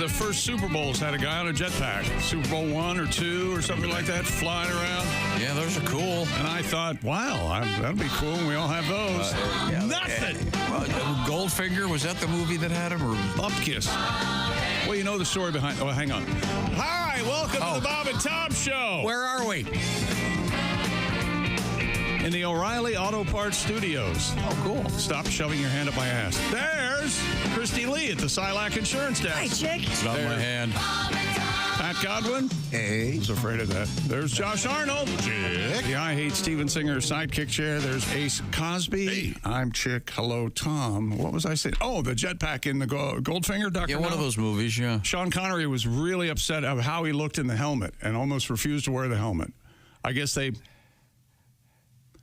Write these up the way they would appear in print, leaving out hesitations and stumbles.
the first Super Bowls had a guy on a jetpack. Super Bowl 1 or 2 or something like that, flying around. Yeah, those are cool. And I thought, wow, that'll be cool. We all have those. Nothing. Goldfinger, was that the movie that had him? Or? Bupkis. Well, you know the story behind... Oh, hang on. Hi, welcome to the Bob and Tom Show. Where are we? In the O'Reilly Auto Parts Studios. Oh, cool. Stop shoving your hand up my ass. There's Christy Lee at the Silac Insurance Desk. Hi, chick. It's not my hand. Pat Godwin. Hey. I was afraid of that. There's Josh Arnold. Chick. The I Hate Steven Singer sidekick chair. There's Ace Cosby. Hey. I'm Chick. Hello, Tom. What was I saying? Oh, the jetpack in the Goldfinger, Dr. Yeah, one of those movies, yeah. Sean Connery was really upset of how he looked in the helmet and almost refused to wear the helmet. I guess they...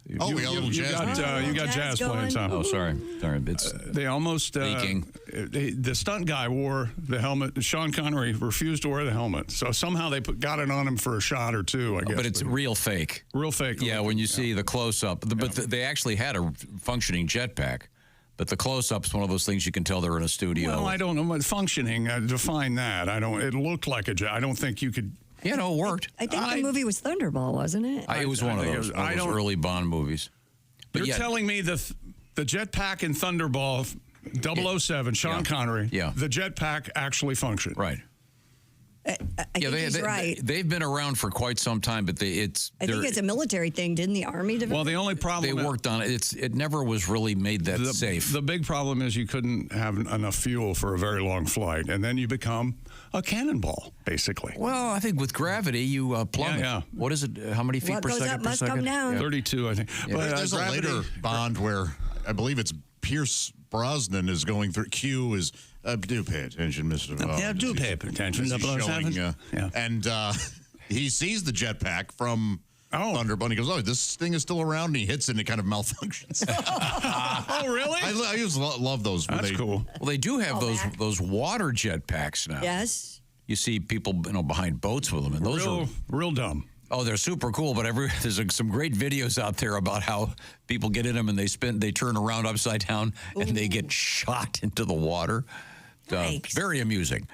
We got a little jazz. You got jazz playing, Tom. Oh, sorry. It's they almost... leaking. The stunt guy wore the helmet. Sean Connery refused to wear the helmet. So somehow they got it on him for a shot or two, I guess. But it's real fake. Real fake. Yeah, when you see the close-up. But they actually had a functioning jetpack. But the close-up's one of those things you can tell they're in a studio. Well, I don't know. Functioning, define that. It looked like a jet. I don't think you could... Yeah, no, it worked. I think the movie was Thunderball, wasn't it? It was one of those early Bond movies. But You're telling me the jetpack in Thunderball 007, Sean Connery, the jetpack actually functioned. Right. I think he's right. They've been around for quite some time, but I think it's a military thing. Didn't the Army develop? Well, the only problem... They worked on it. It never was really made that safe. The big problem is you couldn't have enough fuel for a very long flight, and then you become a cannonball, basically. Well, I think with gravity, you plummet. Yeah. What is it? How many feet What per goes second up per must second? come down. 32, I think. Yeah. But, There's a later Bond where I believe it's Pierce Brosnan is going through. Q is do pay attention, Mr. do pay attention. And he sees the jetpack from Thunderball. And he goes, "Oh, this thing is still around." And he hits it, and it kind of malfunctions. Oh, really? I just love those. That's cool. Well, they do have those water jetpacks now. Yes. You see people behind boats with them, and those are real dumb. Oh, they're super cool, but there's some great videos out there about how people get in them and they turn around upside down and they get shot into the water. Very amusing.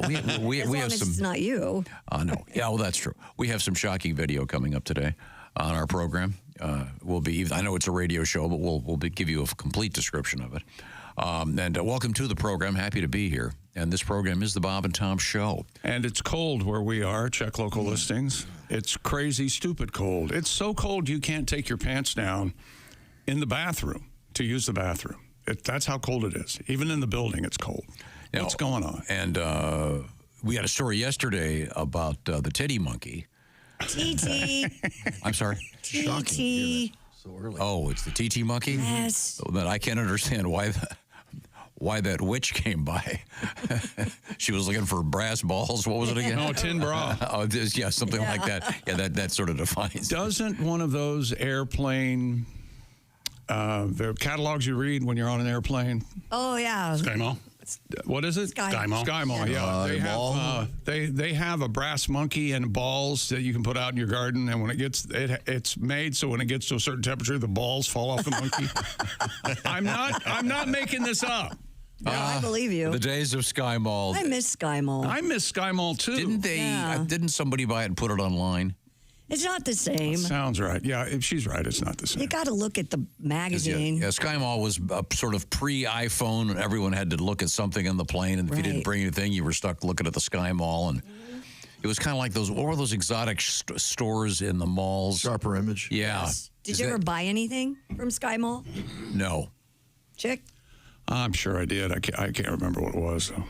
We have some. It's not you. No. Yeah, well, that's true. We have some shocking video coming up today on our program. I know it's a radio show, but we'll give you a complete description of it. And welcome to the program. Happy to be here. And this program is the Bob and Tom Show. And it's cold where we are. Check local listings. It's crazy, stupid cold. It's so cold you can't take your pants down in the bathroom to use the bathroom. That's how cold it is. Even in the building, it's cold. What's going on? And we had a story yesterday about the titty monkey. TT. I'm sorry? TT. So early. Oh, it's the TT monkey? Yes. But I can't understand why that witch came by. She was looking for brass balls. What was it again? Oh, tin bra. Something like that. Yeah, that sort of defines. Doesn't one of those airplane, the catalogs you read when you're on an airplane? Oh, yeah. SkyMall. What is it? SkyMall. SkyMall, yeah. They have a brass monkey and balls that you can put out in your garden, and when it's made so when it gets to a certain temperature, the balls fall off the monkey. I'm not making this up. No, I believe you. The days of SkyMall. I miss SkyMall. I miss SkyMall too. Didn't they? Yeah. Didn't somebody buy it and put it online? It's not the same. Sounds right. Yeah, if she's right, it's not the same. You got to look at the magazine. Yeah, SkyMall was a sort of pre-iPhone, and everyone had to look at something in the plane, and if you didn't bring anything, you were stuck looking at the SkyMall, and it was kind of like those. What were those exotic stores in the malls? Sharper Image. Yeah. Yes. Did you ever buy anything from SkyMall? No. Chick? I'm sure I did. I can't remember what it was. So.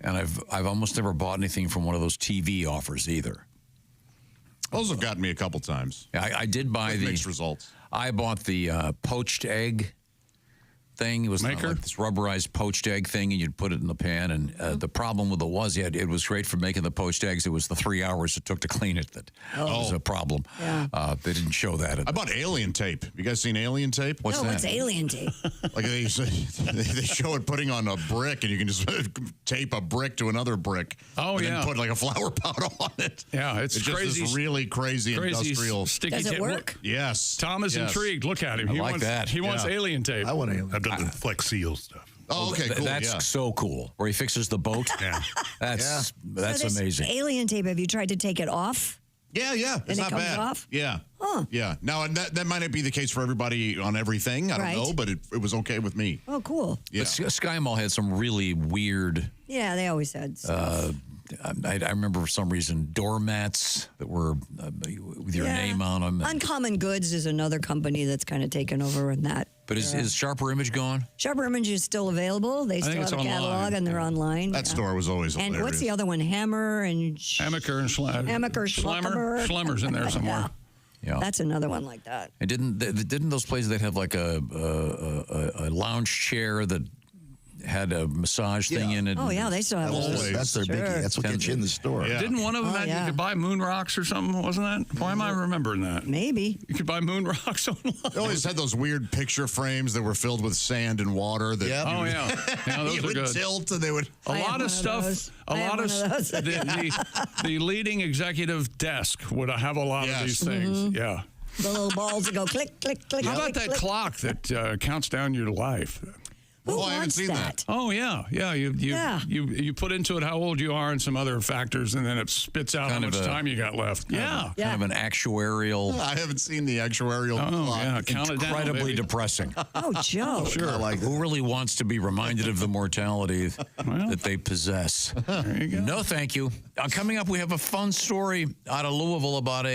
And I've almost never bought anything from one of those TV offers either. Those have gotten me a couple times. I did buy mixed results. I bought the poached egg thing. It was like this rubberized poached egg thing, and you'd put it in the pan. And the problem with it was, it was great for making the poached eggs. It was the 3 hours it took to clean it that was a problem. Yeah. They didn't show that. I bought alien tape. You guys seen alien tape? What's that? What's alien tape? Like they show it putting on a brick, and you can just tape a brick to another brick. Oh, and yeah. then put like a flower pot on it. Yeah, it's just crazy. this really crazy industrial. Sticky Does it tape. work? Yes. Tom is intrigued. Look at him. I like that. He wants alien tape. I want alien. I've done the Flex Seal stuff. Oh, okay, cool. That's so cool. Where he fixes the boat. That's So this amazing. Alien tape, have you tried to take it off? Yeah. It's And it not comes bad. off? Yeah. Huh. Yeah. Now, and that might not be the case for everybody on everything. I don't Right. know, but it was okay with me. Oh, cool. Yeah. But Sky Mall had some really weird. Yeah, they always had stuff. I remember for some reason doormats that were with your name on them. Uncommon Goods is another company that's kind of taken over in that. But is Sharper Image gone? Sharper Image is still available. They still think have a it's catalog online. and they're online. That store was always And hilarious. what's the other one? Hammer and Hammaker and Schlemmer. Schlemmer. Schlemmer's in there somewhere. Yeah. That's another one like that. And didn't those places that have like a lounge chair that had a massage thing in it? Oh, yeah, they still have those. That's their biggie. That's what gets you in the store. Yeah. Didn't one of them Oh, have yeah. you could buy moon rocks or something? Wasn't that? Why am I remembering that? Maybe. You could buy moon rocks online. They always had those weird picture frames that were filled with sand and water. That Yep. Oh yeah, yeah, those you are would good. tilt and they would. A I have lot one of of stuff. those. A I have lot of one of those. the leading executive desk would have a lot Yes. of these things. Mm-hmm. Yeah. The little balls that go click, click, click. How about click, that click. clock that counts down your life? Who Oh, I haven't wants seen that. Oh yeah, yeah. You put into it how old you are and some other factors, and then it spits out Kind how of much a- time you got left. Yeah. Yeah. Kind of an actuarial, I haven't seen the actuarial Oh clock. yeah. Count it down. incredibly baby. depressing. Oh, Joe. Sure. I like Who really wants to be reminded of the mortality that they possess? There you go. No, thank you. Coming up, we have a fun story out of Louisville about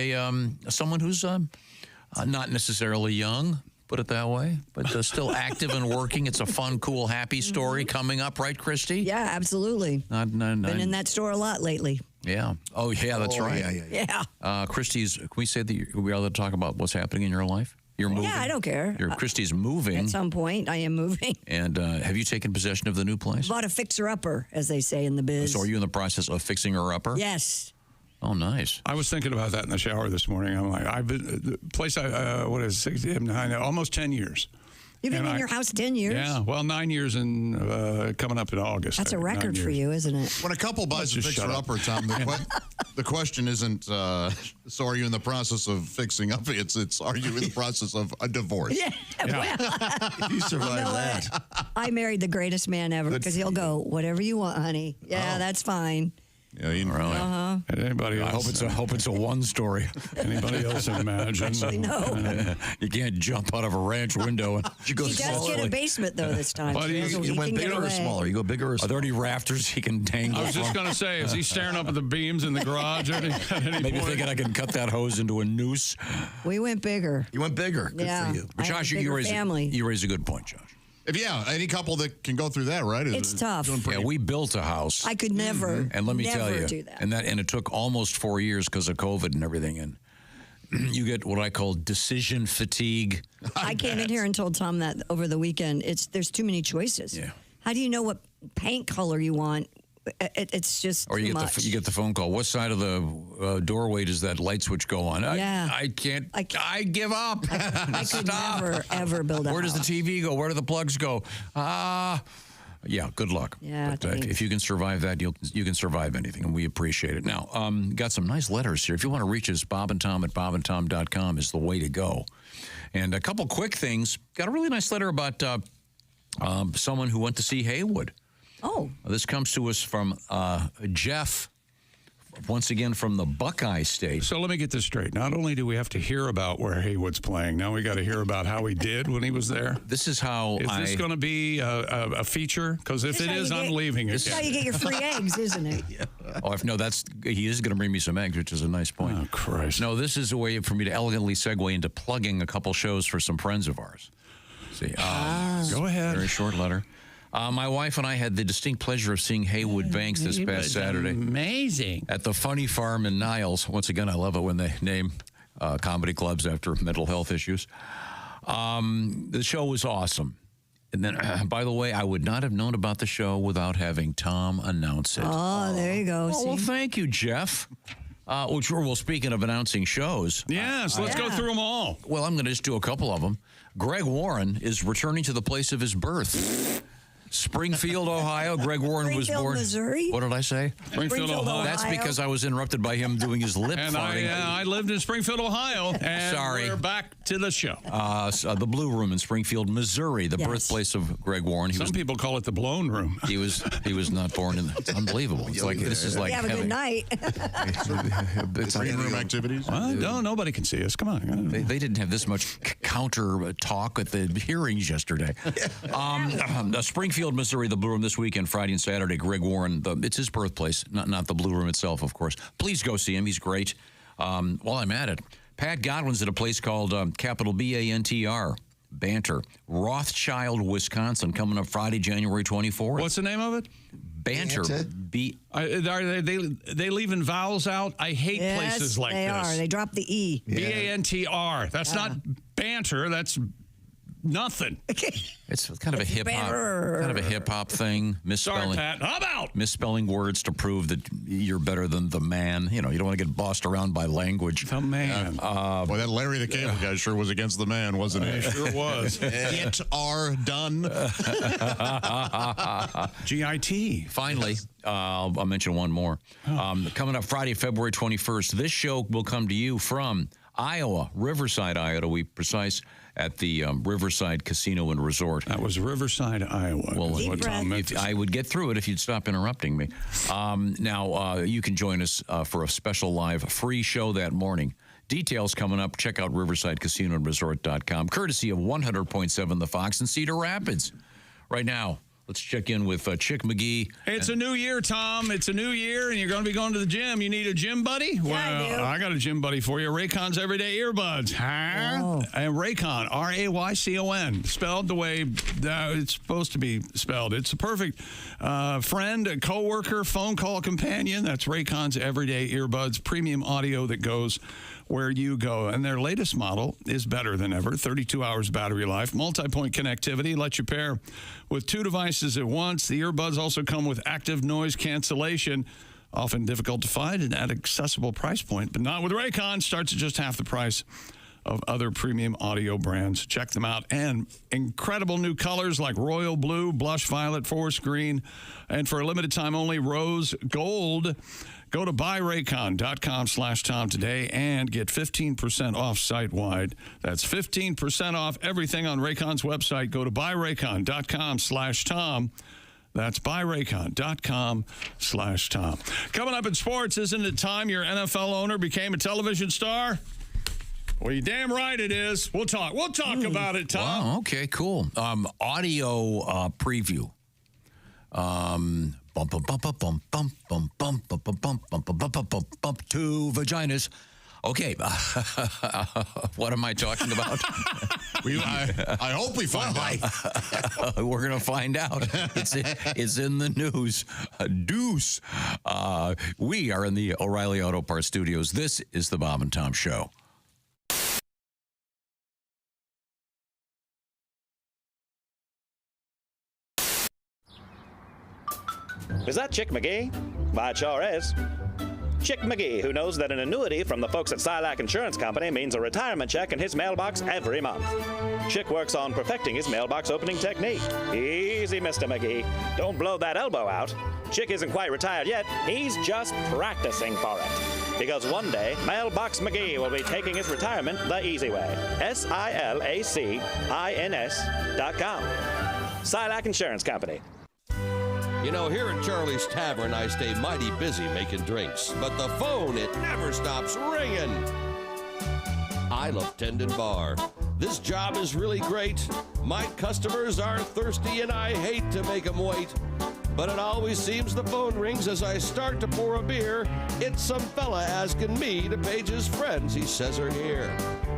someone who's not necessarily young, put it that way, but still active and working. It's a fun, cool, happy story coming up, right, Christy? Yeah, absolutely. Been in that store a lot lately. Yeah. Oh, yeah, that's right. Yeah. Christy's, can we say that we are allowed to talk about what's happening in your life? You're moving. Yeah, I don't care. Christy's moving. At some point, I am moving. And have you taken possession of the new place? Bought a fixer-upper, as they say in the biz. So are you in the process of fixing her upper? Yes. Oh, nice. I was thinking about that in the shower this morning. I'm like, I've been the place. What is 9, almost 10 years. You've been And in your house 10 years? Yeah, well, 9 years and coming up in August. That's a 9 record for years. you, isn't it? When a couple buys a just fixer shut up. upper, Tom, the question isn't, so are you in the process of fixing up? It's are you in the process of a divorce? Yeah. If you survive that. I married the greatest man ever because he'll go, whatever you want, honey. Yeah, that's fine. Yeah, you know. Really? Anybody I else? hope it's a one story. Anybody else imagine? Actually, no. You can't jump out of a ranch window. You go He does smaller. get a basement, though, this time. But he- So You he went can get bigger or away. smaller? You go bigger or Are there smaller? any rafters he can dangle? I was just going to say, is he staring up at the beams in the garage at any Maybe point? thinking I can cut that hose into a noose. We went bigger. You went bigger. Good Yeah. for you. But I have Josh, a you bigger raise family. you raise a good point, Josh. Yeah, any couple that can go through that, right? It's tough. doing pretty- Yeah, we built a house. I could never, And let me never tell you, do that. and it took almost 4 years because of COVID and everything. And you get what I call decision fatigue. I came in here and told Tom that over the weekend. There's too many choices. Yeah. How do you know what paint color you want? It's just Or too you get much. you get the phone call. What side of the doorway does that light switch go on? Yeah. I can't. I I give up. I could Stop. never, ever build a Where does the house. TV go? Where do the plugs go? Yeah, good luck. Yeah, but thanks. if you can survive that, you can survive anything, and we appreciate it. Now, got some nice letters here. If you want to reach us, Bob and Tom at bobandtom.com is the way to go. And a couple quick things. Got a really nice letter about someone who went to see Haywood. Oh, This comes to us from Jeff, once again from the Buckeye State. So let me get this straight. Not only do we have to hear about where Haywood's playing, now we got to hear about how he did when he was there. This is how Is this going to be a feature? Because if This it how is, you I'm get- leaving this is how again. you get your free eggs, isn't it? he is going to bring me some eggs, which is a nice point. Oh, Christ. No, this is a way for me to elegantly segue into plugging a couple shows for some friends of ours. See, Go ahead. very short letter. My wife and I had the distinct pleasure of seeing Haywood Banks this past Saturday Amazing. at the Funny Farm in Niles. Once again, I love it when they name comedy clubs after mental health issues. The show was awesome. And then, by the way, I would not have known about the show without having Tom announce it. Oh, there you go. Oh, well, See? thank you, Jeff. Well, speaking of announcing shows, Yes, let's go through them all. well, I'm going to just do a couple of them. Greg Warren is returning to the place of his birth. Springfield, Ohio. Greg Warren was Springfield, born. Missouri? What did I say? Springfield, Ohio. That's because I was interrupted by him doing his lip And farting. I lived in Springfield, Ohio. And Sorry. we're back to the show. The Blue Room in Springfield, Missouri, the Yes. birthplace of Greg Warren. Some people call it the blown room. He was not born in. It's unbelievable. It's like this is like Have a good night. Green room activities. Well, no, nobody can see us. Come on. They didn't have this much counter talk at the hearings yesterday. Springfield, Missouri, the Blue Room this weekend, Friday and Saturday. Greg Warren, it's his birthplace, not the Blue Room itself, of course. Please go see him. He's great. While I'm at it, Pat Godwin's at a place called capital BANTR, Banter, Rothschild, Wisconsin, coming up Friday, January 24th. What's the name of it? Banter. Are they leaving vowels out? I hate places like they this. are. They drop the E. BANTR. That's not banter. That's nothing. It's kind of a hip hop thing. Sorry, Pat. How about? Misspelling words to prove that you're better than the man. You don't want to get bossed around by language. The man. Boy, that Larry the Cable Guy sure was against the man, wasn't he? Sure was. Get are done. GIT. Finally, I'll mention one more. Coming up Friday, February 21st, this show will come to you from Iowa, Riverside, Iowa, to be precise, at the Riverside Casino and Resort. That was Riverside, Iowa. Well, what Tom meant to say. I would get through it if you'd stop interrupting me. Now, you can join us for a special live free show that morning. Details coming up. Check out riversidecasinoandresort.com, courtesy of 100.7 The Fox in Cedar Rapids. Right now, let's check in with Chick McGee. It's a new year, Tom. It's a new year, and you're going to be going to the gym. You need a gym buddy? I do. I got a gym buddy for you. Raycon's Everyday Earbuds. Huh? Oh. And Raycon, R-A-Y-C-O-N, spelled the way it's supposed to be spelled. It's a perfect friend, a coworker, phone call companion. That's Raycon's Everyday Earbuds, premium audio that goes where you go. And their latest model is better than ever. 32 hours battery life, multi-point connectivity, lets you pair with two devices at once. The earbuds also come with active noise cancellation, often difficult to find and at accessible price point, but not with Raycon. Starts at just half the price of other premium audio brands. Check them out. And incredible new colors like royal blue, blush violet, forest green, and for a limited time only, rose gold. Go to buyraycon.com/Tom today and get 15% off site-wide. That's 15% off everything on Raycon's website. Go to buyraycon.com/Tom. That's buyraycon.com/Tom. Coming up in sports, isn't it time your NFL owner became a television star? Well, you're damn right it is. We'll talk about it, Tom. Wow, okay, cool. Audio preview. Two vaginas. Okay, what am I talking about? I hope we find out. We're going to find out. It's in the news. Deuce. We are in the O'Reilly Auto Parts Studios. This is the Bob and Tom Show. Is that Chick McGee? Why, it sure is. Chick McGee, who knows that an annuity from the folks at Silac Insurance Company means a retirement check in his mailbox every month. Chick works on perfecting his mailbox opening technique. Easy, Mr. McGee. Don't blow that elbow out. Chick isn't quite retired yet. He's just practicing for it. Because one day, Mailbox McGee will be taking his retirement the easy way. SILACINS.com. Silac Insurance Company. You know, here at Charlie's Tavern, I stay mighty busy making drinks, but the phone, it never stops ringing. I love Tendon Bar. This job is really great. My customers are thirsty, and I hate to make them wait. But it always seems the phone rings as I start to pour a beer. It's some fella asking me to page his friends he says are here.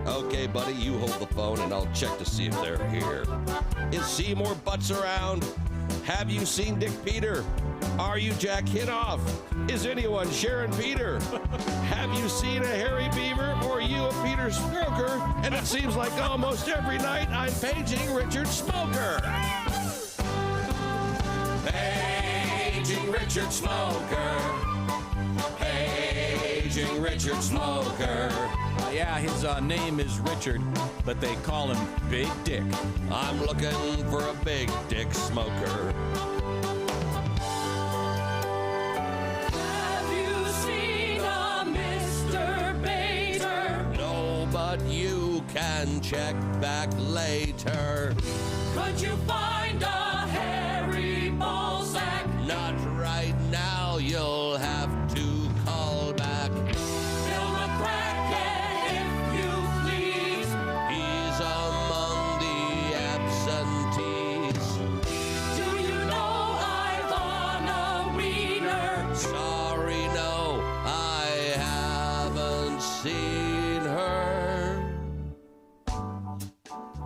Okay, buddy, you hold the phone, and I'll check to see if they're here. Is Seymour Butts around? Have you seen Dick Peter? Are you Jack Hinoff? Is anyone Sharon Peter? Have you seen a Harry Beaver or you a Peter Stroker? And it seems like almost every night I'm paging Richard Smoker. Paging Richard Smoker. Paging Richard Smoker. Yeah, his name is Richard, but they call him Big Dick. I'm looking for a big dick smoker. and check back later. Could you find a hairy ball sack? Not right now, you'll have to call back. Fill the crackhead if you please. He's among the absentees. Do you know Ivana Wiener? Sorry, no, I haven't seen her.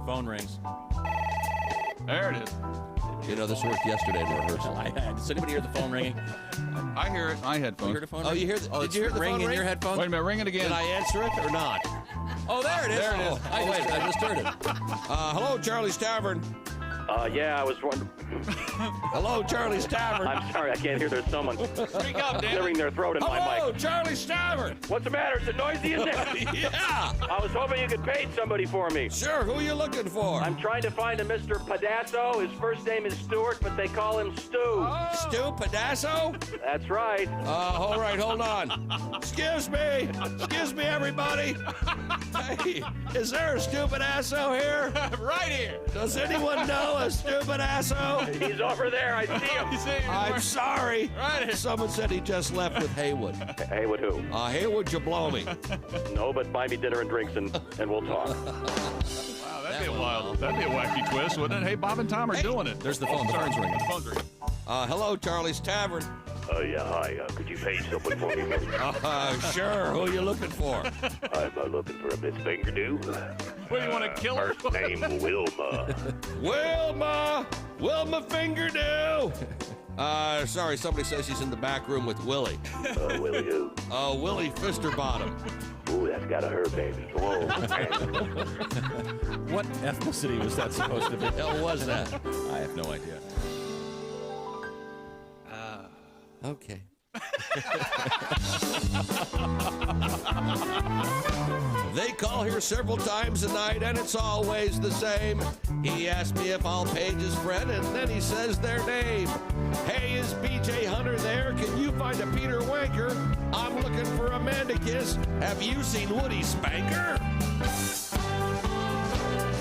Phone rings. There it is. You know, this worked yesterday in rehearsal. I had. Does anybody hear the phone ringing? I hear it. My headphones. You heard a phone Oh, ring? you hear? Did you hear the ring phone in ring? your headphones? Wait a minute, ring it again. Did I answer it or not? Oh, there it is. There it is. Oh, wait, I just heard it. Hello, Charlie's Tavern. Yeah, I was wondering. Hello, Charlie's Tavern. I'm sorry, I can't hear. There's someone Speak up, Dan. clearing their throat in my Hello, mic. Charlie's Tavern. What's the matter? Is it noisy in there? Yeah. I was hoping you could page somebody for me. Sure, who are you looking for? I'm trying to find a Mr. Padasso. His first name is Stuart, but they call him Stu. Stu Padasso? That's right. All right, hold on. Excuse me, everybody. Hey, is there a stupid asso here? Right here. Does anyone know a stupid asso? He's over there. I see him. I'm sorry. Right here. Someone said he just left with Haywood. Haywood who? Haywood Jablomi. No, but buy me dinner and drinks and we'll talk. Wow, that'd be a wild. That'd be a wacky twist, wouldn't it? Hey, Bob and Tom are doing it. There's the phone. The phone's ringing. The phone's ringing. Hello, Charlie's Tavern. Yeah, hi. Could you page someone for me? Sure. Who are you looking for? I'm looking for a Miss Fingerdew. What do you want to kill her? First name Wilma. Wilma Fingerdew. Sorry, somebody says she's in the back room with Willie. Willie who? Willie Fisterbottom. Ooh, that's got a her baby. Whoa. What ethnicity was that supposed to be? What the hell was that? I have no idea. Okay. They call here several times a night, and it's always the same. He asks me if I'll page his friend, and then he says their name. Hey, is BJ Hunter there? Can you find a Peter Wanker? I'm looking for a man to kiss. Have you seen Woody Spanker?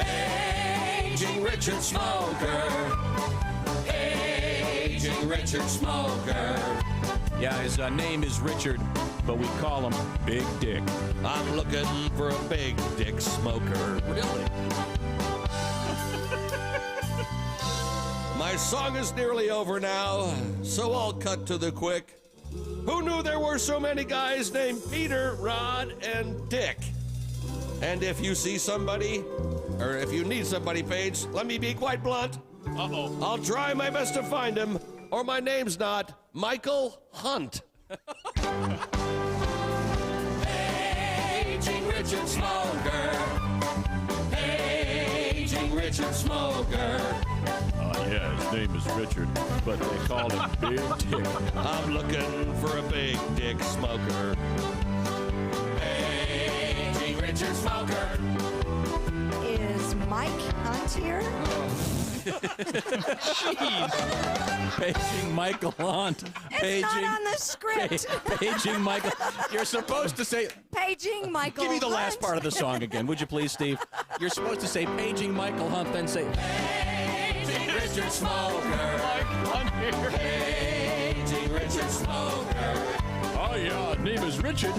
Paging Richard Smoker. Paging Richard Smoker. Yeah, his name is Richard, but we call him Big Dick. I'm looking for a big dick smoker. Really? My song is nearly over now, so I'll cut to the quick. Who knew there were so many guys named Peter, Rod, and Dick? And if you see somebody, or if you need somebody, Paige, let me be quite blunt. Uh-oh. I'll try my best to find him, or my name's not Michael Hunt. Paging Richard Smoker. Paging Richard Smoker. Yeah, his name is Richard, but they call him Big Dick. I'm looking for a big dick smoker. Paging Richard Smoker. Is Mike Hunt here? Paging Michael Hunt. It's not on the script. Paging Michael. You're supposed to say. Paging Michael Give me the Hunt. last part of the song again, would you please, Steve? You're supposed to say Paging Michael Hunt, then say Paging Richard Smoker. Paging Richard Smoker. Oh yeah, name is Richard.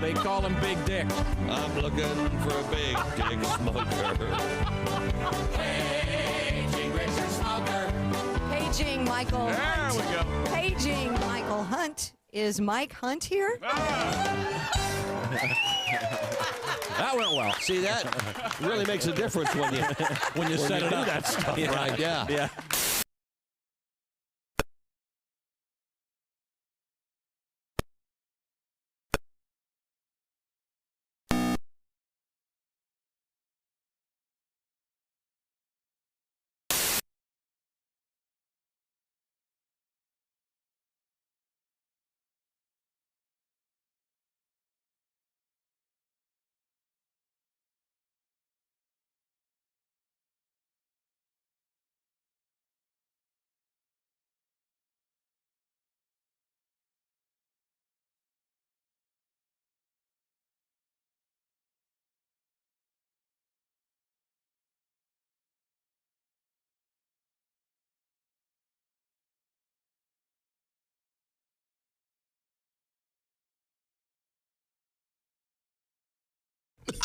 They call him Big Dick. I'm looking for a big dick smoker. Paging Richard Smoker. Paging Michael There Hunt. we go. Paging Michael Hunt. Is Mike Hunt here? That went well. See, that really makes a difference when you Set it do up. that stuff, right? Yeah. Yeah.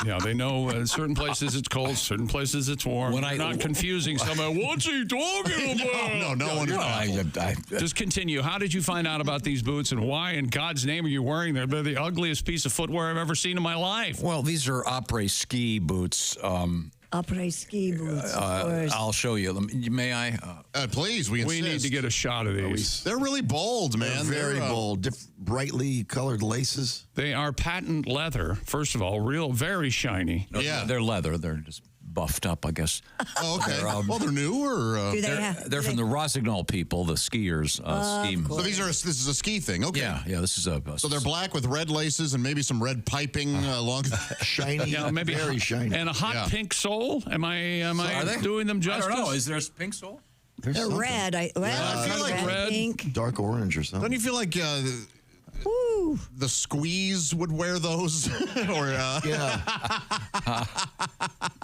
Yeah, they know certain places it's cold, certain places it's warm. When They're not confusing somebody. What's he talking about? No one is. Just continue. How did you find out about these boots, and why in God's name are you wearing them? They're the ugliest piece of footwear I've ever seen in my life. Well, these are après ski boots. Après ski boots, of course. I'll show you them. May I? Please, we insist. We need to get a shot of these. They're really bold, man. They're very bold. Brightly colored laces. They are patent leather, first of all, very shiny. Yeah. They're leather. They're just buffed up, I guess. Oh, okay. They're new, or they're from the Rossignol people, the skiers. Ski. So this is a ski thing. Okay. Yeah. This is a. So they're black with red laces and maybe some red piping along. Shiny. Yeah, maybe very shiny. And a hot pink sole. Am I doing them justice? I don't know. Is there a pink sole? They're red. I feel like red, pink. Dark orange or something. Don't you feel like the Squeeze would wear those? Or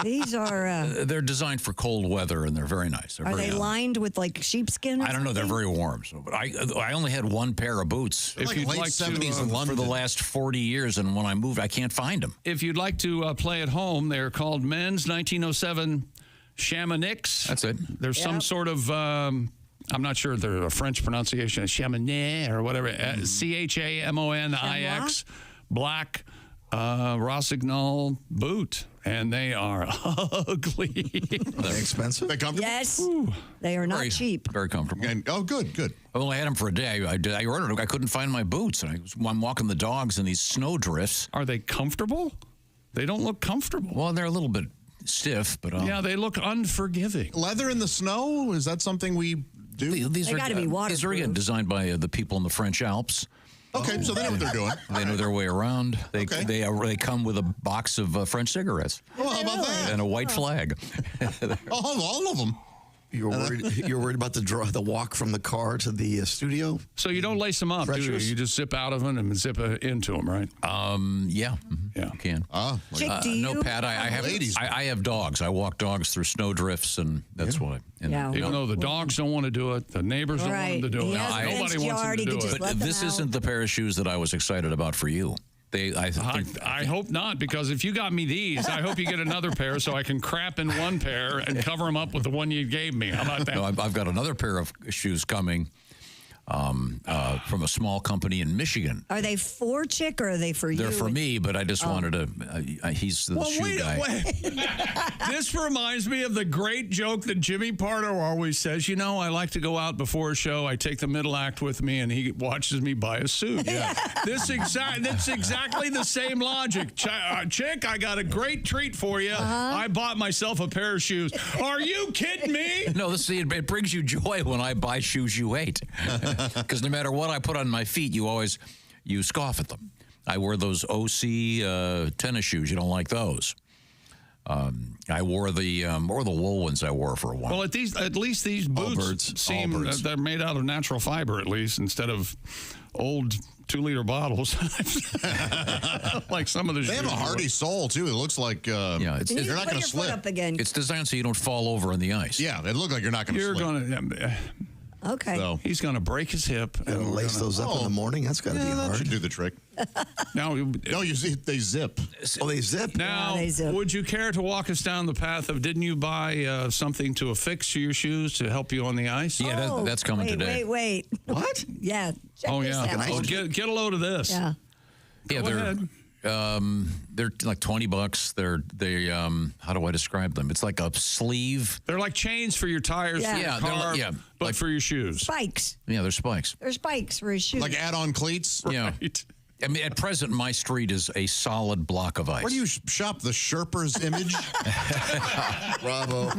These are. They're designed for cold weather, and they're very nice. Are they lined with like sheepskin? I don't know. They're very warm. So, but I only had one pair of boots. If you'd late like 70s to, in London. For the last 40 years, and when I moved, I can't find them. If you'd like to play at home, they're called Men's 1907 Chamonix. That's it. There's some sort of. I'm not sure they're a French pronunciation, Chamonix or whatever. Chamonix, black Rossignol boot, and they are ugly. Are they expensive? they comfortable? Yes, they are not cheap. Very comfortable. And, good. I only had them for a day. I ordered them. I couldn't find my boots. And I'm walking the dogs in these snow drifts. Are they comfortable? They don't look comfortable. Well, they're a little bit stiff, but yeah, they look unforgiving. Leather in the snow? Is that something we do? These They gotta be These are again designed by the people in the French Alps. Okay, so they know what they're doing. They know their way around. They come with a box of French cigarettes. Well, how about that? And a white flag. All of them. You're worried about the walk from the car to the studio? So you don't lace them up, do you? You just zip out of them and zip into them, right? Yeah. Yeah. You can. Chick, do you? No, Pat, I have dogs. I walk dogs through snow drifts, and that's why. Even though the dogs don't want to do it, the neighbors don't want them to do it. Nobody wants them to do it. But this isn't the pair of shoes that I was excited about for you. I hope not, because if you got me these, I hope you get another pair so I can crap in one pair and cover them up with the one you gave me. How about that? No, I've got another pair of shoes coming from a small company in Michigan. Are they for Chick or are they for you? They're for me, but I just wanted to. He's the shoe guy. This reminds me of the great joke that Jimmy Pardo always says. You know, I like to go out before a show. I take the middle act with me, and he watches me buy a suit. Yeah. That's exactly the same logic. Chick, I got a great treat for you. I bought myself a pair of shoes. Are you kidding me? No, it brings you joy when I buy shoes you hate. Because no matter what I put on my feet, you scoff at them. I wear those OC tennis shoes. You don't like those. I wore the wool ones I wore for a while. Well, at least these boots seem they're made out of natural fiber, at least, instead of old 2-liter bottles. Like some of the shoes. They have a hardy sole too. It looks like they're not going to slip. It's designed so you don't fall over in the ice. Yeah, it looks like you're not going to slip. Okay. So he's going to break his hip. And lace those up in the morning? That's got to be hard. That should do the trick. No, you see, they zip. Oh, they zip? Now, would you care to walk us down the path of, didn't you buy something to affix your shoes to help you on the ice? Yeah, that's coming today. Wait. What? Yeah. Oh, yeah. Get a load of this. Yeah. Yeah, they're like $20. They how do I describe them? It's like a sleeve. They're like chains for your tires for your car, but for your shoes. Spikes. Yeah, they're spikes. They're spikes for his shoes. Like add-on cleats? Yeah. Right. I mean, at present, my street is a solid block of ice. Where do you shop? The Sherper's Image? Bravo.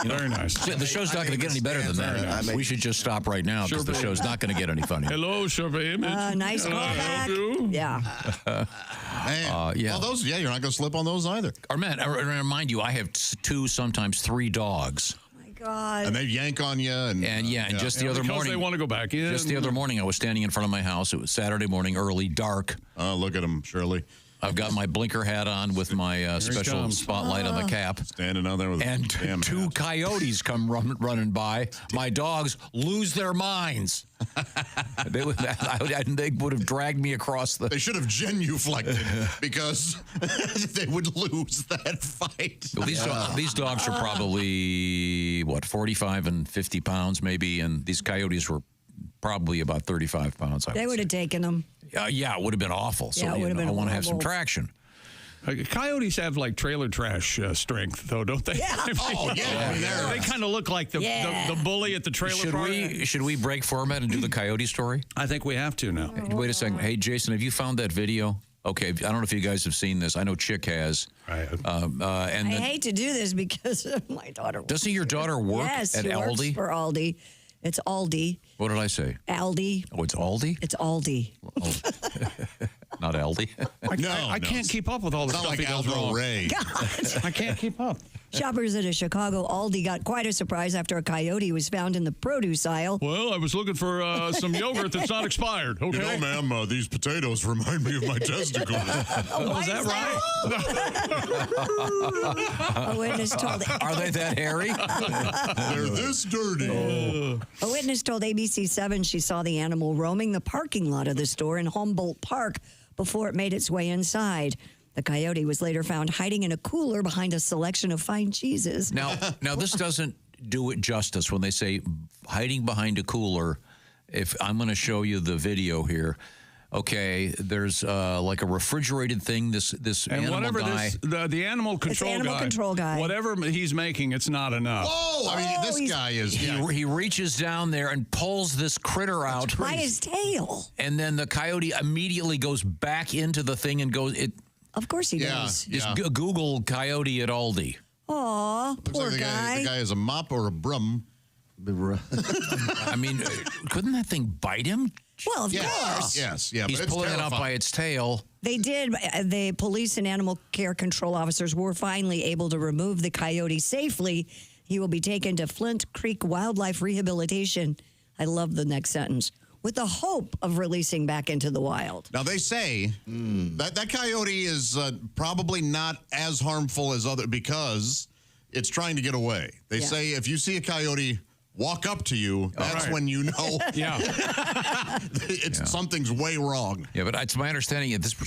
Very nice. The show's not going to get any better than that. We should just stop right now because the show's not going to get any funnier. Hello, Sherper Image. Nice callback. Yeah. Man. Yeah. Well, those, you're not going to slip on those either. Or, man, I remind you, I have 2, sometimes 3 dogs. God. And they yank on you. And just the other morning. They want to go back in. Just the other morning, I was standing in front of my house. It was Saturday morning, early, dark. Oh, look at him, Shirley. I've got my blinker hat on with my special spotlight on the cap. Standing out there with and 2 coyotes come running by. My dogs lose their minds. They would have dragged me across the. They should have genuflected because they would lose that fight. Well, these dogs are probably, 45 and 50 pounds maybe, and these coyotes were probably about 35 pounds. They would have taken them. Yeah, it would have been awful. So Yeah, it would have been I want to have some horrible. traction. Coyotes have like trailer trash strength, though, don't they? Yeah. They kind of look like the bully at the trailer park. Should we break format and do the coyote story? I think we have to now. Wait a second. Hey, Jason, have you found that video? Okay, I don't know if you guys have seen this. I know Chick has. I hate to do this because my daughter. Doesn't your daughter work yes, at she works Aldi? for Aldi. It's Aldi. What did I say? Aldi. Oh, it's Aldi? It's Aldi. Not Aldi. I can't keep up with all the It's stuff not he like does Aldo wrong. Ray. I can't keep up. Shoppers at a Chicago Aldi got quite a surprise after a coyote was found in the produce aisle. Well, I was looking for some yogurt that's not expired. Okay. You know, ma'am, these potatoes remind me of my testicles. Was that right? A witness told. Are they that hairy? They're this dirty. A witness told ABC7 she saw the animal roaming the parking lot of the store in Humboldt Park before it made its way inside. The coyote was later found hiding in a cooler behind a selection of fine cheeses. Now this doesn't do it justice when they say hiding behind a cooler. If I'm going to show you the video here, okay, there's like a refrigerated thing. This And animal whatever guy. the animal control guy, whatever he's making, it's not enough. Whoa! I mean, this guy is. He reaches down there and pulls this critter out by his tail. and then the coyote immediately goes back into the thing and goes. Of course he does. Just Google coyote at Aldi. Aw, poor Looks like guy. the guy has a mop or a broom. I mean, couldn't that thing bite him? Well, of course. Yes, yeah. He's but it's pulling it out terrifying. by its tail. They did. The police and animal care control officers were finally able to remove the coyote safely. He will be taken to Flint Creek Wildlife Rehabilitation. I love the next sentence. With the hope of releasing back into the wild. Now, they say that coyote is probably not as harmful as other because it's trying to get away. They say if you see a coyote walk up to you, that's when you know something's way wrong. Yeah, but it's my understanding at this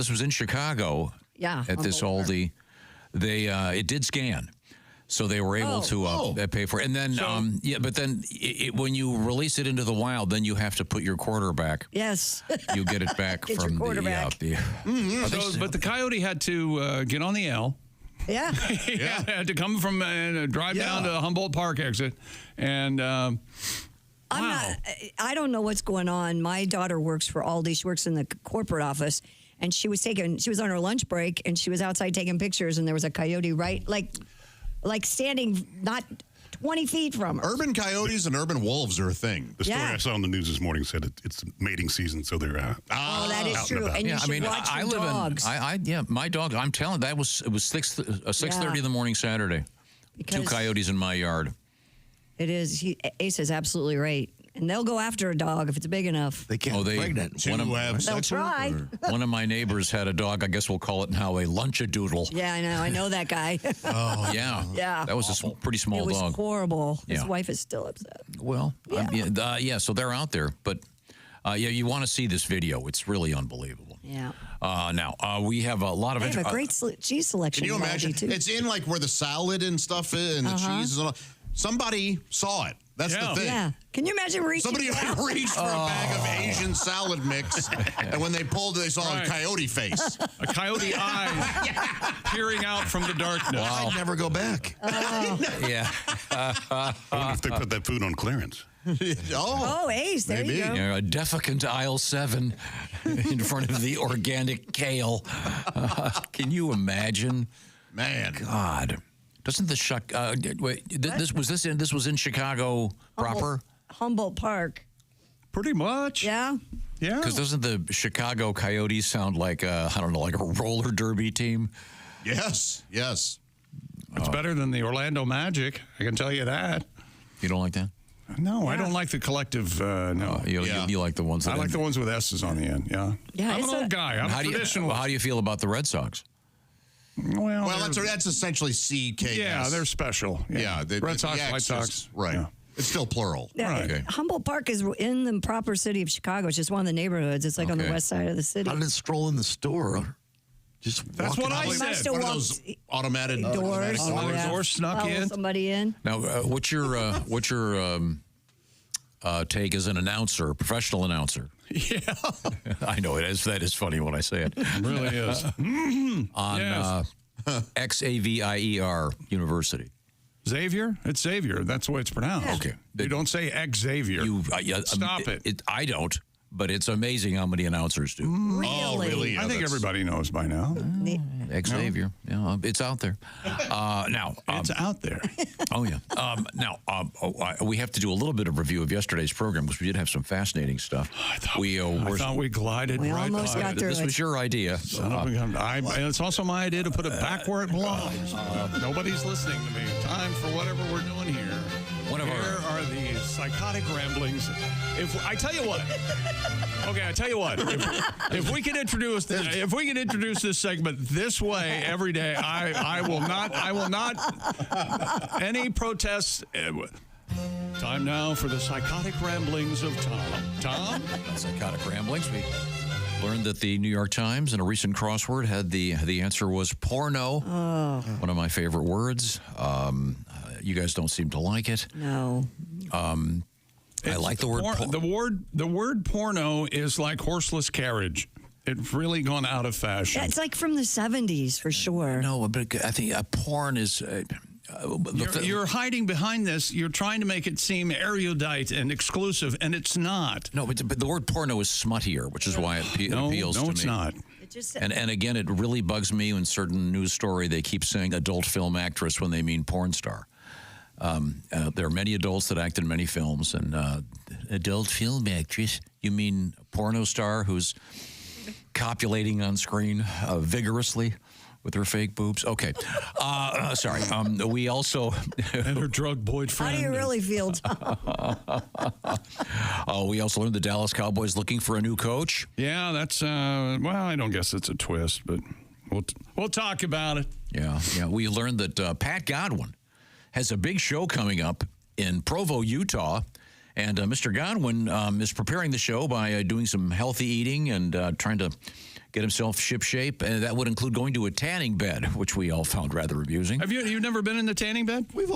was in Chicago. Yeah. At this Aldi, it did scan. So they were able to pay for it. And then, but then when you release it into the wild, then you have to put your quarter back. Yes. You get it back Get from your quarterback. But the coyote had to get on the L. Yeah. Had to come from drive down to the Humboldt Park exit. And I don't know what's going on. My daughter works for Aldi. She works in the corporate office. And she was on her lunch break and she was outside taking pictures and there was a coyote like standing not 20 feet from her. Urban coyotes and urban wolves are a thing. The story I saw on the news this morning said it's mating season, so they're that is true. And you should watch your dogs. My dog. I'm telling you, it was 6:30 in the morning Saturday. Because 2 coyotes in my yard. It is. Ace is absolutely right. And they'll go after a dog if it's big enough. They can't pregnant. They'll try. One of my neighbors had a dog. I guess we'll call it now a lunchadoodle. Yeah, I know. I know that guy. Oh, yeah. Yeah. That was a pretty small It was dog. horrible. His Yeah. wife is still upset. Well, so they're out there. But, you want to see this video. It's really unbelievable. Yeah. Now, we have a lot of... They have a great cheese selection. Can you at Aldi, imagine? too. It's in like where the salad and stuff is and the cheese and all. Somebody saw it. That's the thing. Yeah. Can you imagine reaching Somebody down? reached for a bag of Asian salad mix, and when they pulled it, they saw a coyote face. A coyote eye peering out from the darkness. Wow. I'd never go back. Yeah. I wonder if they put that food on clearance. Oh, Ace, there you go. A defecant aisle 7 in front of the organic kale. Can you imagine? Man. God. Doesn't the wait? This was in Chicago proper. Humboldt Park. Pretty much. Yeah. Yeah. Because doesn't the Chicago Coyotes sound like I don't know, like a roller derby team? Yes. It's better than the Orlando Magic. I can tell you that. You don't like that? No, I don't like the collective. No, you like the ones. I like the ones with S's on the end. Yeah. Yeah. I'm an old guy. I'm traditional. How do you feel about the Red Sox? Well, that's essentially CKS. Yeah, they're special. Yeah, Red Sox, the White X Sox. is- right. Yeah. It's still plural. Yeah, Humboldt Park is in the proper city of Chicago. It's just one of the neighborhoods. It's like on the west side of the city. How did it stroll in the store? That's what I said. One of those automatic doors. Automatic doors snuck in. Somebody in. Now, what's your take as an announcer, professional announcer? Yeah. I know it is. That is funny when I say it. It really is. On Xavier University. Xavier? It's Xavier. That's the way it's pronounced. Okay. You don't say Xavier. Stop it. I don't, but it's amazing how many announcers do. Really? Oh, really? I think everybody knows by now. Xavier. Yeah, it's out there. Now, it's out there. Oh, yeah. We have to do a little bit of review of yesterday's program because we did have some fascinating stuff. I thought we glided We right almost by got it. through This was your idea. And it's also my idea to put it back where it belongs. Nobody's listening to me. Time for whatever we're doing here. Here are the psychotic ramblings. I tell you what. If we can introduce this segment this way every day, I will not any protests. Time now for the psychotic ramblings of Tom. Tom? Psychotic ramblings. We learned that the New York Times in a recent crossword had the answer was porno. One of my favorite words. You guys don't seem to like it. No. I like the word. The word porno is like horseless carriage. It's really gone out of fashion. Yeah, it's like from the 70s for sure. No, but I think porn is. You're hiding behind this. You're trying to make it seem erudite and exclusive, and it's not. No, but the word porno is smuttier, which is why it appeals to me. No, it's not. And again, it really bugs me when certain news story they keep saying adult film actress when they mean porn star. There are many adults that act in many films, and adult film actress, you mean porno star who's copulating on screen vigorously with her fake boobs? Okay. Sorry. We also... and her drug boyfriend. How do you really feel, Tom? We also learned the Dallas Cowboys looking for a new coach. Yeah, that's... well, I don't guess it's a twist, but we'll talk about it. Yeah. We learned that Pat Godwin has a big show coming up in Provo, Utah. And Mr. Godwin is preparing the show by doing some healthy eating and trying to get himself shipshape. And that would include going to a tanning bed, which we all found rather amusing. Have you've never been in the tanning bed? We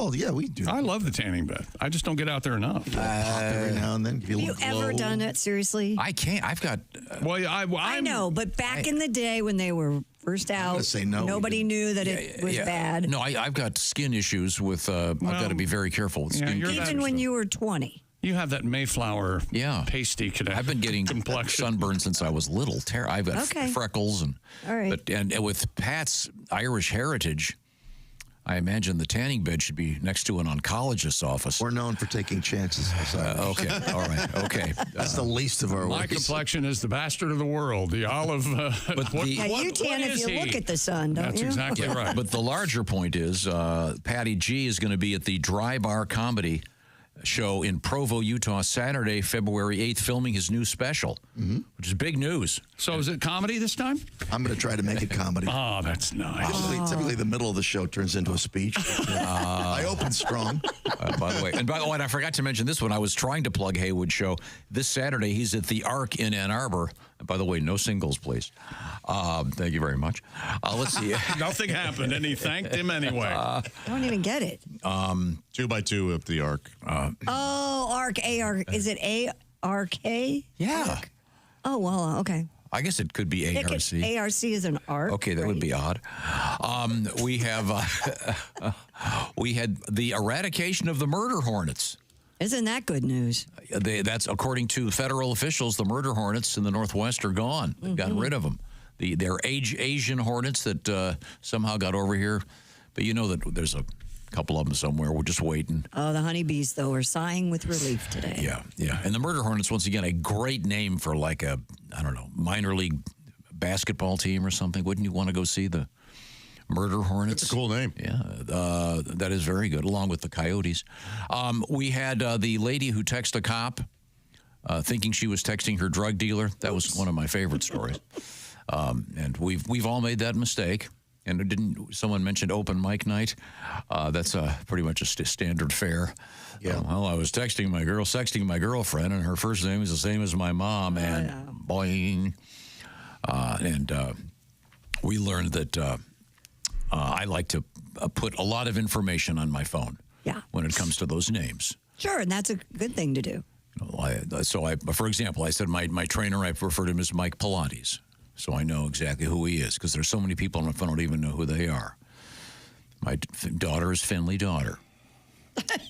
do. I love the tanning bed. I just don't get out there enough. Every now and then. Have you ever done it, seriously? I can't. I've got... I know, but back in the day when they were first out, nobody knew that it was bad. No, I've got skin issues with... I've got to be very careful with skin. Even when you were 20. You have that Mayflower pasty connection. I've been getting sunburned since I was little. I've got freckles. All right. And with Pat's Irish heritage, I imagine the tanning bed should be next to an oncologist's office. We're known for taking chances. Okay. All right. Okay. That's the least of our My worries. complexion is the bastard of the world. The olive. You tan if you look at the sun, don't That's you? That's exactly right. But the larger point is Patty G is going to be at the Dry Bar Comedy show in Provo, Utah, Saturday, February 8th, filming his new special, which is big news. So is it comedy this time? I'm going to try to make it comedy. Oh, that's nice. Typically, the middle of the show turns into a speech. I opened strong. By the way, and I forgot to mention this one. I was trying to plug Haywood's show. This Saturday, he's at the Arc in Ann Arbor. And by the way, no singles, please. Thank you very much. Let's see. Nothing happened, and he thanked him anyway. I don't even get it. 2x2 up the Arc. Arc, A-R. Is it A-R-K? Yeah. Arc? Oh, well, okay. I guess it could be ARC. ARC is an arc. Okay, that would be odd. We had the eradication of the murder hornets. Isn't that good news? That's according to federal officials. The murder hornets in the Northwest are gone. They've gotten rid of them. They're Asian hornets that somehow got over here. But you know that there's a couple of them somewhere. We're just waiting. Oh, the honeybees, though, are sighing with relief today. Yeah. And the murder hornets, once again, a great name for like a, I don't know, minor league basketball team or something. Wouldn't you want to go see the Murder Hornets? That's a cool name. Yeah, that is very good, along with the Coyotes. We had the lady who texted a cop thinking she was texting her drug dealer. That was one of my favorite stories. And we've all made that mistake. And didn't someone mention open mic night? That's pretty much a standard fare. Yeah. Well, I was sexting my girlfriend, and her first name is the same as my mom, and boing. We learned that I like to put a lot of information on my phone. Yeah. When it comes to those names. Sure, and that's a good thing to do. For example, I said my trainer, I refer to him as Mike Pilates. So I know exactly who he is, because there's so many people on my phone I don't even know who they are. My daughter is Finley Daughter.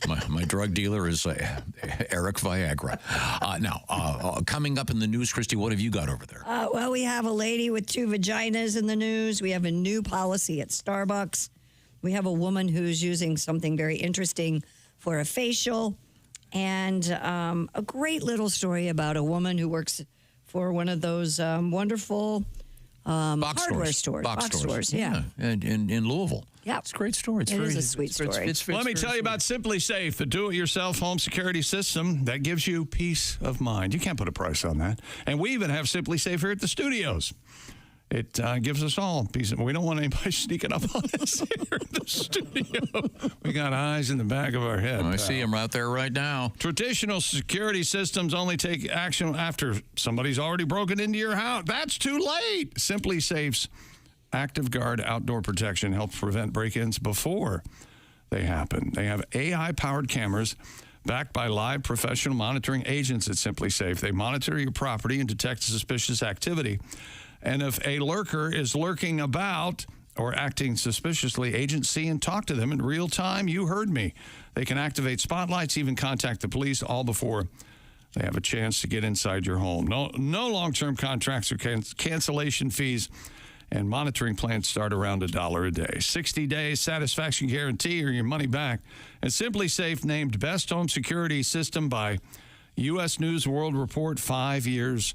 my drug dealer is Eric Viagra. Now, coming up in the news, Christy, what have you got over there? Well, we have a lady with 2 vaginas in the news. We have a new policy at Starbucks. We have a woman who's using something very interesting for a facial. And a great little story about a woman who works for one of those wonderful hardware stores. Box stores, yeah. And in Louisville. Yeah. It's a great story. It is a sweet story. Let me tell you about Simply Safe, the do-it-yourself home security system that gives you peace of mind. You can't put a price on that. And we even have Simply Safe here at the studios. It gives us all peace. We don't want anybody sneaking up on us here in the studio. We got eyes in the back of our head. I see them right there right now. Traditional security systems only take action after somebody's already broken into your house. That's too late. Simply Safe's Active Guard outdoor protection helps prevent break-ins before they happen. They have AI-powered cameras backed by live professional monitoring agents at Simply Safe. They monitor your property and detect suspicious activity. And if a lurker is lurking about or acting suspiciously, agents see and talk to them in real time. You heard me. They can activate spotlights, even contact the police, all before they have a chance to get inside your home. No long-term contracts or cancellation fees, and monitoring plans start around $1 a day. 60-day satisfaction guarantee or your money back. And Simply Safe named Best Home Security System by U.S. News World Report 5 years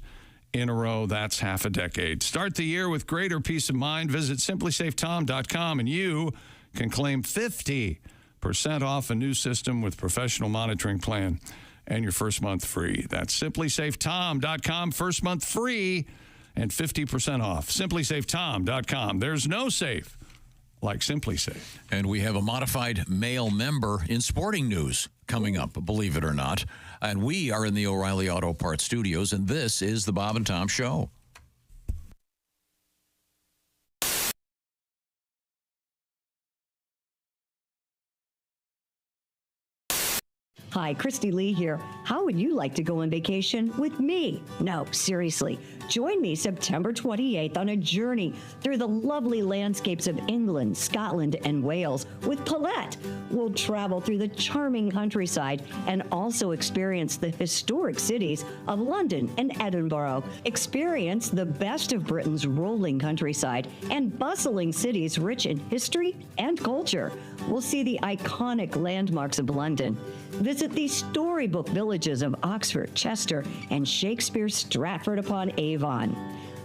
in a row. That's half a decade. Start the year with greater peace of mind. Visit simplysafetom.com and you can claim 50% off a new system with professional monitoring plan and your first month free. That's simplysafetom.com. First month free and 50% off. simplysafetom.com. There's no safe like Simply Safe. And we have a modified male member in sporting news coming up, believe it or not. And we are in the O'Reilly Auto Parts studios, and this is the Bob and Tom Show. Hi, Christy Lee here. How would you like to go on vacation with me? No, seriously. Join me September 28th on a journey through the lovely landscapes of England, Scotland, and Wales with Paulette. We'll travel through the charming countryside and also experience the historic cities of London and Edinburgh. Experience the best of Britain's rolling countryside and bustling cities rich in history and culture. We'll see the iconic landmarks of London. Visit the storybook villages of Oxford, Chester, and Shakespeare's Stratford-upon-Avon.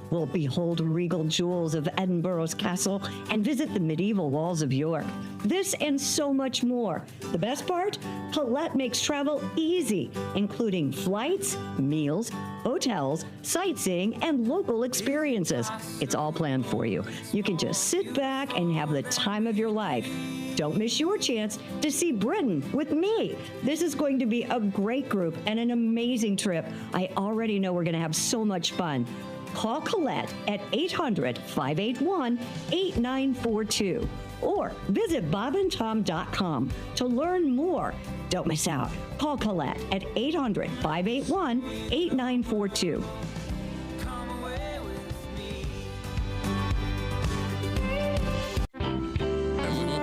We'll behold regal jewels of Edinburgh's castle and visit the medieval walls of York. This and so much more. The best part? Paulette makes travel easy, including flights, meals, hotels, sightseeing, and local experiences. It's all planned for you. You can just sit back and have the time of your life. Don't miss your chance to see Britain with me. This is going to be a great group and an amazing trip. I already know we're going to have so much fun. Call Colette at 800-581-8942 or visit bobandtom.com to learn more. Don't miss out. Call Colette at 800-581-8942.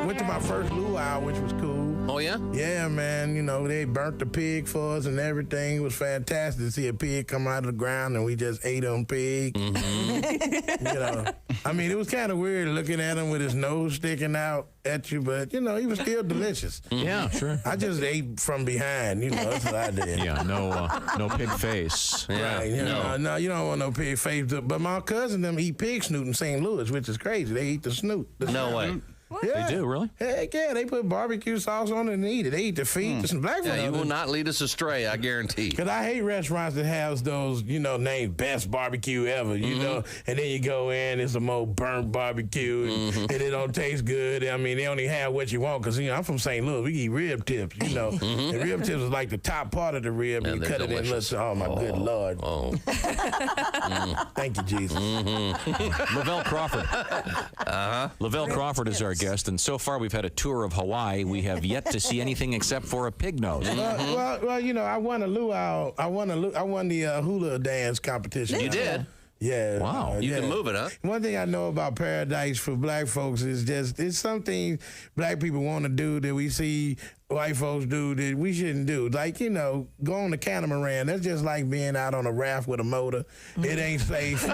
Went to my first luau, which was cool. Oh, yeah? Yeah, man. You know, they burnt the pig for us and everything. It was fantastic to see a pig come out of the ground and we just ate on pig. Mm-hmm. You know, I mean, it was kind of weird looking at him with his nose sticking out at you, but, you know, he was still delicious. Yeah, sure. I just ate from behind, you know, that's what I did. Yeah, no pig face. Yeah. Right, you know, no, you don't want no pig face. But my cousin them eat pig snoot in St. Louis, which is crazy. They eat the snoot. No way. Yeah. They do, really? Heck yeah, they put barbecue sauce on it and eat it. They eat the feet. Some black Yeah, you folks. will not lead us astray, I guarantee. Because I hate restaurants that have those, named best barbecue ever, you know, and then you go in, it's some old burnt barbecue, and it don't taste good. I mean, they only have what you want, because, I'm from St. Louis. We eat rib tips, And rib tips is like the top part of the rib, and you cut delicious. it in little, oh, my good Lord. Oh. Thank you, Jesus. Lavelle Crawford. Lavelle Crawford is our guest, and so far we've had a tour of Hawaii. We have yet to see anything except for a pig nose. Well, I won a luau. I won the hula dance competition. You did? Yeah. Wow. You can move it, huh? One thing I know about Paradise for black folks is it's something black people want to do that we see white folks do that we shouldn't do. Like, go on the catamaran. That's just like being out on a raft with a motor. It ain't safe.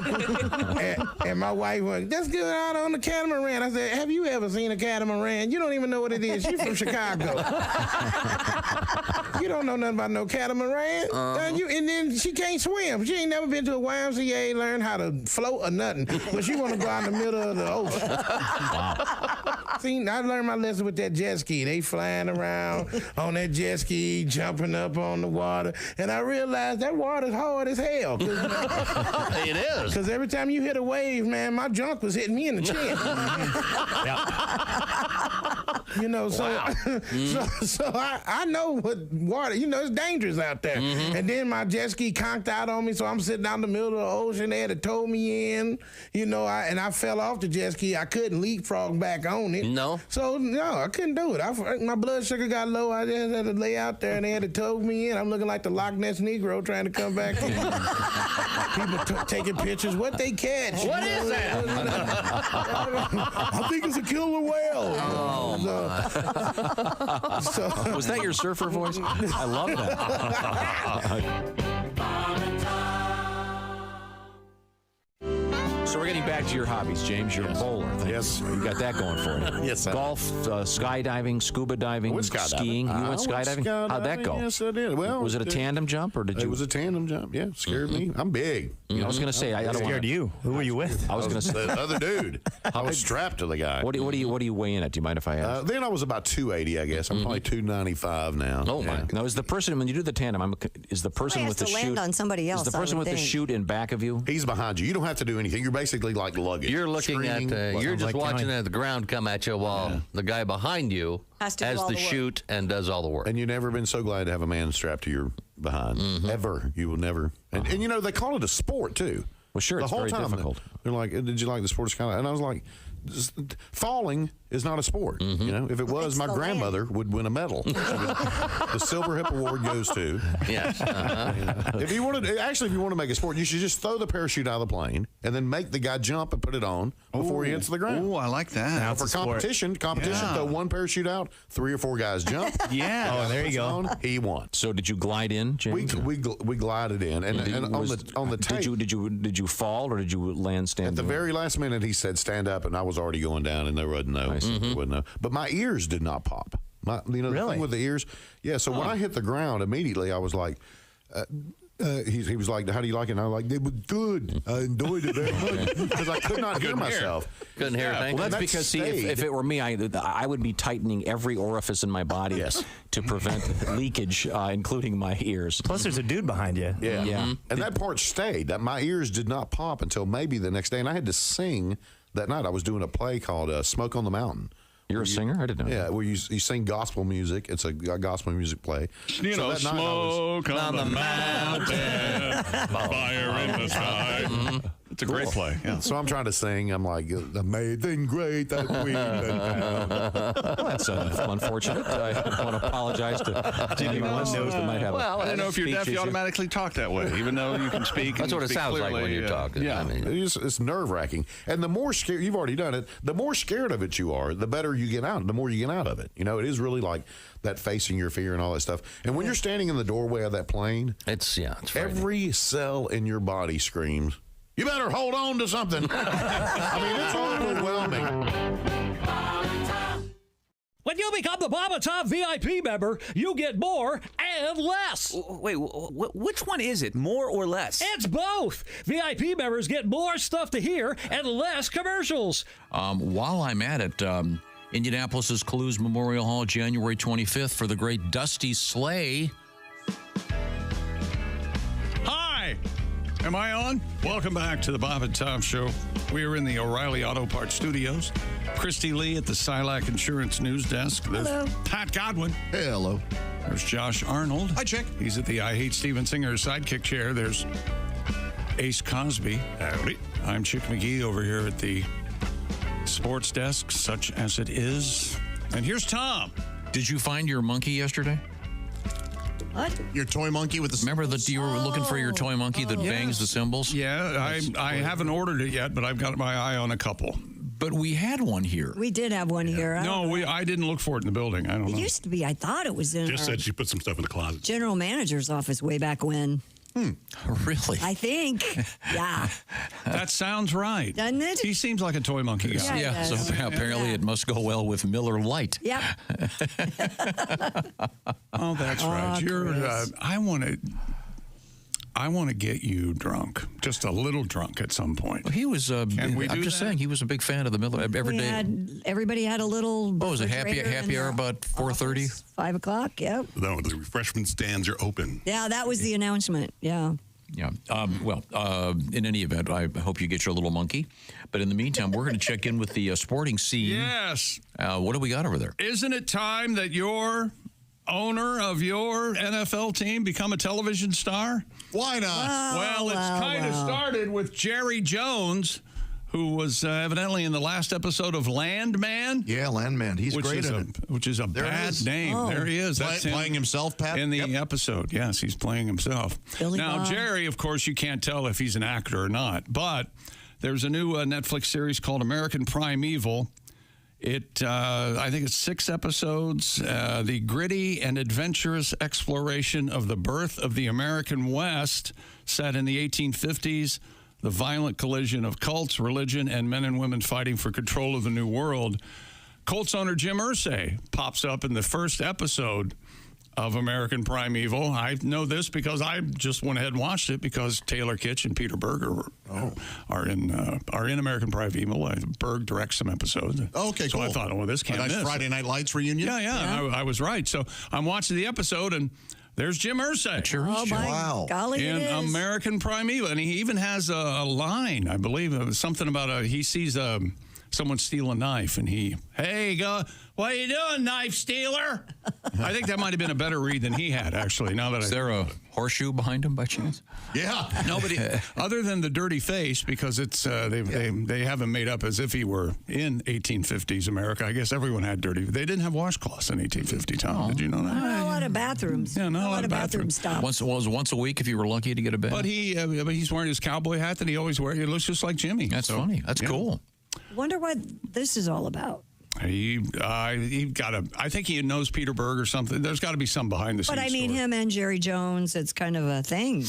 and my wife went, let's go out on the catamaran. I said, have you ever seen a catamaran? You don't even know what it is. She's from Chicago. You don't know nothing about no catamaran. And then she can't swim. She ain't never been to a YMCA, learn how to float or nothing. But she want to go out in the middle of the ocean. See, I learned my lesson with that jet ski. They flying around on that jet ski, jumping up on the water. And I realized that water's hard as hell. It is. Because every time you hit a wave, man, my junk was hitting me in the chin. So I know what water, it's dangerous out there. And then my jet ski conked out on me, so I'm sitting out in the middle of the ocean. They had to tow me in, and I fell off the jet ski. I couldn't leapfrog back on it. No? So, no, I couldn't do it. My blood sugar got low. I just had to lay out there, and they had to tow me in. I'm looking like the Loch Ness Negro trying to come back in. People taking pictures. What they catch? What is that? I think it's a killer whale. Oh, my. Was that your surfer voice? I love that. So we're getting back to your hobbies, James. You're a bowler. Yes. You got that going for you. Yes, sir. Golf, skydiving, scuba diving, skiing. You went skydiving? How'd that go? Yes, I did. Well, was it a tandem jump or did you? It was a tandem jump. Yeah, scared me. I'm big. I was going to say I don't scared you. Who were you with? I was going to say the other dude. I was strapped to the guy. What do you weigh in at? Do you mind if I ask? Then I was about 280, I guess. I'm probably 295 now. Oh my! Now is the person when you do the tandem? Is the person with the to land chute on somebody else? Is the person with the chute in back of you? He's behind you. You don't have to do anything. You're basically like luggage. You're looking at, you're just watching the ground come at you while the guy behind you has the chute and does all the work. And you've never been so glad to have a man strapped to your behind. Ever. You will never. And they call it a sport, too. Well, sure, the it's whole very time difficult. They're like, did you like the sport? And I was like, falling is not a sport. If it was, my grandmother would win a medal. The Silver Hip Award goes to. Yes. If you want to make a sport, you should just throw the parachute out of the plane and then make the guy jump and put it on before he hits the ground. Oh, I like that. Now for competition, throw one parachute out, 3 or 4 guys jump. Oh, there you go. He won. So did you glide in, James? We glided in, and on the tape. Did you fall or did you land standing? At the very last minute, he said, "Stand up," and I was already going down, and there wasn't no. There wasn't no. But my ears did not pop. The thing with the ears. Yeah. So when I hit the ground, immediately I was like. He was like, "How do you like it?" And I was like, "It was good. I enjoyed it very much because I could not hear myself. Couldn't hear a thing. Well, that's because see, if it were me, I would be tightening every orifice in my body to prevent leakage, including my ears. Plus, there's a dude behind you. Yeah. And that part stayed. That my ears did not pop until maybe the next day, and I had to sing that night. I was doing a play called "Smoke on the Mountain." You're a singer? I didn't know. Yeah, where you sing gospel music. It's a gospel music play. Smoke on the mountain, fire in the sky. It's a great play. Yeah. So I'm trying to sing. I'm like, amazing, great that we Well, that's unfortunate. I want to apologize to anyone knows that might have. I don't know if you're deaf, you automatically talk that way, even though you can speak. That's what it sounds clearly, like when you're talking. Yeah, it's nerve wracking. And the more scared you've already done it, the more scared of it you are, the better you get out. The more you get out of it. It is really like that facing your fear and all that stuff. And when you're standing in the doorway of that plane, it's every cell in your body screams, "You better hold on to something." It's overwhelming. When you become the Top VIP member, you get more and less. Wait, which one is it, more or less? It's both. VIP members get more stuff to hear and less commercials. While I'm at it, Indianapolis's Clues Memorial Hall, January 25th for the great Dusty Slay. Hi. Am I on? Welcome back to the Bob and Tom Show. We are in the O'Reilly Auto Parts Studios. Christy Lee at the Silac Insurance News Desk. There's Hello. Pat Godwin. Hey, hello. There's Josh Arnold. Hi, Chick. He's at the I Hate Steven Singer sidekick chair. There's Ace Cosby. Howdy. I'm Chick McGee over here at the sports desk, such as it is. And here's Tom. Did you find your monkey yesterday? What? Your toy monkey with the Remember that you were looking for your toy monkey that bangs the cymbals? Yeah, I haven't ordered it yet, but I've got my eye on a couple. But we had one here. We did have one here. I didn't look for it in the building. I don't It know. used to be. I thought it was in Just our said she put some stuff in the closet. general manager's office way back when. Really? I think. Yeah. That sounds right. Doesn't it? He seems like a toy monkey guy. Yeah, So apparently it must go well with Miller Lite. Yep. Oh, that's right. You're. I want to get you drunk, just a little drunk at some point. He was. I'm just saying, he was a big fan of the Miller every day. Everybody had a little. What was it? Happy hour about 4:30, 5 o'clock. Yep. No, the refreshment stands are open. Yeah, that was the announcement. Yeah. Yeah. In any event, I hope you get your little monkey. But in the meantime, we're going to check in with the sporting scene. Yes. What do we got over there? Isn't it time that your owner of your NFL team become a television star? Why not? Well, it's kind of started with Jerry Jones, who was evidently in the last episode of Landman. Yeah, Landman. He's great at it. Which is a bad name. Oh. There he is. That's him Playing himself, Pat? in the episode. Yes, he's playing himself. Billy Now, Bob. Jerry, of course, you can't tell if he's an actor or not, but there's a new Netflix series called American Primeval. I think it's 6 episodes. The gritty and adventurous exploration of the birth of the American West, set in the 1850s, the violent collision of cults, religion, and men and women fighting for control of the new world. Colts owner Jim Irsay pops up in the first episode of American Primeval. I know this because I just went ahead and watched it because Taylor Kitsch and Peter Berger are in American Primeval. Berg directs some episodes. Okay, so cool. I thought, this can't miss. Friday Night Lights reunion? Yeah. I was right. So I'm watching the episode, and there's Jim Irsay. Oh, my golly, in it is. American Primeval. And he even has a line, I believe, something about he sees someone steal a knife, and what are you doing, knife stealer? I think that might have been a better read than he had, actually. Is there a horseshoe behind him by chance? Yeah. Nobody, other than the dirty face, because it's they have him made up as if he were in 1850s America. I guess everyone had dirty. They didn't have washcloths in 1850, Tom. Did you know that? Not a lot of bathrooms. Yeah, not a lot of bathroom bathrooms. stuff. Once a week if you were lucky to get a bath. But he's wearing his cowboy hat that he always wears. He looks just like Jimmy. That's funny. That's cool. Wonder what this is all about. I think he knows Peter Berg or something. There's got to be some behind the scenes. But I mean, him and Jerry Jones, it's kind of a thing.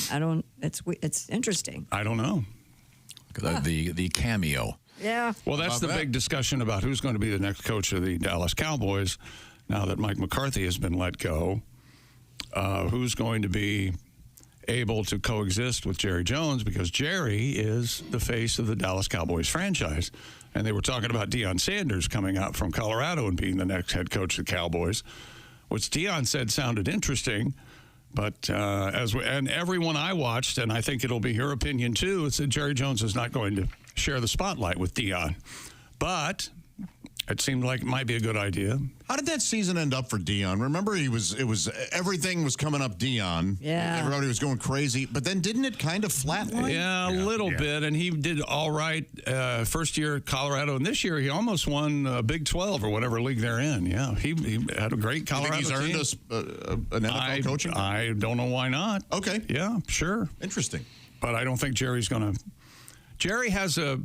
It's interesting. I don't know. The cameo. Yeah. Well, that's the big discussion about who's going to be the next coach of the Dallas Cowboys now that Mike McCarthy has been let go. Who's going to be able to coexist with Jerry Jones, because Jerry is the face of the Dallas Cowboys franchise. And they were talking about Deion Sanders coming out from Colorado and being the next head coach of the Cowboys, which Deion said sounded interesting. But and everyone I watched, and I think it'll be your opinion too, it's that Jerry Jones is not going to share the spotlight with Deion. But it seemed like it might be a good idea. How did that season end up for Deion? Remember, everything was coming up Deion. Yeah. Everybody was going crazy. But then didn't it kind of flatline? Yeah, a little bit. And he did all right first year at Colorado. And this year he almost won Big 12 or whatever league they're in. Yeah, he had a great Colorado team. You think he's earned an NFL coaching? I don't know why not. Okay. Yeah, sure. Interesting. But I don't think Jerry's going to. Jerry has a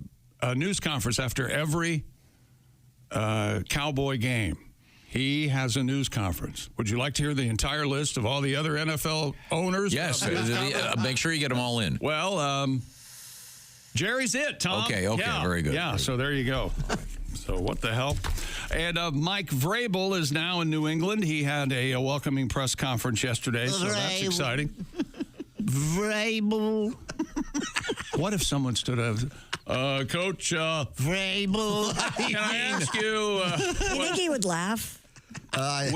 news conference after every Cowboy game. He has a news conference. Would you like to hear the entire list of all the other NFL owners? Yes. Make sure you get them all in. Well, Jerry's it, Tom. Okay, yeah, very good. Yeah, so there you go. So what the hell? And Mike Vrabel is now in New England. He had a welcoming press conference yesterday, so that's exciting. Vrabel. What if someone stood up? Coach Vrabel. can I ask you? You think he would laugh? I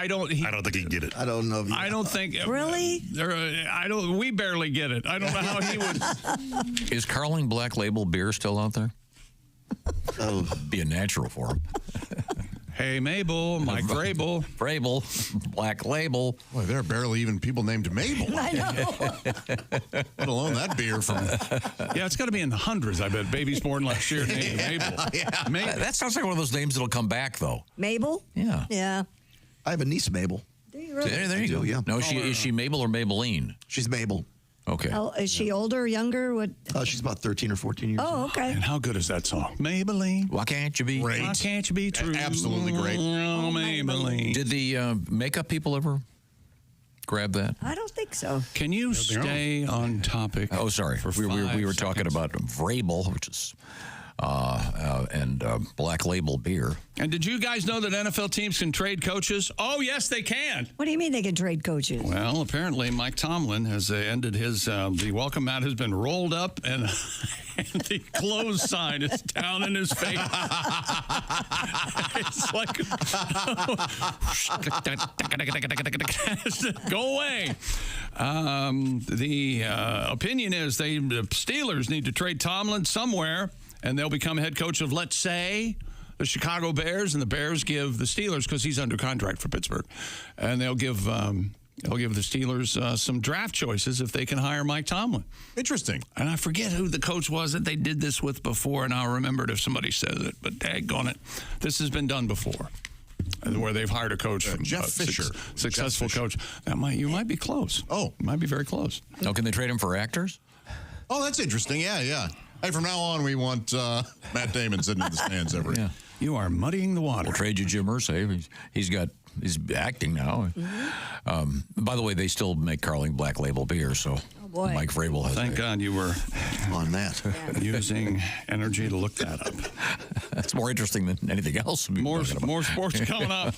don't think he can get it. I don't know. I don't think Really? I don't. We barely get it. I don't know how he would. Is Carling Black Label beer still out there? Oh, be a natural for him. Hey, Mabel, Mike Vrabel. Vrabel, Black Label. Boy, there are barely even people named Mabel. I know. Let alone that beer from. Yeah, it's got to be in the hundreds, I bet. Babies born last year named Mabel. Yeah. Mabel. That sounds like one of those names that'll come back, though. Mabel? Yeah. Yeah. I have a niece, Mabel. Do you really? There you go. Yeah. No, is she Mabel or Maybelline? She's Mabel. Okay. Oh, is she older, younger? What? She's about 13 or 14 years old. Oh, okay. And how good is that song? Maybelline. Why can't you be? Great. Why can't you be true? Absolutely great. Oh, Maybelline. Did the makeup people ever grab that? I don't think so. Can you stay on topic? Oh, sorry. We were talking about Vrabel, which is and Black Label beer. And did you guys know that NFL teams can trade coaches? Oh, yes, they can. What do you mean they can trade coaches? Well, apparently Mike Tomlin has ended his, the welcome mat has been rolled up and, and the close sign is down in his face. It's like, go away. The opinion is the Steelers need to trade Tomlin somewhere, and they'll become head coach of, let's say, the Chicago Bears, and the Bears give the Steelers, because he's under contract for Pittsburgh, and they'll give the Steelers some draft choices if they can hire Mike Tomlin. Interesting. And I forget who the coach was that they did this with before, and I'll remember it if somebody says it, but daggone it. This has been done before, where they've hired a coach from Jeff Fisher. Successful Jeff Fisher. coach. You might be close. Oh. You might be very close. Oh, can they trade him for actors? Oh, that's interesting. Yeah. Hey, from now on, we want Matt Damon sitting in the stands every. Yeah. You are muddying the water. We'll trade you Jim Irsay. He's acting now. Mm-hmm. By the way, they still make Carling Black Label beer, so boy. Mike Vrabel has. Thank God you were on that. Using energy to look that up. That's more interesting than anything else. More sports coming up.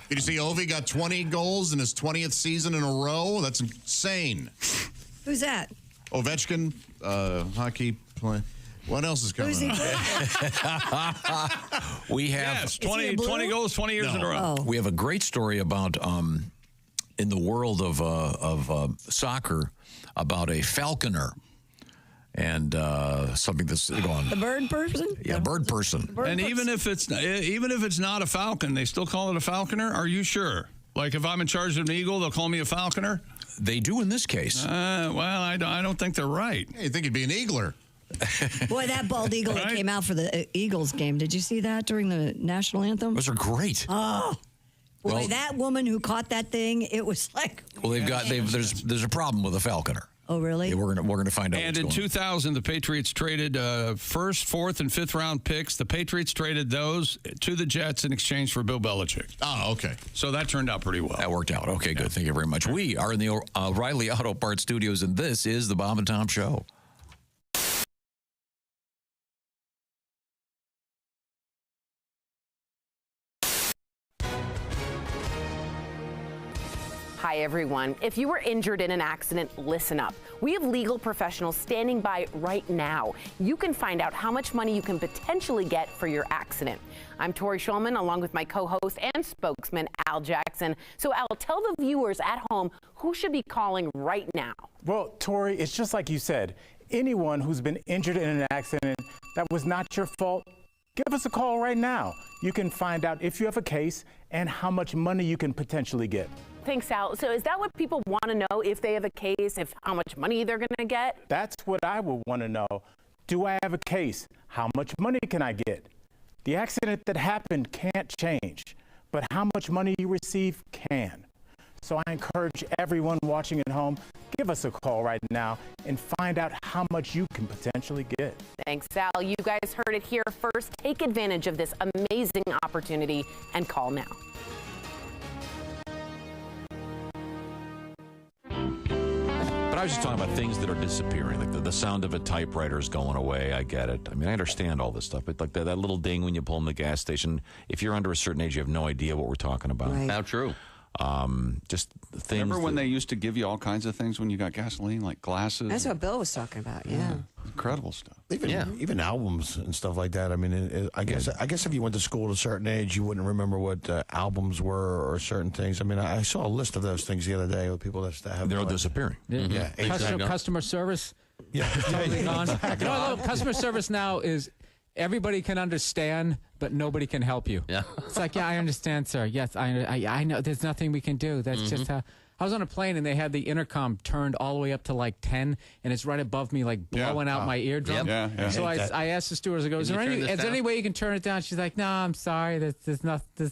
Did you see Ovi got 20 goals in his 20th season in a row? That's insane. Who's that? Ovechkin, hockey play. What else is coming Who's he? We have yes, 20 goals, 20 years in a row. Oh. We have a great story about in the world of soccer about a falconer and something that's going. The bird person? Yeah, bird person. And even if it's not a falcon, they still call it a falconer. Are you sure? Like if I'm in charge of an eagle, they'll call me a falconer? They do in this case. Well, I don't think they're right. Hey, you think it'd be an eagler? Boy, that bald eagle that came out for the Eagles game. Did you see that during the national anthem? Those are great. Oh, boy, Well- that woman who caught that thing, it was like. Well, there's a problem with a falconer. Oh, really? Yeah, we're gonna find out. And what's in going 2000, the Patriots traded first, fourth, and fifth round picks. The Patriots traded those to the Jets in exchange for Bill Belichick. Oh, okay. So that turned out pretty well. That worked out. Okay, good. Thank you very much. We are in the O'Reilly Auto Parts Studios, and this is the Bob and Tom Show. Hi, everyone. If you were injured in an accident, listen up. We have legal professionals standing by right now. You can find out how much money you can potentially get for your accident. I'm Tori Schulman, along with my co-host and spokesman, Al Jackson. So, Al, tell the viewers at home who should be calling right now. Well, Tori, it's just like you said. Anyone who's been injured in an accident that was not your fault, give us a call right now. You can find out if you have a case and how much money you can potentially get. Thanks, Al. So is that what people want to know, if they have a case, if how much money they're going to get? That's what I would want to know. Do I have a case? How much money can I get? The accident that happened can't change, but how much money you receive can. So I encourage everyone watching at home, give us a call right now and find out how much you can potentially get. Thanks, Al. You guys heard it here first. Take advantage of this amazing opportunity and call now. But I was just talking about things that are disappearing, like the sound of a typewriter is going away. I get it. I mean, I understand all this stuff, but like that little ding when you pull in the gas station, if you're under a certain age, you have no idea what we're talking about. Right. How true. Just things. Remember when that- they used to give you all kinds of things when you got gasoline, like glasses? That's what Bill was talking about, yeah. Incredible stuff. Even albums and stuff like that. I mean, I guess if you went to school at a certain age, you wouldn't remember what albums were or certain things. I mean, I saw a list of those things the other day with people that have. They're disappearing. Yeah, exactly. Customer service. Yeah, Totally gone. No, customer service now is everybody can understand, but nobody can help you. Yeah. It's like, yeah, I understand, sir. Yes, I know. There's nothing we can do. That's just how. I was on a plane and they had the intercom turned all the way up to like 10, and it's right above me, like blowing out my eardrum. Yeah. So I asked the stewardess, I go, is there any way you can turn it down? She's like, no, I'm sorry. There's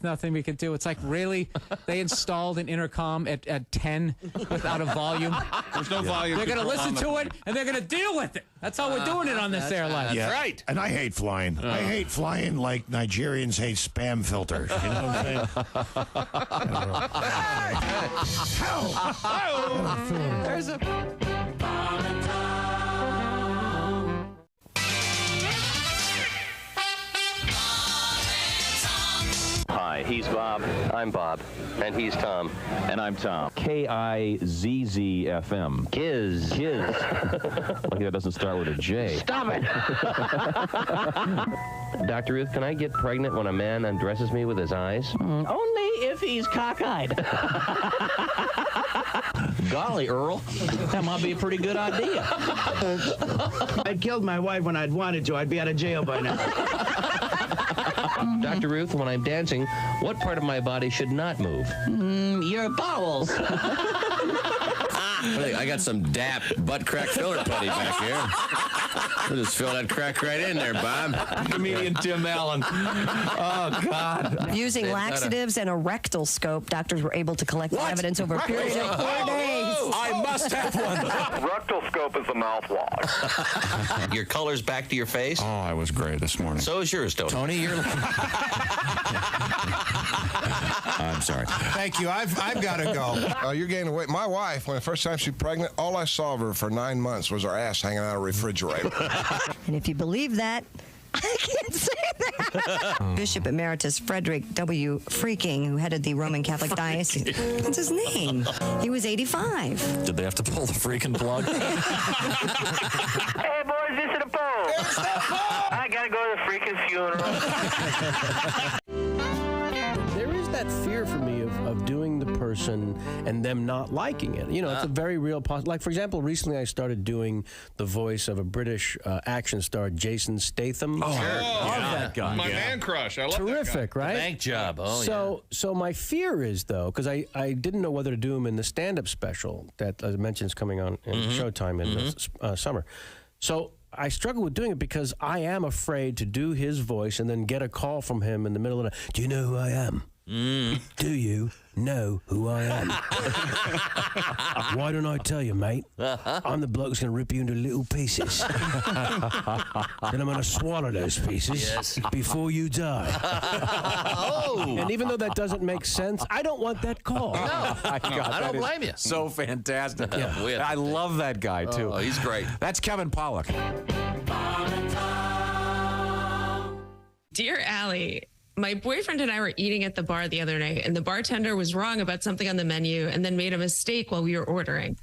nothing we can do. It's like, really? They installed an intercom at 10 without a volume? There's no volume. They're going to listen to it, and they're going to deal with it. That's how we're doing it on this airline. That's right. And I hate flying. I hate flying like Nigerians hate spam filters. You know what I'm saying? There's a... Hi, he's Bob. I'm Bob. And he's Tom. And I'm Tom. KIZZ-FM. Kiz. Lucky that doesn't start with a J. Stop it! Dr. Ruth, can I get pregnant when a man undresses me with his eyes? Only if he's cockeyed. Golly, Earl. That might be a pretty good idea. I killed my wife when I'd wanted to. I'd be out of jail by now. Dr. Ruth, when I'm dancing, what part of my body should not move? Your bowels. I got some DAP butt crack filler putty back here. We'll just fill that crack right in there, Bob. Comedian Tim Allen. Oh, God. Using laxatives and a rectal scope, doctors were able to collect evidence over a period of 4 days. I must have one. Rectal scope is a mouthwash. Your color's back to your face? Oh, I was gray this morning. So is yours, Tony. Tony, you're... I'm sorry. Thank you. I've got to go. You're gaining weight. My wife, when the first time she was pregnant, all I saw of her for 9 months was her ass hanging out of a refrigerator. And if you believe that, I can't say that. Bishop Emeritus Frederick W. Freaking, who headed the Roman Catholic Diocese. That's his name. He was 85. Did they have to pull the freaking plug? Hey, boys, this is the Pope. It's the Pope! I gotta go to the freaking funeral. There is that fear for me of doing the person and them not liking it. You know, it's a very real possibility. Like, for example, recently I started doing the voice of a British action star, Jason Statham. Oh, that guy. My man crush. I love Terrific, that guy. right? Bank job. Oh, So my fear is, though, because I didn't know whether to do him in the stand-up special that I mentioned is coming on in Showtime in the summer. So I struggle with doing it because I am afraid to do his voice and then get a call from him in the middle of the night. Do you know who I am? Do you know who I am? Why don't I tell you, mate? I'm the bloke who's going to rip you into little pieces. Then I'm going to swallow those pieces before you die. And even though that doesn't make sense, I don't want that call. I don't blame you. So fantastic. Yeah. I love that guy, too. Oh, he's great. That's Kevin Pollak. Dear Allie, my boyfriend and I were eating at the bar the other night, and the bartender was wrong about something on the menu and then made a mistake while we were ordering.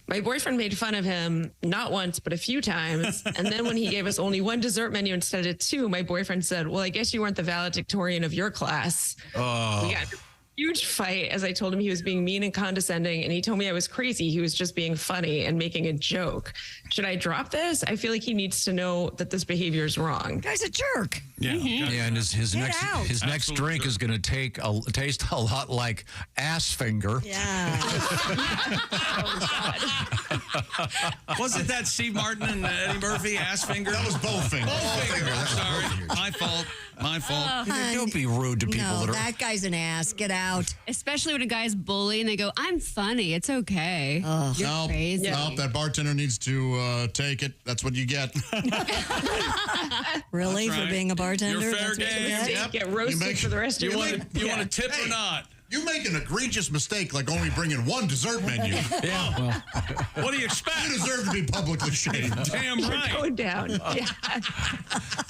My boyfriend made fun of him not once, but a few times. And then when he gave us only one dessert menu instead of two, my boyfriend said, well, I guess you weren't the valedictorian of your class. We got a huge fight as I told him he was being mean and condescending, and he told me I was crazy. He was just being funny and making a joke. Should I drop this? I feel like he needs to know that this behavior is wrong. Guy's a jerk. Yeah, yeah, and his next drink is going to taste a lot like ass finger. Yeah. Wasn't that Steve Martin and Eddie Murphy, ass finger? That was Bowfinger. Bowfinger. I'm sorry. My fault. Don't be rude to people that guy's an ass. Get out. Especially when a guy's bully and they go, I'm funny. It's okay. You're crazy. Nope, that bartender needs to take it. That's what you get. Really? That's For right. being a bartender? You're fair That's what you game. get? Yep. Get roasted for the rest of your life. You want a tip or not? You make an egregious mistake like only bringing one dessert menu. Yeah. Well, what do you expect? You deserve to be publicly shamed. Damn right. Going down. Yeah.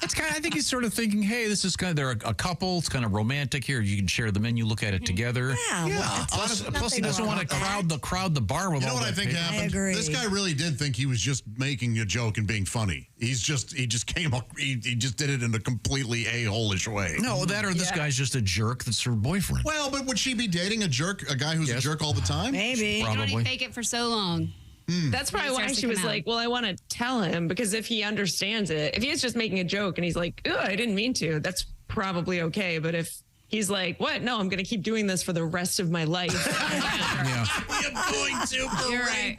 It's kind of, I think he's sort of thinking, hey, this is kind of, they're a couple. It's kind of romantic here. You can share the menu, look at it together. Yeah. Plus, he doesn't want to crowd the bar with You know all what I that think paper. happened? I agree. This guy really did think he was just making a joke and being funny. He just came up, he just did it in a completely a-hole-ish way. No, that or this guy's just a jerk that's her boyfriend. Well, but would she be dating a jerk, a guy who's a jerk all the time? Maybe. You can only Probably. fake it for so long. That's probably why she was like, well, I want to tell him, because if he understands it, if he's just making a joke and he's like, oh, I didn't mean to, that's probably okay. But if he's like, what? No, I'm going to keep doing this for the rest of my life. Yeah. I'm going to You're right.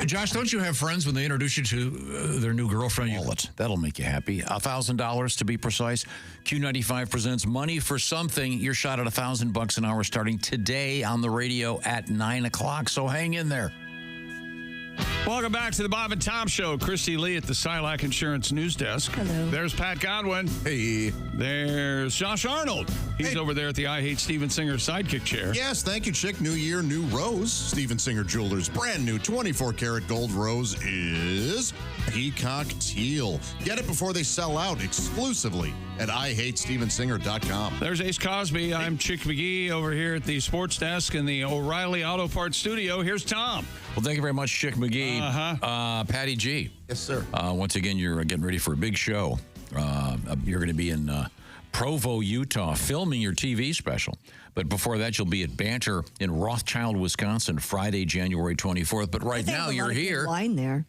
Josh, don't you have friends when they introduce you to their new girlfriend? That'll make you happy. $1,000 to be precise. Q95 presents Money for Something. You're shot at $1,000 an hour starting today on the radio at 9 o'clock. So hang in there. Welcome back to the Bob and Tom Show. Christy Lee at the Silac Insurance News Desk. Hello. There's Pat Godwin. Hey. There's Josh Arnold. He's over there at the I Hate Steven Singer sidekick chair. Yes, thank you, Chick. New year, new rose. Steven Singer Jewelers. Brand new 24-karat gold rose is peacock teal. Get it before they sell out exclusively at IHateStevenSinger.com. There's Ace Cosby. I'm Chick McGee over here at the sports desk in the O'Reilly Auto Parts studio. Here's Tom. Well, thank you very much, Chick McGee. Patty G. Yes, sir. Once again, you're getting ready for a big show. You're going to be in Provo, Utah, filming your TV special. But before that, you'll be at Banter in Rothschild, Wisconsin, Friday, January 24th. But right now, you're here. Wine there.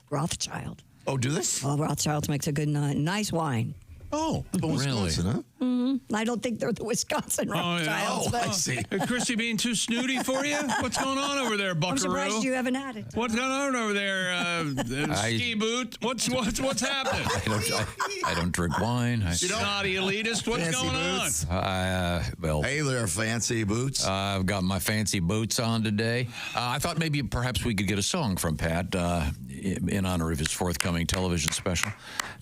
Rothschild. Oh, do they? Well, Rothschild makes a good, nice wine. Oh, Wisconsin, huh? I don't think they're the Wisconsin Rothschilds. I see. Christy being too snooty for you? What's going on over there, Buckaroo? I'm surprised you haven't had it. What's going on over there, ski boot? What's happening? I don't drink wine. Snotty elitist. What's going on? Well, hey there, fancy boots. I've got my fancy boots on today. I thought maybe perhaps we could get a song from Pat in honor of his forthcoming television special.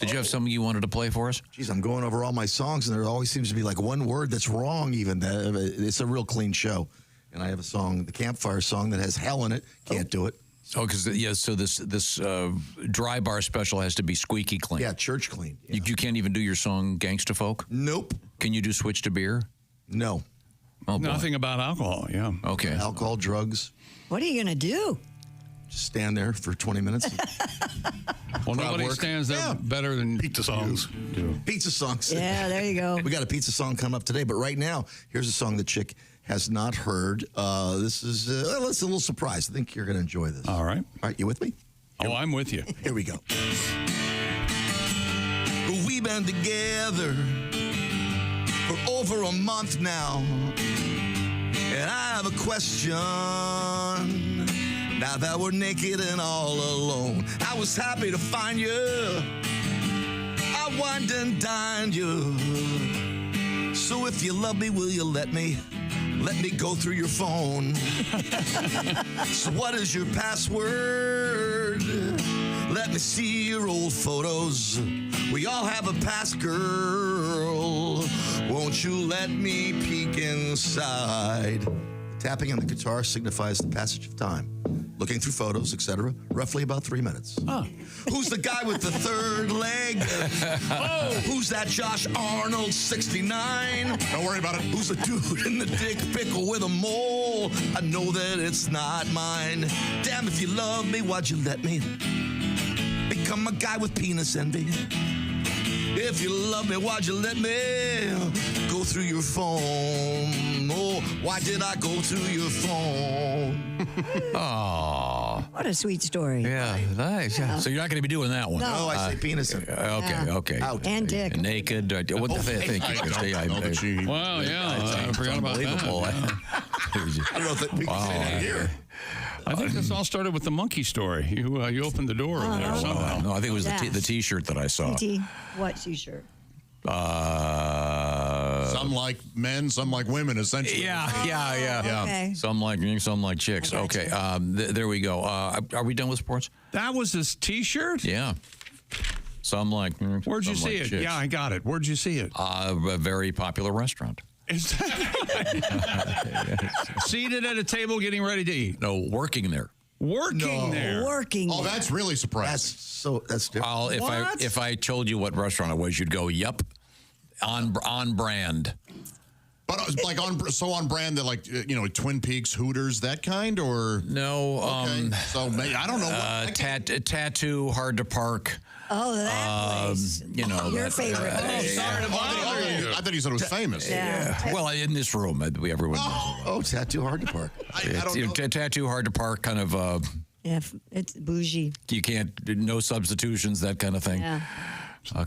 Did you have something you wanted to play for us? Geez, I'm going over all my songs, and there always seems to be like one word that's wrong even. It's a real clean show. And I have a song, the Campfire song, that has hell in it. Can't do it. Oh, because, so this dry bar special has to be squeaky clean. Yeah, church clean. Yeah. You can't even do your song Gangsta Folk? Nope. Can you do Switch to Beer? No. Oh, boy. Nothing about alcohol, yeah. Okay. Alcohol, drugs. What are you going to do? Just stand there for 20 minutes. Well, nobody stands there better than pizza songs. Pizza songs. Yeah, there you go. We got a pizza song coming up today, but right now, here's a song that Chick has not heard. This is it's a little surprise. I think you're going to enjoy this. All right. All right, you with me? Oh, I'm with you. Here we go. We've been together for over a month now, and I have a question. Now that we're naked and all alone, I was happy to find you. I wined and dined you. So if you love me, will you let me go through your phone? So what is your password? Let me see your old photos. We all have a past, girl. Won't you let me peek inside? Tapping on the guitar signifies the passage of time. Looking through photos, etc. Roughly about 3 minutes. Oh. Who's the guy with the third leg? Oh. Who's that Josh Arnold, 69? Don't worry about it. Who's the dude in the dick pickle with a mole? I know that it's not mine. Damn, if you love me, why'd you let me become a guy with penis envy? If you love me, why'd you let me go through your phone? Oh, why did I go through your phone? Oh. What a sweet story. Yeah, nice. Yeah. So you're not going to be doing that one? No. I say penis. Okay. Out. And dick. Naked. What the thank you. Wow, yeah. I forgot about that. I don't know if we can say that here. I think this all started with the monkey story. You opened the door over there somehow. No, I think it was the T-shirt that I saw. What T-shirt? Some like men, some like women, essentially. Yeah. Okay. Some like chicks. Okay, there we go. Are we done with sports? That was this T-shirt? Yeah. Some like. Where'd you see it? Chicks. Yeah, I got it. Where'd you see it? A very popular restaurant. Is that right? Seated at a table getting ready to eat. No, working there. Working there. Working. Oh, that's really surprising. That's different. If I told you what restaurant it was, you'd go, "Yep, on brand." But like on brand that like Twin Peaks, Hooters, that kind, or no? Okay. So maybe, I don't know. Tattoo, hard to park. Oh, that place. Your favorite place. Sorry to bother you. I thought you said it was famous. Yeah. Well, in this room, everyone knows. Tattoo hard to park. I don't know. Tattoo hard to park, kind of. Yeah, it's bougie. You can't, no substitutions, that kind of thing. Yeah.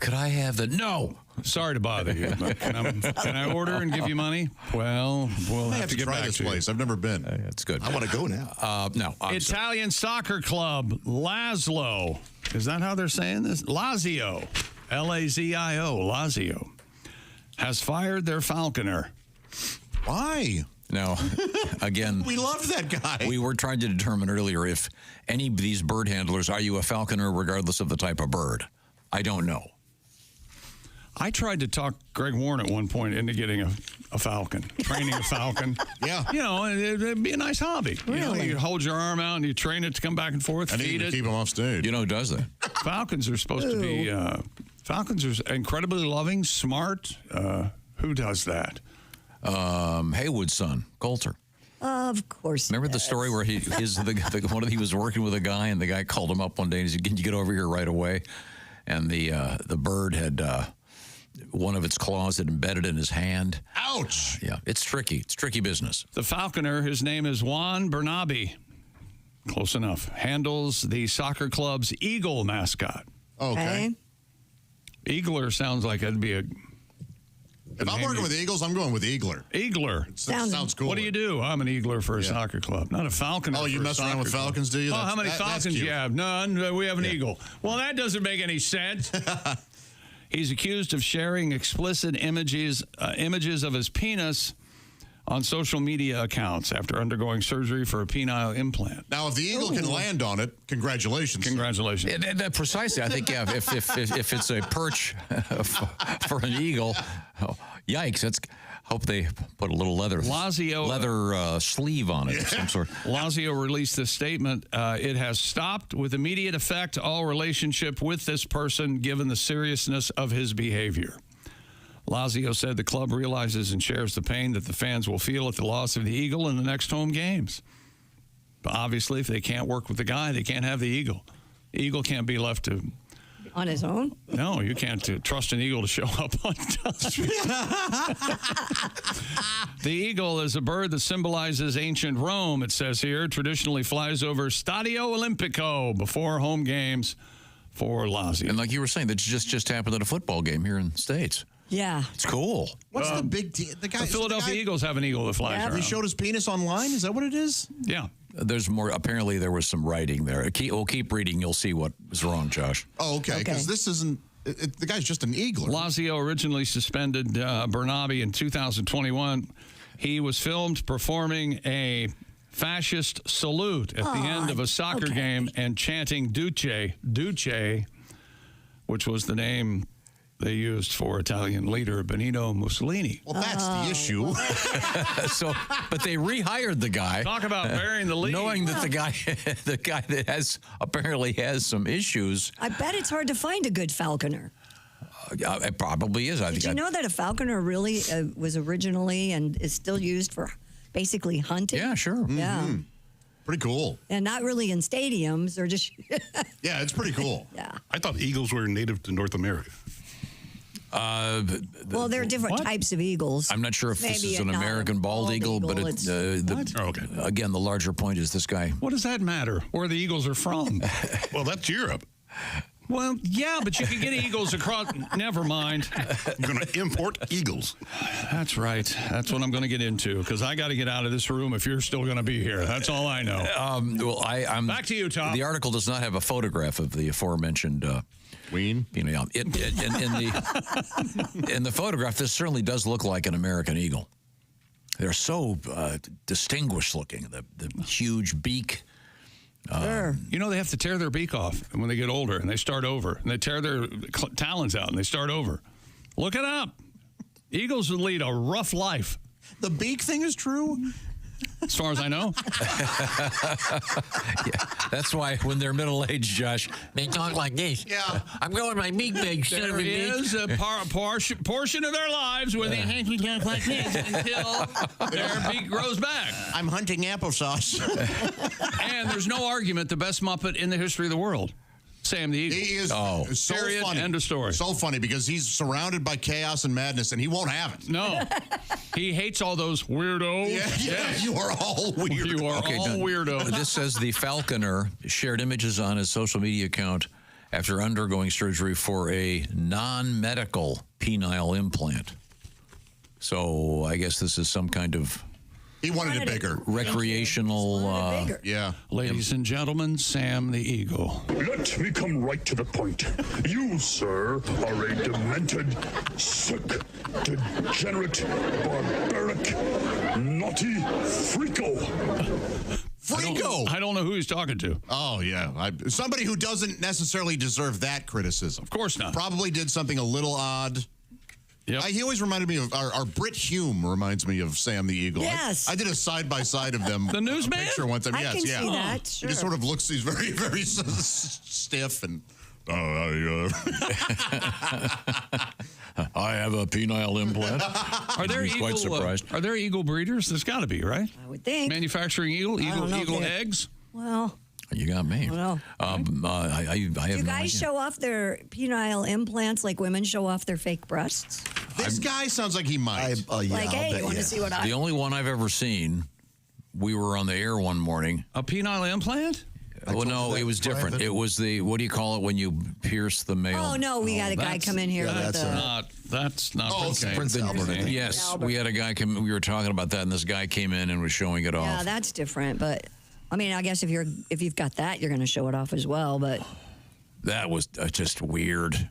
Could I have the? No. Sorry to bother you. Can I order and give you money? Well, we'll I have to get try back this to place. you. I've never been. That's good. I want to go now. No. Italian soccer club Lazio. Is that how they're saying this? Lazio. Lazio. Lazio. Has fired their falconer. Why? Now, again, we love that guy. We were trying to determine earlier if any of these bird handlers, are you a falconer regardless of the type of bird? I don't know. I tried to talk Greg Warren at one point into getting a falcon, training a falcon. Yeah. It'd be a nice hobby. Really? You hold your arm out and you train it to come back and forth, I need feed to it. keep him off stage. You know who does that? Falcons are supposed to be, falcons are incredibly loving, smart. Who does that? Haywood's son, Coulter. Of course. Remember the story where he was working with a guy and the guy called him up one day and he said, "Can you get over here right away?" And the bird had one of its claws had embedded in his hand. Ouch! Yeah, it's tricky. It's tricky business. The falconer, his name is Juan Bernabe. Close enough. Handles the soccer club's eagle mascot. Okay. Eagler sounds like it'd be a... If I'm working with Eagles, I'm going with Eagler. Eagler. Sounds cool. What do you do? I'm an Eagler for a soccer club, not a falconer. Oh, you mess around with falcons, do you? Oh, how many falcons do you have? None. We have an eagle. Well, that doesn't make any sense. He's accused of sharing explicit images of his penis on social media accounts after undergoing surgery for a penile implant. Now, if the eagle can land on it, congratulations. Congratulations. Precisely. I think if it's a perch for an eagle, yikes! Hope they put a little leather sleeve on it of some sort. Lazio released this statement. It has stopped with immediate effect all relationship with this person given the seriousness of his behavior. Lazio said the club realizes and shares the pain that the fans will feel at the loss of the eagle in the next home games. But obviously, if they can't work with the guy, they can't have the eagle. The eagle can't be left to... On his own? No, you can't trust an eagle to show up on time. The eagle is a bird that symbolizes ancient Rome, it says here. Traditionally flies over Stadio Olimpico before home games for Lazio. And like you were saying, that just happened at a football game here in the States. Yeah. It's cool. What's the big deal? The Philadelphia Eagles have an eagle that flies around. He showed his penis online? Is that what it is? Yeah. There's more. Apparently, there was some writing there. We'll keep reading. You'll see what was wrong, Josh. Oh, okay. Because this isn't... the guy's just an eagler. Lazio originally suspended Bernabe in 2021. He was filmed performing a fascist salute at the end of a soccer game and chanting Duce, which was the name they used for Italian leader Benito Mussolini. Well, that's the issue. But they rehired the guy. Talk about burying the lead. Knowing that the guy that apparently has some issues. I bet it's hard to find a good falconer. It probably is. Did you know that a falconer really was originally and is still used for basically hunting? Yeah, sure. Yeah. Mm-hmm. Pretty cool. And not really in stadiums or just... Yeah, it's pretty cool. Yeah. I thought eagles were native to North America. Well, there are different types of eagles. I'm not sure if this is an American bald eagle, but again, the larger point is this guy. What does that matter? Where the eagles are from? Well, that's Europe. Well, yeah, but you can get eagles across. Never mind. You're going to import eagles. That's right. That's what I'm going to get into because I got to get out of this room if you're still going to be here. That's all I know. I'm back to you, Tom. The article does not have a photograph of the aforementioned Ween. In the photograph, this certainly does look like an American eagle. They're so distinguished looking. The huge beak. Sure. You know, they have to tear their beak off when they get older and they start over. And they tear their talons out and they start over. Look it up. Eagles lead a rough life. The beak thing is true? As far as I know. Yeah, that's why when they're middle-aged, Josh, they talk like this. Yeah. I'm going my beak big. There is a portion of their lives where they talk like this until their beak grows back. I'm hunting applesauce. And there's no argument the best Muppet in the history of the world. Sam the Eagle. He is so Period, funny. end of story. So funny because he's surrounded by chaos and madness, and he won't have it. No. He hates all those weirdos. Yeah, you are all weird. You are all weirdos. This says the Falconer shared images on his social media account after undergoing surgery for a non-medical penile implant. So I guess this is some kind of... He wanted it bigger. Recreational... Yeah. Ladies and gentlemen, Sam the Eagle. Let me come right to the point. You, sir, are a demented, sick, degenerate, barbaric, naughty freako. Freako! I don't know who he's talking to. Oh, yeah. Somebody who doesn't necessarily deserve that criticism. Of course not. Probably did something a little odd. Yep. He always reminded me of our Brit Hume reminds me of Sam the Eagle. Yes. I did a side-by-side of them. The newsman? Picture one time. I Yes, can yeah. see that, sure. He just sort of looks, he's very, very stiff and... I have a penile implant. Are there He's quite surprised. Are there eagle breeders? There's got to be, right? I would think. Manufacturing eagle eggs? Well, You got me. I don't know. I have Do no idea. guys show off their penile implants like women show off their fake breasts? This guy sounds like he might. Like, hey, you want to see what I... The only one I've ever seen, we were on the air one morning. A penile implant? Well, no, it was different. It was the, what do you call it when you pierce the male? Oh, no, we got a guy come in here with That's not okay. Prince Albert. Yes, we had a guy come, we were talking about that, and this guy came in and was showing it off. Yeah, that's different, but... I mean, I guess if you've got that, you're going to show it off as well, but... That was just weird.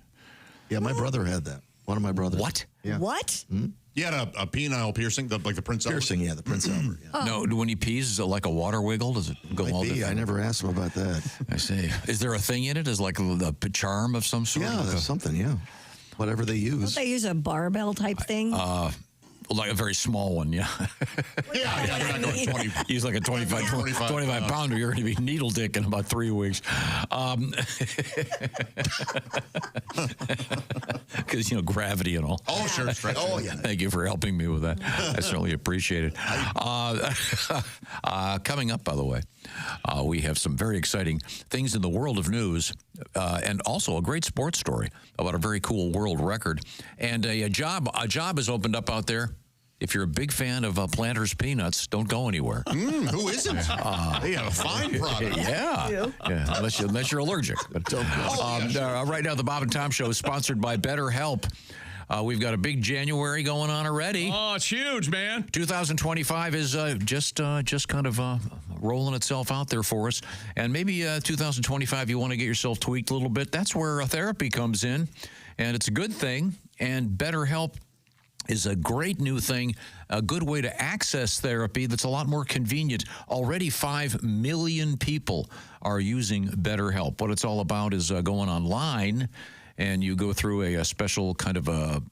Yeah, my brother had that. One of my brothers. What? Yeah. What? Hmm? He had a penile piercing, like the Prince Albert? Piercing, yeah, the Prince Albert. Yeah. No, when he pees, is it like a water wiggle? Does it go all I never asked him about that. I see. Is there a thing in it? Is like a charm of some sort? Yeah, there's something, yeah. Whatever they use. Don't they use a barbell type thing? Like a very small one, yeah. Yeah, 20. Use like a 25 pounder. You're going to be needle dick in about 3 weeks. Because, gravity and all. Oh, sure. Oh, yeah. Thank you for helping me with that. I certainly appreciate it. Coming up, by the way, we have some very exciting things in the world of news and also a great sports story about a very cool world record. And a job has opened up out there. If you're a big fan of Planters peanuts, don't go anywhere. Who isn't? They have a fine product. Yeah, unless you're allergic. But, right now, the Bob and Tom Show is sponsored by BetterHelp. We've got a big January going on already. Oh, it's huge, man. 2025 is just kind of rolling itself out there for us. And maybe 2025, you want to get yourself tweaked a little bit. That's where therapy comes in, and it's a good thing. And BetterHelp is a great new thing, a good way to access therapy that's a lot more convenient. Already 5 million people are using BetterHelp. What it's all about is going online, and you go through a special kind of a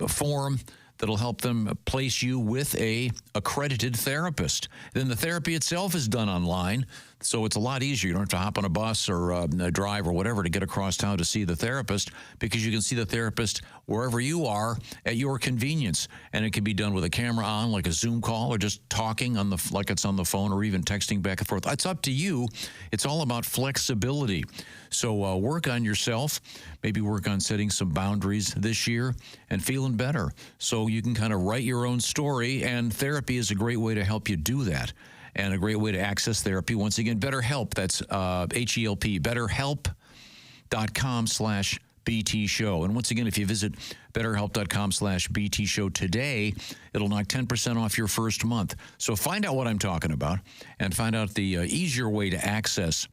form that'll help them place you with a accredited therapist. Then the therapy itself is done online, so it's a lot easier. You don't have to hop on a bus or a drive or whatever to get across town to see the therapist, because you can see the therapist wherever you are at your convenience. And it can be done with a camera on, like a Zoom call, or just talking like it's on the phone, or even texting back and forth. It's up to you. It's all about flexibility. So work on yourself, maybe work on setting some boundaries this year and feeling better, so you can kind of write your own story, and therapy is a great way to help you do that, and a great way to access therapy. Once again, BetterHelp, that's H-E-L-P, BetterHelp.com/BT Show. And once again, if you visit BetterHelp.com/BT Show today, it'll knock 10% off your first month. So find out what I'm talking about, and find out the easier way to access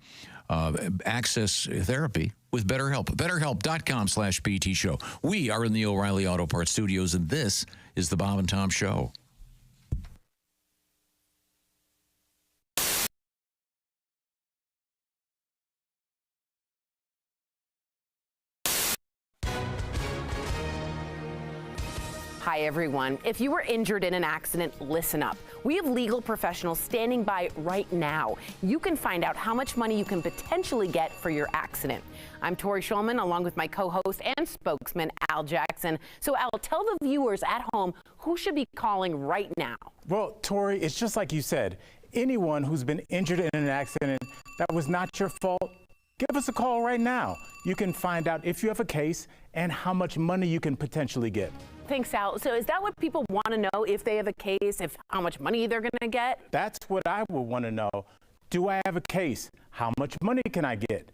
therapy with BetterHelp. BetterHelp.com/BT Show. We are in the O'Reilly Auto Parts Studios, and this is the Bob and Tom Show. Hi, everyone. If you were injured in an accident, listen up. We have legal professionals standing by right now. You can find out how much money you can potentially get for your accident. I'm Tori Schulman, along with my co-host and spokesman, Al Jackson. So, Al, tell the viewers at home who should be calling right now. Well, Tori, it's just like you said. Anyone who's been injured in an accident that was not your fault, give us a call right now. You can find out if you have a case and how much money you can potentially get. Thanks, Al. So is that what people want to know, if they have a case, how much money they're going to get? That's what I would want to know. Do I have a case? How much money can I get?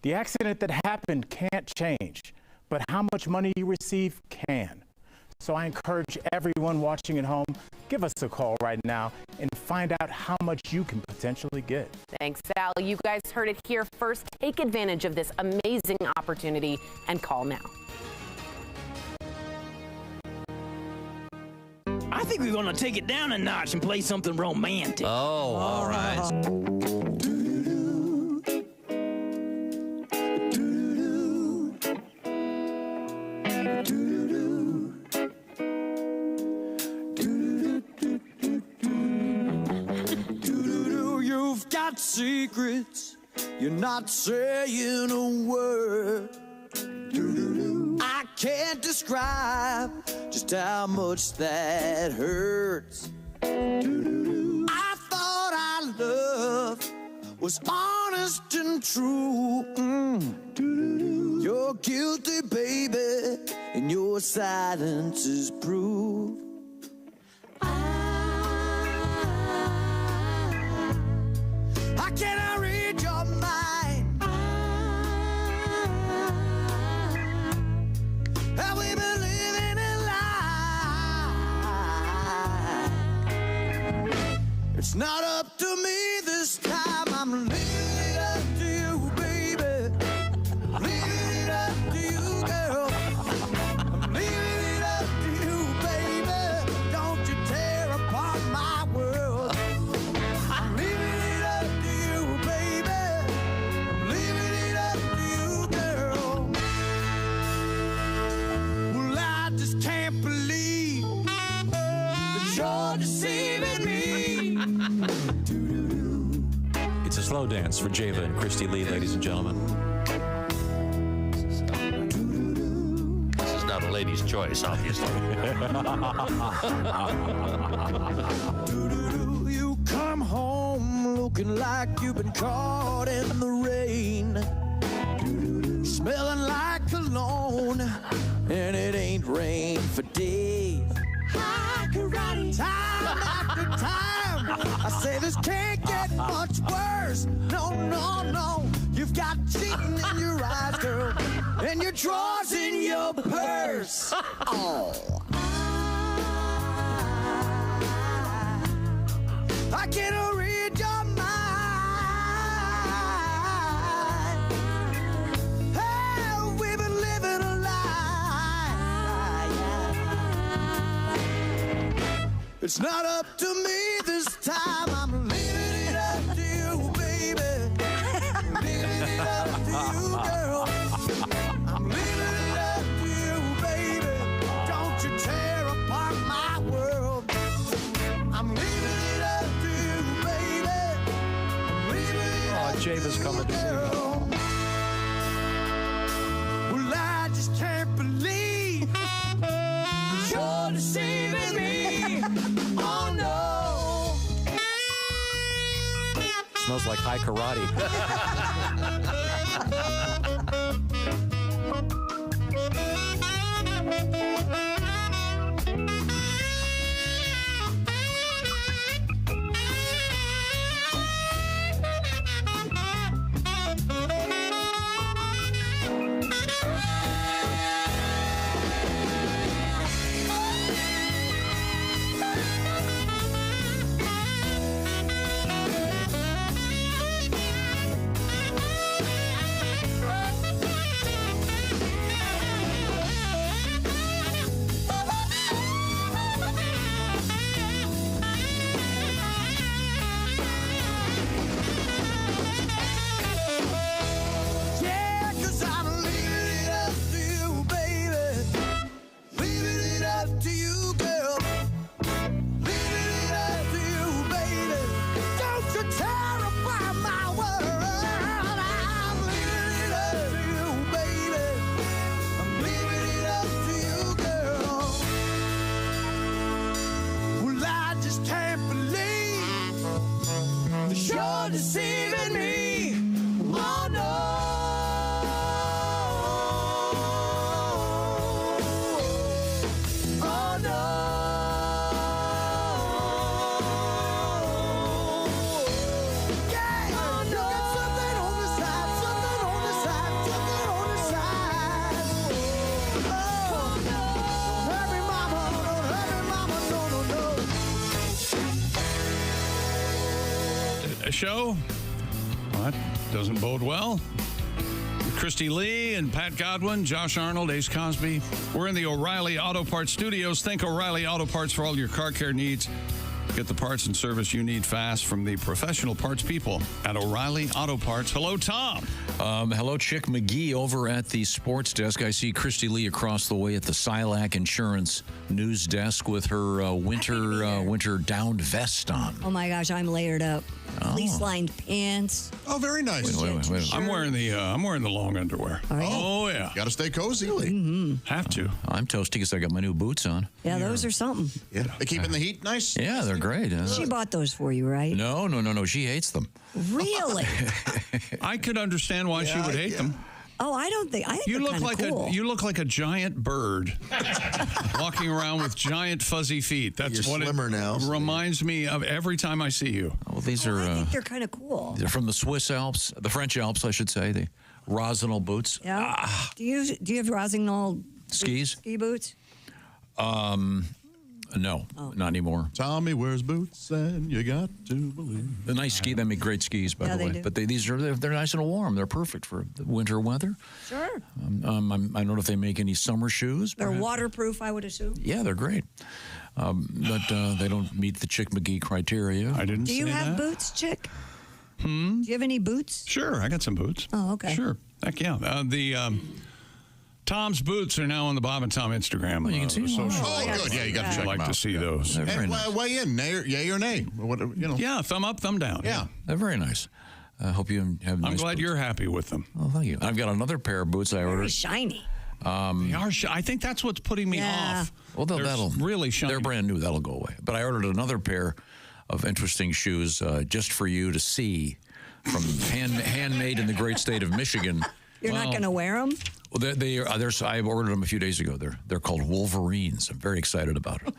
The accident that happened can't change, but how much money you receive can. So I encourage everyone watching at home, give us a call right now and find out how much you can potentially get. Thanks, Al. You guys heard it here first. Take advantage of this amazing opportunity and call now. I think we're gonna take it down a notch and play something romantic. Oh, all right. You've got secrets, you're not saying a word. I can't describe just how much that hurts. I thought our love was honest and true. You're guilty, baby, and your silence is proof. How can I read your mind? Have we been living a lie? It's not up to me this time. I'm leaving it up to you, baby. Leaving it up to you, girl. I'm leaving it up to you, baby. Don't you tear apart my world. I'm leaving it up to you, baby. I'm leaving it up to you, girl. Well, I just can't believe that you're deceiving me. It's a slow dance for Java and Christy Lee, ladies and gentlemen. This is not a lady's choice, obviously. You come home looking like you've been caught in the rain, smelling like cologne, and it ain't rained for days. Hi, karate. Time after time, I say this can't get much worse. No, no, no. You've got cheating in your eyes, girl, and your drawers in your purse. Oh. I can't read your mind. Hey, we've been living a lie. It's not up to me this time. I'm leaving it up to you, baby. Leaving it up to you, girl. I'm leaving it up to you, baby. Don't you tear apart my world. I'm leaving it up to you, baby. I'm leaving it up Java's coming to see you. Well, I just can't believe you're deceiving me. Oh no. Smells like high karate. deceiving me. Oh no. Oh no. Yeah. Oh no. Something on the side, something on the side, something on the side. Oh no. Hurt me, mama, don't hurt me, mama, no, no, no. A show? What? Doesn't bode well. Christy Lee and Pat Godwin, Josh Arnold, Ace Cosby. We're in the O'Reilly Auto Parts studios. Think O'Reilly Auto Parts for all your car care needs. Get the parts and service you need fast from the professional parts people at O'Reilly Auto Parts. Hello, Tom. Hello, Chick McGee over at the sports desk. I see Christy Lee across the way at the Silac Insurance news desk with her winter downed vest on. Oh my gosh, I'm layered up. Fleece-lined pants. Oh, very nice. Wait. I'm wearing the long underwear. Oh yeah. Got to stay cozy. Have to. I'm toasty because I got my new boots on. Yeah, those are something. Yeah. They keeping the heat nice? Yeah, they're great. She bought those for you, right? No. She hates them. Really? I could understand why she would hate them. Oh, I think You they're look kinda like cool. you look like a giant bird walking around with giant fuzzy feet. That's You're what slimmer it now, reminds me of every time I see you. Well, these are I think they're kind of cool. they're from the Swiss Alps, the French Alps, I should say. The Rossignol boots. Yeah. Do you have Rossignol Skis? ski boots? No, not anymore. Tommy wears boots, and you got to believe. The nice ski, they make great skis, by Yeah, the they way. do. But they're nice and warm. They're perfect for the winter weather. Sure. I don't know if they make any summer shoes. They're perhaps. waterproof, I would assume. Yeah, they're great. But they don't meet the Chick McGee criteria. I didn't Do you say have that. boots, Chick? Do you have any boots? Sure, I got some boots. Oh, okay. Sure. Heck yeah. Tom's boots are now on the Bob and Tom Instagram. you can see them. social. Oh, good. Yeah, you got to I'd check like them to out. see those. They're very And nice. weigh in, yay or nay. Yeah, thumb up, thumb down. Yeah. They're very nice. I hope you have nice I'm glad boots. you're happy with them. Oh, thank you. I've got another pair of boots I Very ordered. shiny. They are. I think that's what's putting me Yeah. off. Well, They're that'll really shiny. They're brand new. That'll go away. But I ordered another pair of interesting shoes just for you to see, from handmade in the great state of Michigan. You're not going to wear them? Well, I ordered them a few days ago. They're called Wolverines. I'm very excited about it.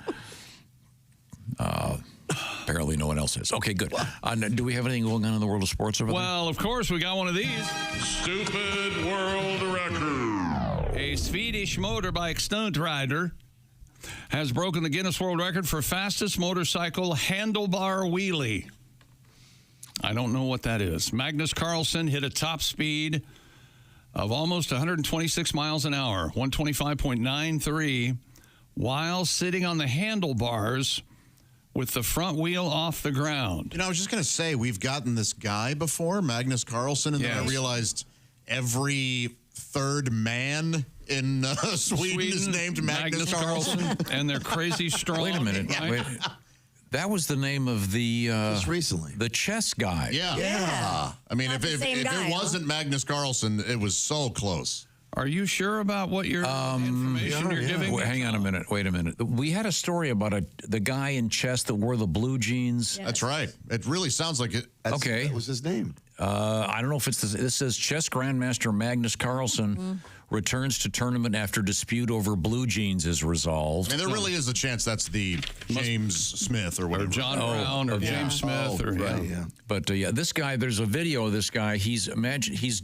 Apparently, no one else is. Okay, good. Do we have anything going on in the world of sports over there? Well, of course, we got one of these. Stupid world record. A Swedish motorbike stunt rider has broken the Guinness World Record for fastest motorcycle handlebar wheelie. I don't know what that is. Magnus Carlsen hit a top speed of almost 126 miles an hour, 125.93, while sitting on the handlebars with the front wheel off the ground. I was just going to say, we've gotten this guy before, Magnus Carlsen, and then I realized every third man in Sweden is named Magnus Carlsen. And they're crazy strong. Wait a minute. right? Wait. That was the name of the Just recently. the chess guy. Yeah. I mean, Not if the same guy, it wasn't Magnus Carlsen, it was so close. Are you sure about what your information you're giving? Wait, hang on a minute. Wait a minute. We had a story about the guy in chess that wore the blue jeans. Yes. That's right. It really sounds like it. Okay. That was his name. I don't know if it's this. This says chess grandmaster Magnus Carlsen returns to tournament after dispute over blue jeans is resolved. And there really is a chance that's the James Smith or whatever. Or John Brown or James Smith. But this guy, there's a video of this guy. He's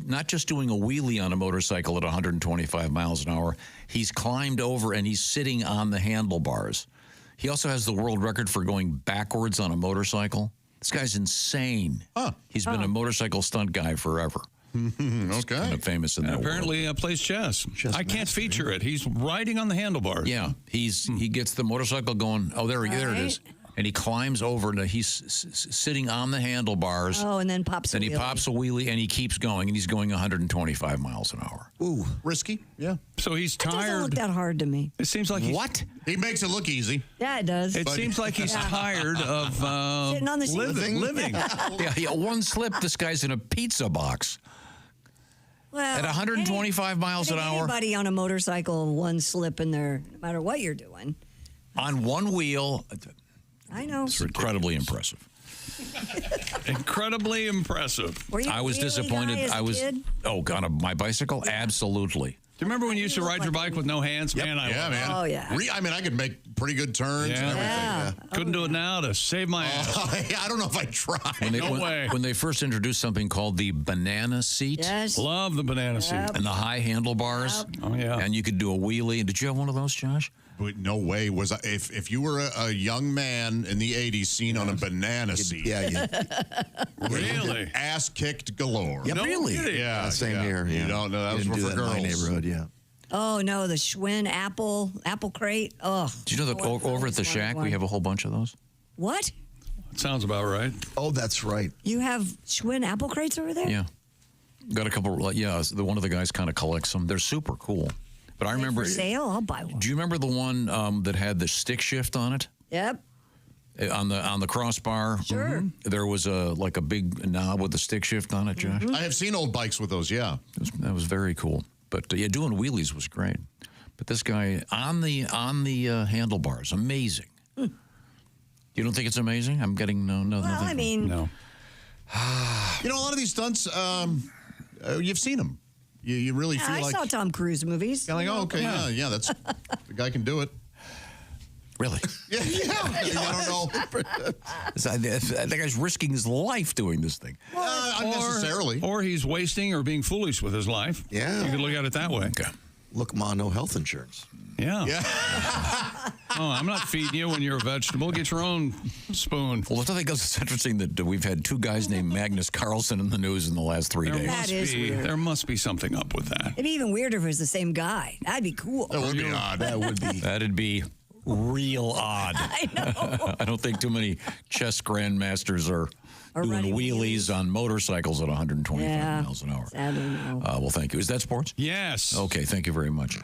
not just doing a wheelie on a motorcycle at 125 miles an hour. He's climbed over and he's sitting on the handlebars. He also has the world record for going backwards on a motorcycle. This guy's insane. He's been a motorcycle stunt guy forever. Okay. Kind of famous in that Apparently plays chess. I can't feature it. He's riding on the handlebars. Yeah, he gets the motorcycle going. Oh, there it is. And he climbs over, and he's sitting on the handlebars. Oh, and then pops a Then he wheelie. pops a wheelie, and he keeps going, and he's going 125 miles an hour. Ooh, risky. Yeah. So he's It doesn't tired. look that hard to me. It seems like he's What? He makes it look easy. Yeah, it does. It seems like he's tired of Sitting on the seat. living. Yeah, one slip, this guy's in a pizza box. Well, At 125 miles an hour? Anybody on a motorcycle, one slip in there, no matter what you're doing. On one wheel. I know. It's incredibly impressive. Incredibly impressive. I was disappointed. Oh, God, on my bicycle? Yeah. Absolutely. Do you remember when you used to ride your bike with no hands? Yep. Man, man. Oh, yeah. I mean, I could make pretty good turns and everything. Yeah. Couldn't do it now to save my ass. I don't know if I tried. No way. When they first introduced something called the banana seat. Yes. Love the banana seat. And the high handlebars. Oh, yeah. And you could do a wheelie. Did you have one of those, Josh? But no way was I, if you were a young man in the 80s seen on a banana seat. Really? Ass kicked galore. Yeah, No really? kidding. Yeah, same here. Yeah. You don't know. That was Didn't do for that in girls. my neighborhood, yeah. Oh, no, the Schwinn apple crate. Oh. Do you know that over at the Shack, we have a whole bunch of those? What? Sounds about right. Oh, that's right. You have Schwinn apple crates over there? Yeah. Got a couple, one of the guys kind of collects them. They're super cool. But I remember. For sale? I'll buy one. Do you remember the one that had the stick shift on it? Yep. On the crossbar? Sure. There was a big knob with the stick shift on it, Josh. I have seen old bikes with those, yeah. That was very cool. But doing wheelies was great. But this guy on the handlebars, amazing. You don't think it's amazing? I'm getting no. I mean, no. You know, a lot of these stunts, you've seen them. You really feel I like saw Tom Cruise movies. you're like, oh, okay, yeah, that's the guy can do it. Really? Yeah. I don't know. That guy's risking his life doing this thing. Unnecessarily. Or he's wasting or being foolish with his life. Yeah. You could look at it that way. Okay. Look, Ma, no health insurance. Yeah. Oh, I'm not feeding you when you're a vegetable. Get your own spoon. Well, I think it's interesting that we've had two guys named Magnus Carlsen in the news in the last 3 days. There must be something up with that. It'd be even weirder if it was the same guy. That'd be cool. That would be odd. That would be. That'd be real odd. I know. I don't think too many chess grandmasters are doing running wheelies on motorcycles at 125 miles an hour. Sadly, no. Well, thank you. Is that sports? Yes. Okay, thank you very much.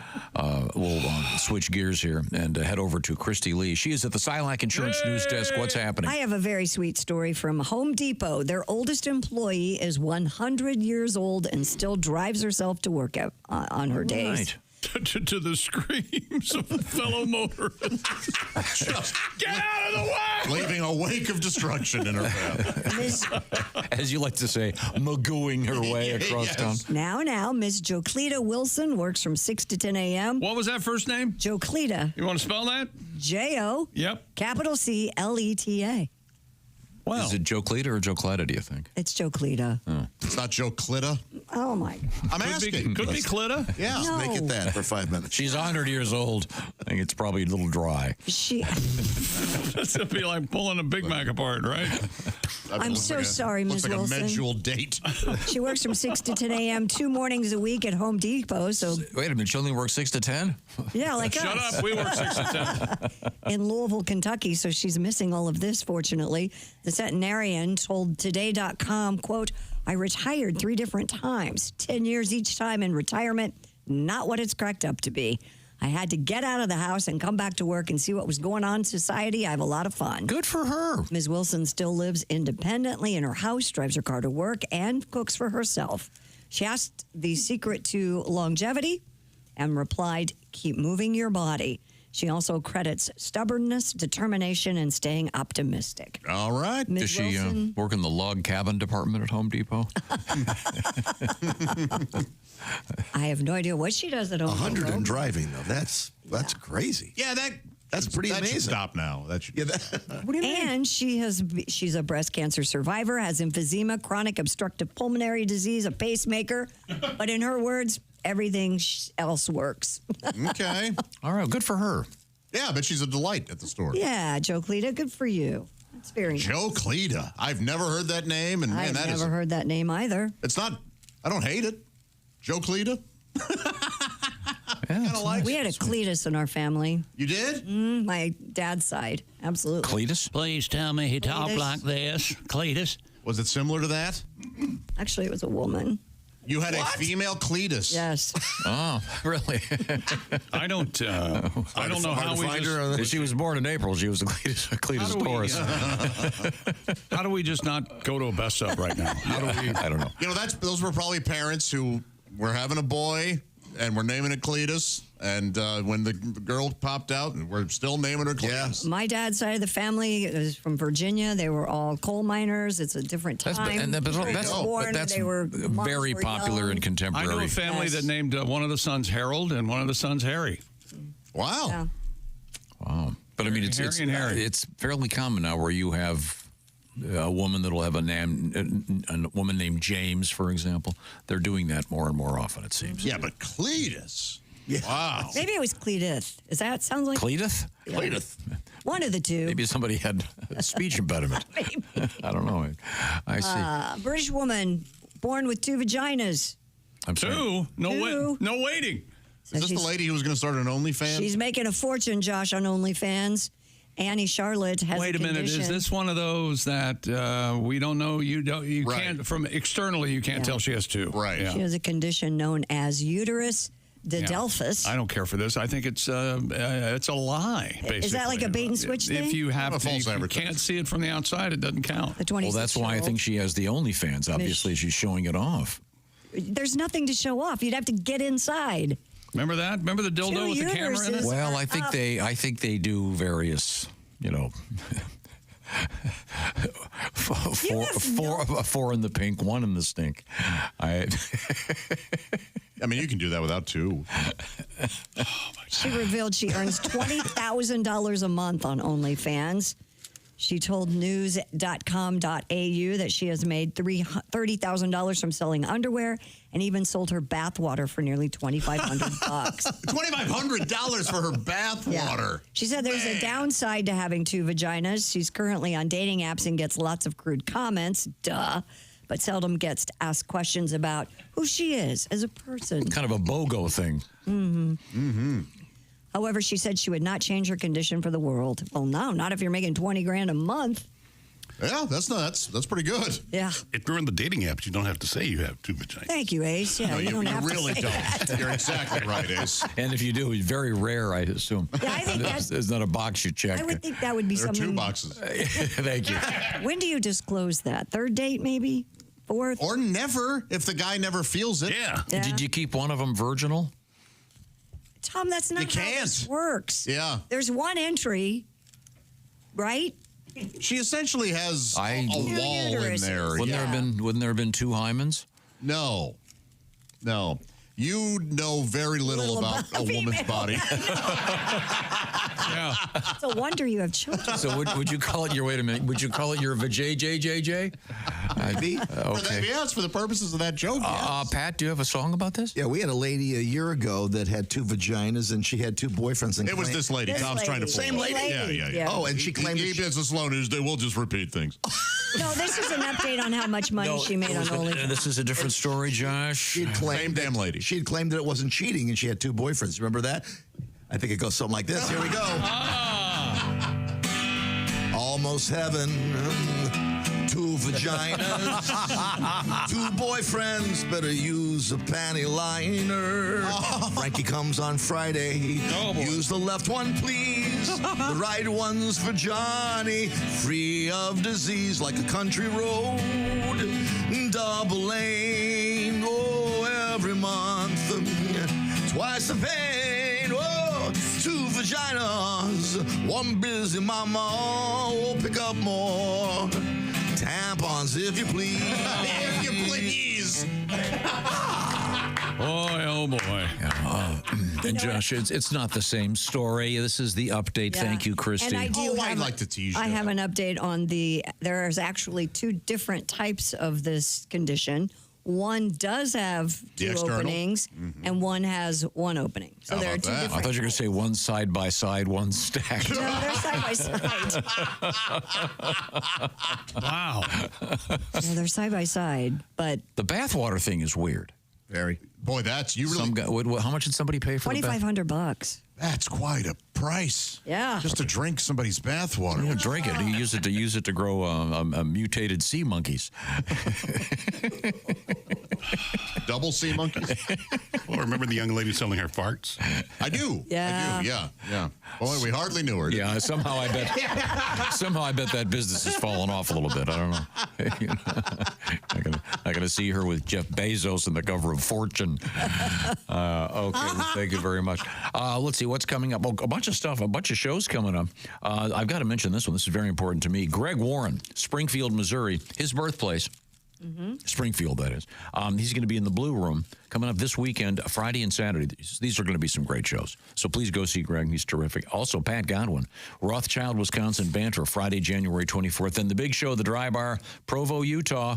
We'll switch gears here and head over to Christy Lee. She is at the Silac Insurance News Desk. What's happening? I have a very sweet story from Home Depot. Their oldest employee is 100 years old and still drives herself to work out on her days. Right. To the screams of fellow motorists. Just get out of the way! Leaving a wake of destruction in her path. As you like to say, magooing her way across town. Now, Miss Joclita Wilson works from 6 to 10 a.m. What was that first name? Joclita. You want to spell that? J-O. Yep. Capital C-L-E-T-A. Wow. Is it Joclita or Joclita, do you think? It's Joclita. Oh. It's not Joclita? Oh, my God. I'm asking. Could be Clita? Yeah. No. Make it that for 5 minutes. She's 100 years old. I think it's probably a little dry. That'd be like pulling a Big Mac apart, right? I'm so sorry, Ms. Looks like Wilson. a medjool date. She works from 6 to 10 a.m. 2 mornings a week at Home Depot. So Wait a minute, she only works 6 to 10? yeah, like Shut us. up. We work 6 to 10. In Louisville, Kentucky. So she's missing all of this, fortunately. The centenarian told Today.com, quote, I retired 3 different times, 10 years each time in retirement. Not what it's cracked up to be. I had to get out of the house and come back to work and see what was going on in society. I have a lot of fun. Good for her. Ms. Wilson still lives independently in her house, drives her car to work, and cooks for herself. She asked the secret to longevity and replied, keep moving your body. She also credits stubbornness, determination, and staying optimistic. All right. Ms. Does she Wilson? work in the log cabin department at Home Depot? I have no idea what she does at Home 100 Depot. and driving, though. That's crazy. Yeah, That's pretty that amazing. Should stop now. That should. Yeah, What do you mean? And she's a breast cancer survivor, has emphysema, chronic obstructive pulmonary disease, a pacemaker. But in her words, everything else works. Okay. All right, good for her. Yeah, but she's a delight at the store. Yeah, Joclita, good for you. That's very nice. Joclita. I've never heard that name, and man, I've never heard that name either. It's not. I don't hate it. Joclita. We had a Cletus in our family. You did? My dad's side, absolutely. Cletus? Please tell me he talked Cletus. like this. Cletus. Was it similar to that? Actually, it was a woman. You had a female Cletus. Yes. Oh, really? I don't know how we just, She was born in April. She was a Cletus Taurus. how do we just not go to a best up right now? How do we? I don't know. You know, those were probably parents who were having a boy. and we're naming it Cletus. And when the girl popped out, we're still naming her Cletus. My dad's side of the family is from Virginia. They were all coal miners. It's a different time. That's very popular in contemporary. I know a family that named one of the sons Harold and one of the sons Harry. Wow. Yeah. Wow. But I mean, it's fairly common now where you have a woman that'll have a woman named James, for example. They're doing that more and more often, it seems. Yeah, but Cletus. Yeah. Wow. Maybe it was Cletus. Is that sounds like Cletus? Yeah. Cletus. One of the two. Maybe somebody had a speech impediment. I don't know. I see. British woman born with 2 vaginas. I'm sorry. Two? No waiting. Is this the lady who was going to start an OnlyFans? She's making a fortune, Josh, on OnlyFans. Annie Charlotte has Wait a minute. Is this one of those that we don't know? You can't, from externally, you can't tell she has 2. Right. Yeah. She has a condition known as uterus didelphus. I don't care for this. I think it's a lie, basically. Is that like a bait and switch thing? If you have to, you can't see it from the outside, it doesn't count. Well, that's why I think she has the OnlyFans. Obviously, she's showing it off. There's nothing to show off. You'd have to get inside. Remember that? Remember the dildo with the camera in it? Well, I think they do various, four in the pink, 1 in the stink. I mean, you can do that without 2. She revealed she earns $20,000 a month on OnlyFans. She told news.com.au that she has made $30,000 from selling underwear and even sold her bath water for nearly $2,500. $2,500 for her bath water. She said there's a downside to having 2 vaginas. She's currently on dating apps and gets lots of crude comments, but seldom gets asked questions about who she is as a person. Kind of a BOGO thing. Mm-hmm. Mm-hmm. However, she said she would not change her condition for the world. Well, no, not if you're making $20,000 a month. Yeah, that's pretty good. Yeah. If you're in the dating apps, you don't have to say you have 2 vaginas. Thank you, Ace. Yeah, No, you don't have really to say don't. that. You're exactly right, Ace. And if you do, it's very rare, I assume. Yeah, I think there's not a box you check. I would think that would be There are something. 2 boxes. Thank you. When do you disclose that? 3rd date, maybe? 4th? Or never, if the guy never feels it. Yeah. Did you keep one of them virginal? Tom, that's not how this works. Yeah. There's one entry, right? She essentially has a wall in there. Wouldn't there have been 2 hymens? No. You know very little about a woman's body. Yeah. It's a wonder you have children. So would you call it your, wait a minute, would you call it your Maybe. Okay. Yes, for the purposes of that joke. Yes. Pat, do you have a song about this? Yeah, we had a lady a year ago that had 2 vaginas and she had 2 boyfriends. And It was this lady. Tom's trying to pull Same it. lady? Yeah. Oh, and she claimed He is a slow news day. We'll just repeat things. No, this is an update on how much money she made on OnlyFans. This is a different story, Josh. She'd claimed Same damn lady. She'd claimed that it wasn't cheating and she had 2 boyfriends. Remember that? I think it goes something like this. Here we go. Almost heaven. 2 vaginas. 2 boyfriends. Better use a panty liner. Frankie comes on Friday. Use the left one, please. The right one's for Johnny. Free of disease like a country road. Double lane. Oh, every month. Twice the pain. Oh, 2 vaginas. 1 busy mama. Oh, pick up more. Tampons, if you please. If you please. Boy, oh boy. And Josh, it's not the same story. This is the update. Yeah. Thank you, Christy. And I do I'd like to tease you. I have an update on there's actually 2 different types of this condition. One does have 2 openings, and one has 1 opening. So there are 2 different. I thought you were going to say one side by side, one stacked. No, they're side by side. Wow. Yeah, they're side by side, but The bathwater thing is weird. Very. Boy, that's you really. Some guy, how much did somebody pay for the bath? $2,500. That's quite a price. Yeah. Just to drink somebody's bathwater. Yeah, drink it. You use it to grow mutated sea monkeys. Double sea monkeys. Well, remember the young lady selling her farts? I do. Yeah. I do. Yeah. Boy, we hardly knew her. Yeah, somehow I bet that business has fallen off a little bit. I don't know. I gotta see her with Jeff Bezos on the cover of Fortune. Okay, well, thank you very much. Let's see what's coming up. Oh, a bunch of stuff, a bunch of shows coming up. I've got to mention this one. This is very important to me. Greg Warren, Springfield, Missouri, his birthplace. Springfield, that is. He's going to be in the Blue Room coming up this weekend, Friday and Saturday. These are going to be some great shows. So please go see Greg. He's terrific. Also, Pat Godwin, Rothschild, Wisconsin Banter, Friday, January 24th. And the big show, the Dry Bar, Provo, Utah,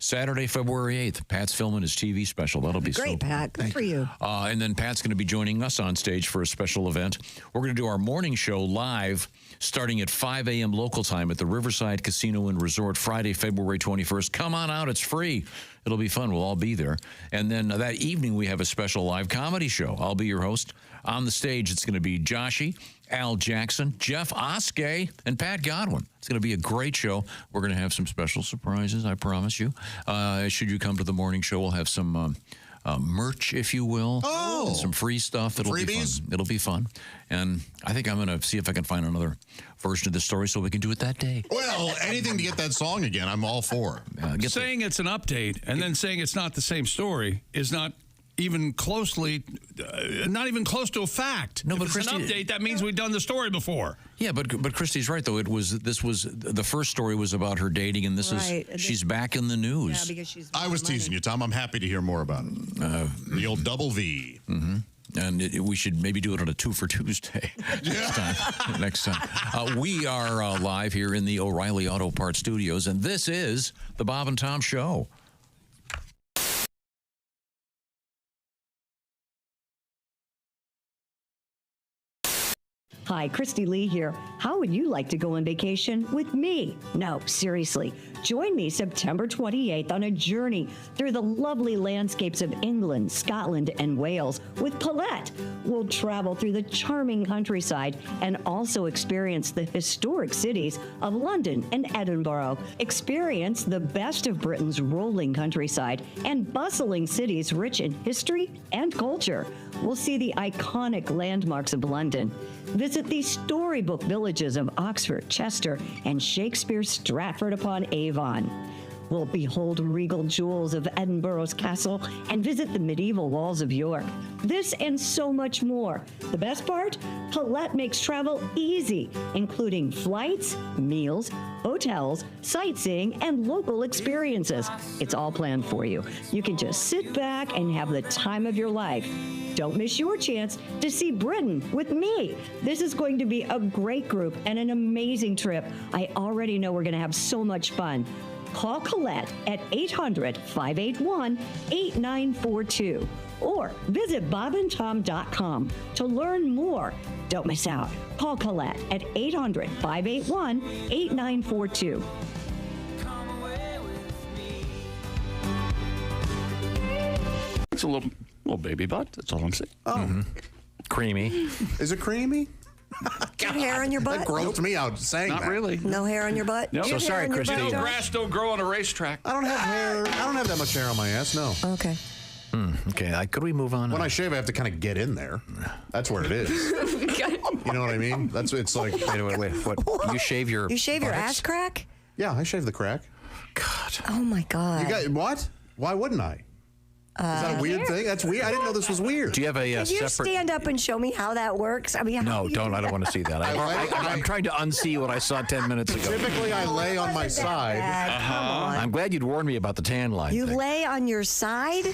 Saturday, February 8th. Pat's filming his TV special. That'll be Great, Pat. Good for you. And then Pat's going to be joining us on stage for a special event. We're going to do our morning show live starting at 5 a.m. local time at the Riverside Casino and Resort Friday, February 21st. Come on out. It's free. It'll be fun. We'll all be there. And then that evening, we have a special live comedy show. I'll be your host. On the stage, it's going to be Joshy, Al Jackson, Jeff Oskey, and Pat Godwin. It's going to be a great show. We're going to have some special surprises, I promise you. Should you come to the morning show, we'll have some merch, if you will. Oh. And some free stuff. It'll be fun. It'll be fun. And I think I'm going to see if I can find another version of the story so we can do it that day. Well, anything to get that song again, I'm all for. Saying it's an update and then saying it's not the same story is not even closely, not even close to a fact. No, if but it's Christy, an update, that means we've done the story before. Yeah, but Christy's right though. This was the first story was about her dating, and this is she's back in the news. Yeah, because she's. I was teasing you, Tom. I'm happy to hear more about it. The old double V. Mm-hmm. And we should maybe do it on a 2 for Tuesday next time. We are live here in the O'Reilly Auto Parts Studios, and this is the Bob and Tom Show. Hi, Christy Lee here. How would you like to go on vacation with me? No, seriously. Join me September 28th on a journey through the lovely landscapes of England, Scotland, and Wales with Paulette. We'll travel through the charming countryside and also experience the historic cities of London and Edinburgh. Experience the best of Britain's rolling countryside and bustling cities rich in history and culture. We'll see the iconic landmarks of London. Visit the storybook villages of Oxford, Chester, and Shakespeare's Stratford-upon-Avon. We'll behold regal jewels of Edinburgh's castle and visit the medieval walls of York. This and so much more. The best part? Paulette makes travel easy, including flights, meals, hotels, sightseeing, and local experiences. It's all planned for you. You can just sit back and have the time of your life. Don't miss your chance to see Britain with me. This is going to be a great group and an amazing trip. I already know we're going to have so much fun. Call Colette at 800-581-8942 or visit bobandtom.com to learn more. Don't miss out. Call Colette at 800-581-8942. It's a little baby butt. That's all I'm saying. Oh. Creamy. Is it creamy? Got hair on your butt? That grossed me out saying Not that. really. No hair on your butt? Nope. Do you So have hair sorry, on your Christine. butt, Josh? Grass don't grow on a racetrack. I don't have hair. I don't have that much hair on my ass, no. Okay. Okay, could we move on? When I shave, I have to kind of get in there. That's where it is. You know what I mean? It's like. Wait. What? You shave your. You shave your buttocks? ass crack? Yeah, I shave the crack. God. Oh my God. You got what? Why wouldn't I? Is that a weird thing? That's weird. I didn't know this was weird. Do you have a Can you separate? stand up and show me how that works? I mean, No, don't. I don't want to see that. I'm trying to unsee what I saw 10 minutes ago. Typically, I lay on my side. Come on. I'm glad you'd warned me about the tan line. You thing. lay on your side?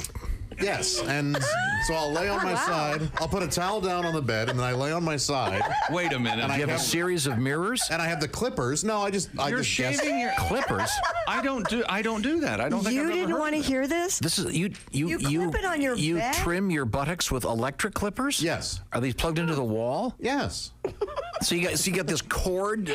Yes, and so I'll lay on my side. I'll put a towel down on the bed, and then I lay on my side. Wait a minute. And You have a series of mirrors. And I have the clippers. No, I just You're shaving your clippers. I don't do that. I don't think You I've ever didn't heard want to of hear this? This is you clip it on your You bed? trim your buttocks with electric clippers. Yes. Are these plugged into the wall? Yes. So you got this cord.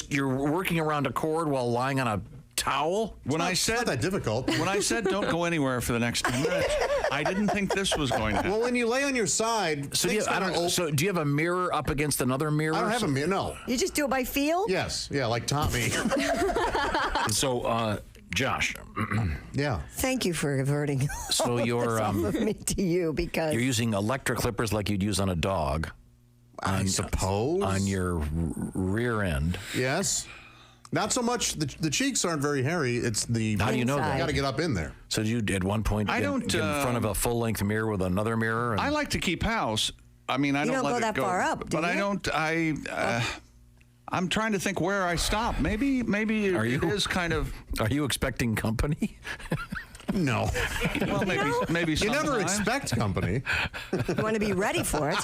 You're working around a cord while lying on a towel. When I It's not said that difficult. when I said don't go anywhere for the next 10 minutes, I didn't think this was going to happen. Well, when you lay on your side, So do you have a mirror up against another mirror? I don't have a mirror. No. You just do it by feel? Yes. Yeah, like Tommy. So Josh. Yeah. Thank you for averting So all of you're, this off of me to you because You're using electric clippers like you'd use on a dog. I suppose. On your rear end. Yes. Not so much. The cheeks aren't very hairy. It's the. How do you know that? You got to get up in there. So did you at one point I don't, get in front of a full-length mirror with another mirror? And I like to keep house. I mean, I You don't don't let go it that go far up, do but I you? don't. I'm trying to think where I stop. Maybe it is kind of. Are you expecting company? No. Well, maybe You never sometime. expect company. you want to be ready for it.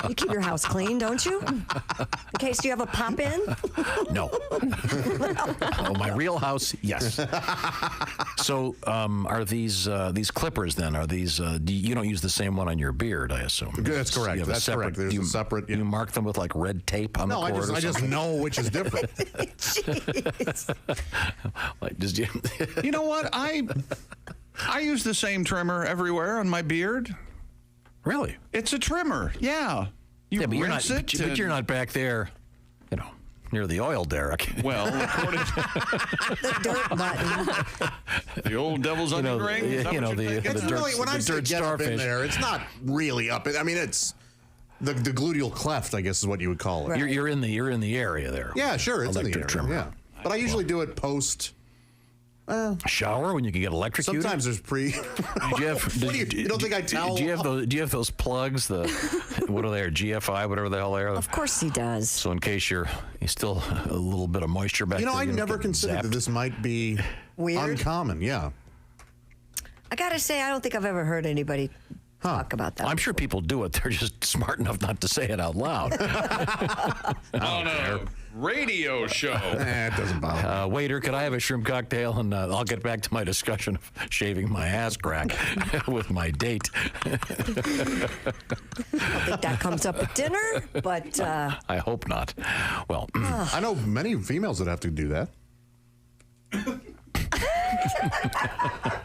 You keep your house clean, don't you? In case you have a pop in. No. Oh, my real house, yes. So, are these clippers then? Are these? You don't use the same one on your beard, I assume. That's correct. You have That's correct. There's a separate. You mark them with like red tape on the No, cord. I just know which is different. Like, You know what? I use the same trimmer everywhere on my beard. Really? It's a trimmer. Yeah. You but you're rinse not. it. But you're not back there, near the oil derrick. Well, according to The dirt button. the old devil's onion ring. Is that you know what the you're thinking? It's really, when I say dirt get up in starfish. there, it's not really up. I mean, it's the gluteal cleft, I guess, is what you would call it. Right. You're in the area there. Yeah, sure, it's in the Electric area. trimmer. Yeah, but I usually do it post. Shower when you can get electrocuted. Sometimes there's pre. Did you have? You don't think I towel? Do you have those? Do you have those plugs? The what are they? GFI, whatever the hell they are. Of course he does. So in case you still a little bit of moisture back You know, there. I don't never get considered zapped. that this might be Weird? uncommon. Yeah. I gotta say, I don't think I've ever heard anybody talk about that. I'm sure people do it. They're just smart enough not to say it out loud. On a radio show. It doesn't bother. Waiter, could I have a shrimp cocktail? And I'll get back to my discussion of shaving my ass crack with my date. I think that comes up at dinner, but I hope not. Well, I know many females that have to do that.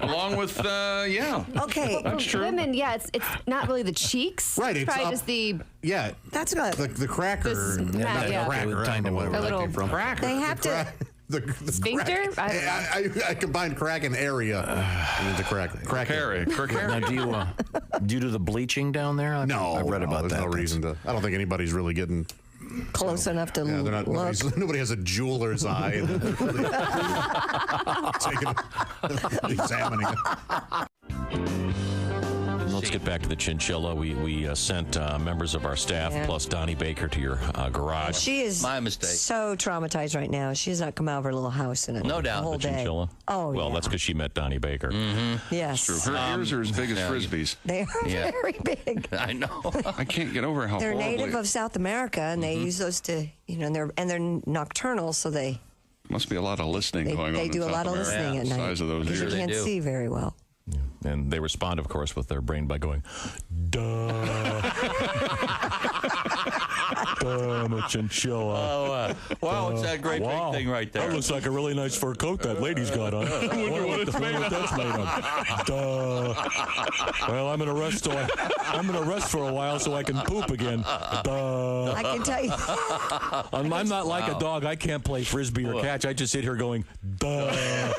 Along with, yeah. Okay. That's true. Women, yeah, it's not really the cheeks. Right, it's probably up- just the Yeah. that's not. The cracker. This- not yeah. the cracker. I don't know where The that little came from. cracker. They have to. The Sphincter? Crack. I combined crack and area into crack. Harry. now do you do the bleaching down there? No, I've read about there's that. no reason to. I don't think anybody's really getting. Close enough to Yeah, they're not. look. Nobody has a jeweler's eye. Examining it. Let's get back to the chinchilla. We sent members of our staff plus Donnie Baker to your garage. She is My mistake. so traumatized right now. She's not come out of her little house in a No doubt. whole The day. chinchilla. Oh, well, yeah. that's because she met Donnie Baker. Yes. Her ears are as big as yeah. frisbees. They are Yeah. very big. I know. I can't get over how They're horribly. native of South America, and they use those to, and they're nocturnal, so they Must be a lot of listening going on. they in do a South lot of America. listening at The night. Size of those because ears. you can't do. see very well. And they respond, of course, with their brain by going, duh. Duh, I'm a chinchilla. Oh, wow, it's that great big thing right there. That looks like a really nice fur coat that lady's got on. I wonder what that's made of. Duh. Well, I'm gonna rest for a while so I can poop again. Duh. I can tell you. I'm not like a dog. I can't play frisbee or catch. I just sit here going, duh.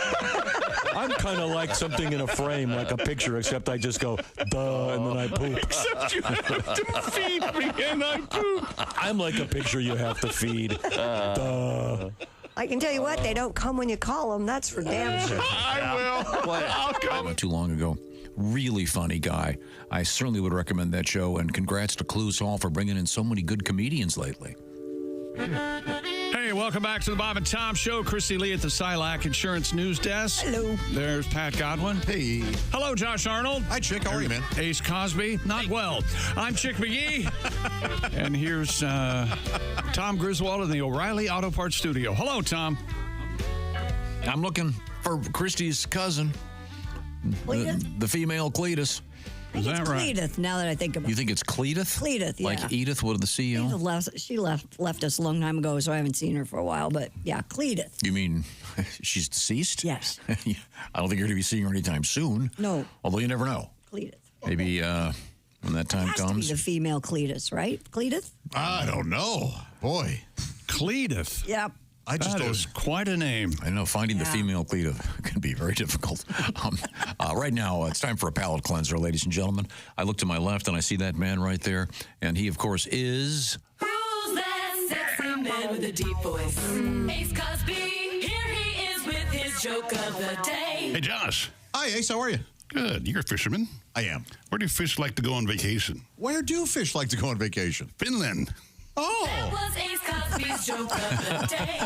I'm kind of like something in a frame, like a picture, except I just go, duh, and then I poop. Except you have to feed me and I poop. I'm like a picture you have to feed. Duh. I can tell you what, they don't come when you call them. That's for damn sure. I will. I'll come. Not too long ago. Really funny guy. I certainly would recommend that show, and congrats to Clues Hall for bringing in so many good comedians lately. Hey, welcome back to the Bob and Tom Show. Christy Lee at the Silac Insurance News Desk. Hello. There's Pat Godwin. Hey. Hello, Josh Arnold. Hi, Chick. How are you, man? Ace Cosby. Not well. I'm Chick McGee. And here's Tom Griswold in the O'Reilly Auto Parts Studio. Hello, Tom. I'm looking for Christy's cousin, the female Cletus. Is that right? Cletus, now that I think about it. You think it's Cletus? Cletus, yeah. Like Edith, what the CEO? She left us a long time ago, so I haven't seen her for a while. But yeah, Cletus. You mean she's deceased? Yes. I don't think you're going to be seeing her anytime soon. No. Although you never know. Cletus. Maybe when that time Has to be comes. the female Cletus, right? Cletus? I don't know. Boy. Cletus. Yep. That is quite a name. I know finding the female cleat can be very difficult. Right now, it's time for a palate cleanser, ladies and gentlemen. I look to my left and I see that man right there, and he, of course, is. Who's that sexy man with a deep voice? Ace Cosby. Here he is with his joke of the day. Hey, Josh. Hi, Ace. How are you? Good. You're a fisherman. I am. Where do fish like to go on vacation? Where do fish like to go on vacation? Finland. Oh. That was Ace Cosby's joke of the day.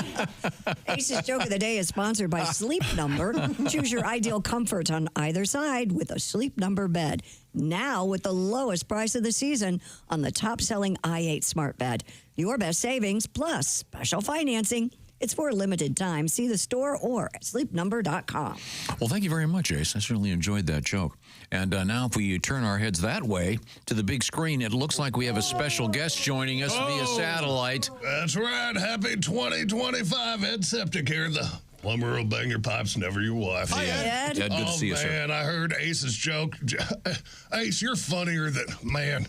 Ace's joke of the day is sponsored by Sleep Number. Choose your ideal comfort on either side with a Sleep Number bed. Now with the lowest price of the season on the top-selling i8 smart bed. Your best savings plus special financing. It's for a limited time. See the store or at sleepnumber.com. Well, thank you very much, Ace. I certainly enjoyed that joke. And now if we turn our heads that way to the big screen, it looks like we have a special guest joining us via satellite. That's right. Happy 2025. Ed Septic here. The plumber will bang your pipes, never your wife. Hi, Ed. Ed, good to see you, sir. Man, I heard Ace's joke. Ace, you're funnier than, man.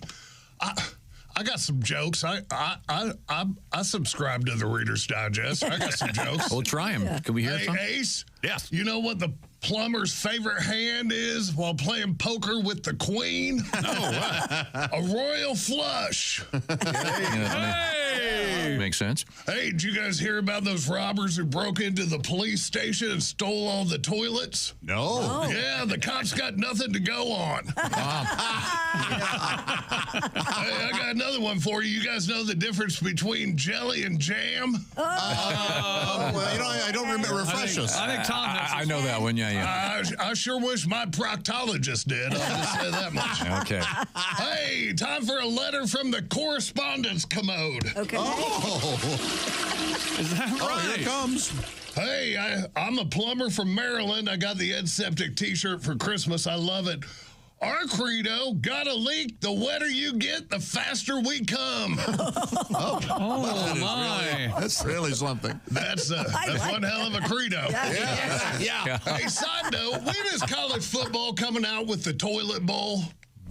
I got some jokes. I subscribe to the Reader's Digest. I got some jokes. We'll try them. Yeah. Can we hear some? Ace? Yes. You know what the plumber's favorite hand is while playing poker with the queen? A royal flush. Hey! Makes sense. Hey, did you guys hear about those robbers who broke into the police station and stole all the toilets? No. Yeah, the cops got nothing to go on. Hey, I got another one for you. You guys know the difference between jelly and jam? Well, I don't remember. Refresh us. I think Tom knows. I know that one. Yeah. I sure wish my proctologist did. I'll just say that much. Okay. Hey, time for a letter from the correspondence commode. Okay. Is that right? Here it comes. Hey, I'm a plumber from Maryland. I got the Ed Septic t-shirt for Christmas. I love it. Our credo, got a leak, the wetter you get, the faster we come. My. That's really something. That's one hell of a credo. Yeah. Hey, side note, when is college football coming out with the toilet bowl?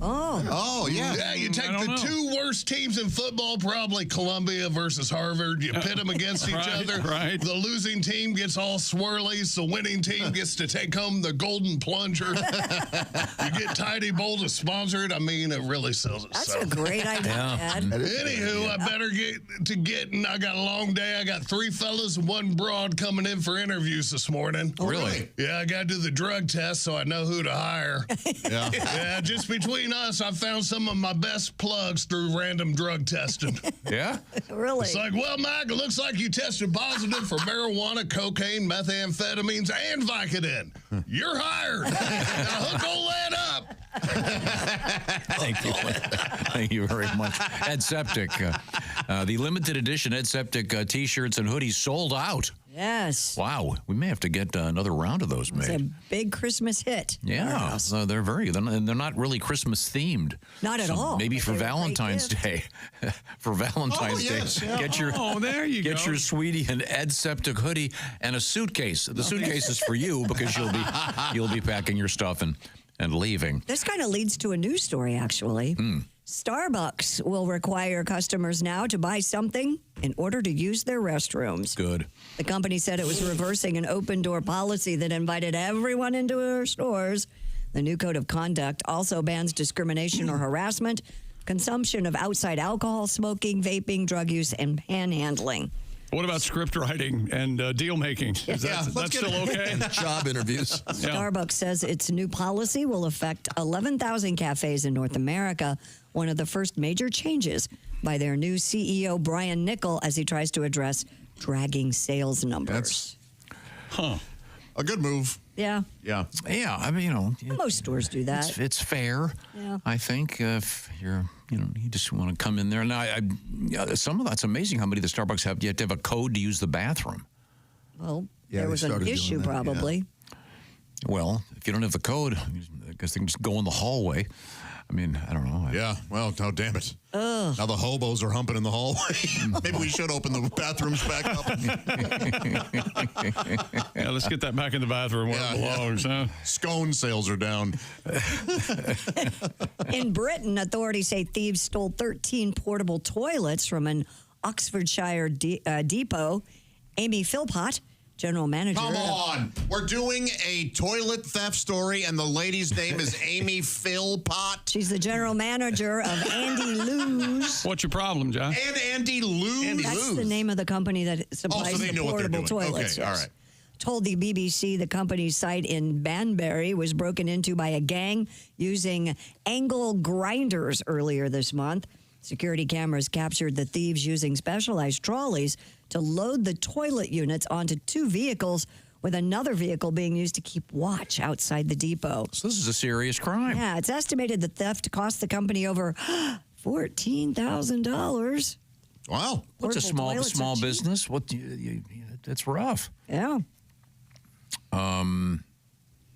Oh, yeah. Yeah, you take the two worst teams in football, probably Columbia versus Harvard. You pit them against each other. Right. The losing team gets all swirlies. The winning team gets to take home the golden plunger. You get Tidy Bowl to sponsor it. I mean, it really sells itself. That's a great idea, Ed. Anywho, I better get to getting. I got a long day. I got 3 fellas and 1 broad coming in for interviews this morning. Oh, really? Yeah, I got to do the drug test so I know who to hire. Yeah, just between us, I found some of my best plugs through random drug testing. Yeah? Really? It's like, well, Mike, it looks like you tested positive for marijuana, cocaine, methamphetamines, and Vicodin. You're hired. Now hook all that up. Thank you. Thank you very much. Ed Septic. The limited edition Ed Septic t-shirts and hoodies sold out. Yes. Wow. We may have to get another round of those made. It's a big Christmas hit. Yeah. So they're not really Christmas themed. Not at all. Maybe for Valentine's Day. For Valentine's Day. Yeah. Get your there you get go. your Sweetie and Ed Septic hoodie and a suitcase. The suitcase is for you because you'll be packing your stuff and leaving. This kind of leads to a news story, actually. Starbucks will require customers now to buy something in order to use their restrooms. Good. The company said it was reversing an open-door policy that invited everyone into their stores. The new code of conduct also bans discrimination or harassment, consumption of outside alcohol, smoking, vaping, drug use, and panhandling. What about script writing and deal making? Is that still okay? Job interviews. Starbucks says its new policy will affect 11,000 cafes in North America, one of the first major changes by their new CEO, Brian Nickel, as he tries to address dragging sales numbers. A good move. Yeah. Yeah. Yeah. I mean, Most stores do that. It's fair. Yeah. I think if you're, you just want to come in there. Now, some of that's amazing how many the Starbucks have. You have to have a code to use the bathroom. Well, Yeah, there they was an started doing issue that, probably. Well, if you don't have the code, I guess they can just go in the hallway. I mean, I don't know. Yeah, well, oh, damn it. Now the hobos are humping in the hallway. Maybe we should open the bathrooms back up. Yeah, let's get that back in the bathroom where it belongs, huh? Scone sales are down. In Britain, authorities say thieves stole 13 portable toilets from an Oxfordshire depot Amy Philpott, general manager. Come on. We're doing a toilet theft story, and the lady's name is Amy Philpott. She's the general manager of Andy Lou's. What's your problem, John? And Andy Lou's. That's the name of the company that supplies they the know what they're portable doing. toilets. Okay, all right. Told the BBC the company's site in Banbury was broken into by a gang using angle grinders earlier this month. Security cameras captured the thieves using specialized trolleys to load the toilet units onto 2 vehicles, with another vehicle being used to keep watch outside the depot. So this is a serious crime. Yeah, it's estimated the theft cost the company over $14,000. Wow. What's a Portable toilets small are cheap. business? That's rough. Yeah.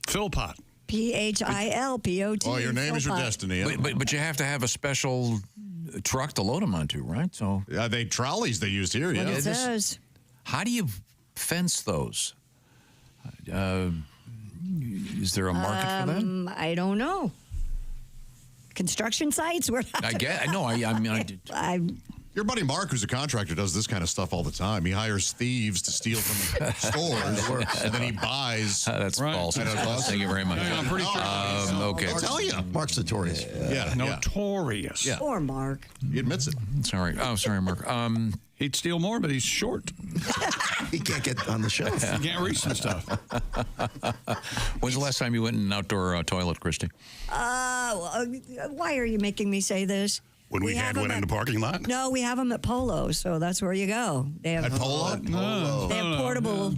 Philpott. Philpott. Oh, your name is your Philpott. destiny. Huh? But you have to have a special truck to load them onto, right? So they trolleys they used here. What Yeah. it says. how do you fence those? Is there a market for that? I don't know. Construction sites? We're not I get. No, I mean, Your buddy Mark, who's a contractor, does this kind of stuff all the time. He hires thieves to steal from stores, and then he buys. That's false. Thank you very much. I'm pretty sure. Okay. I'll tell you. Mark's notorious. Yeah. Notorious. Yeah. Poor Mark. He admits it. Sorry. Oh, sorry, Mark. He'd steal more, but he's short. He can't get on the shelf. He can't reach some stuff. When's the last time you went in an outdoor toilet, Christy? Why are you making me say this? When we had have one them in the parking lot? No, we have them at Polo, so that's where you go. They have At Polo? They have portable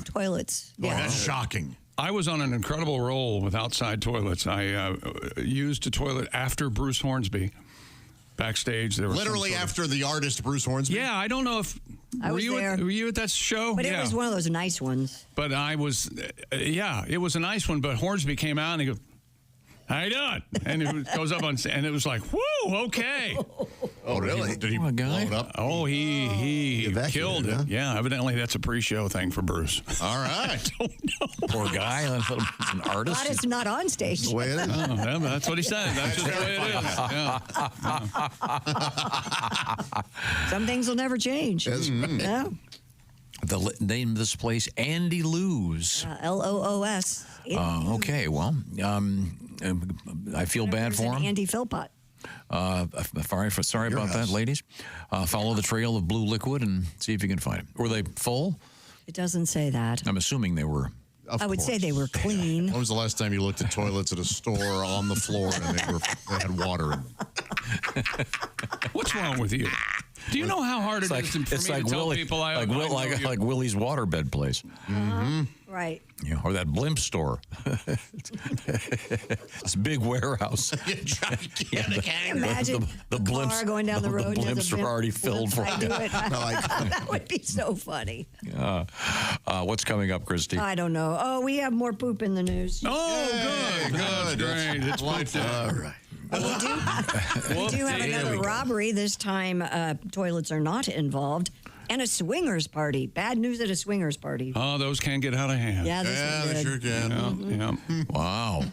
toilets. Boy, Yeah. that's shocking. I was on an incredible roll with outside toilets. I used a toilet after Bruce Hornsby. Backstage, there was Literally after the artist Bruce Hornsby. Yeah, I don't know if I was there. Were you at that show? But yeah. it was one of those nice ones. But I was, it was a nice one. But Hornsby came out and he goes, "How you doing?" And it goes up on, and it was like, "Whoo, okay." Oh, really? Did he blow it up? Oh, he killed it. huh? Yeah, evidently that's a pre-show thing for Bruce. All right. Poor guy, an artist. Glad it's not on stage. The way it is. Oh, yeah, but that's what he said. That's just the way it is. Yeah. Some things will never change. Yeah. The name of this place, Andy Lou's. LOOS. Okay, well, I feel bad for him. Andy Philpott. Sorry about that, ladies. Follow the trail of blue liquid and see if you can find it. Were they full? It doesn't say that. I'm assuming they were. I would say they were clean. When was the last time you looked at toilets at a store on the floor and they had water in them? What's wrong with you? Do you know how hard it is for me to tell people I like Willie's waterbed place. Mm-hmm. Right. Yeah, or that blimp store. It's a big warehouse. Imagine the car blimps going down the road. The and there's blimps a are already filled for I do it. That would be so funny. What's coming up, Christy? I don't know. Oh, we have more poop in the news. Oh, good. Great. It's poop day. All right. We do have another robbery. This time, toilets are not involved. And a swingers party. Bad news at a swingers party. Oh, those can get out of hand. Yeah, this one they did. sure can. Yeah. Wow.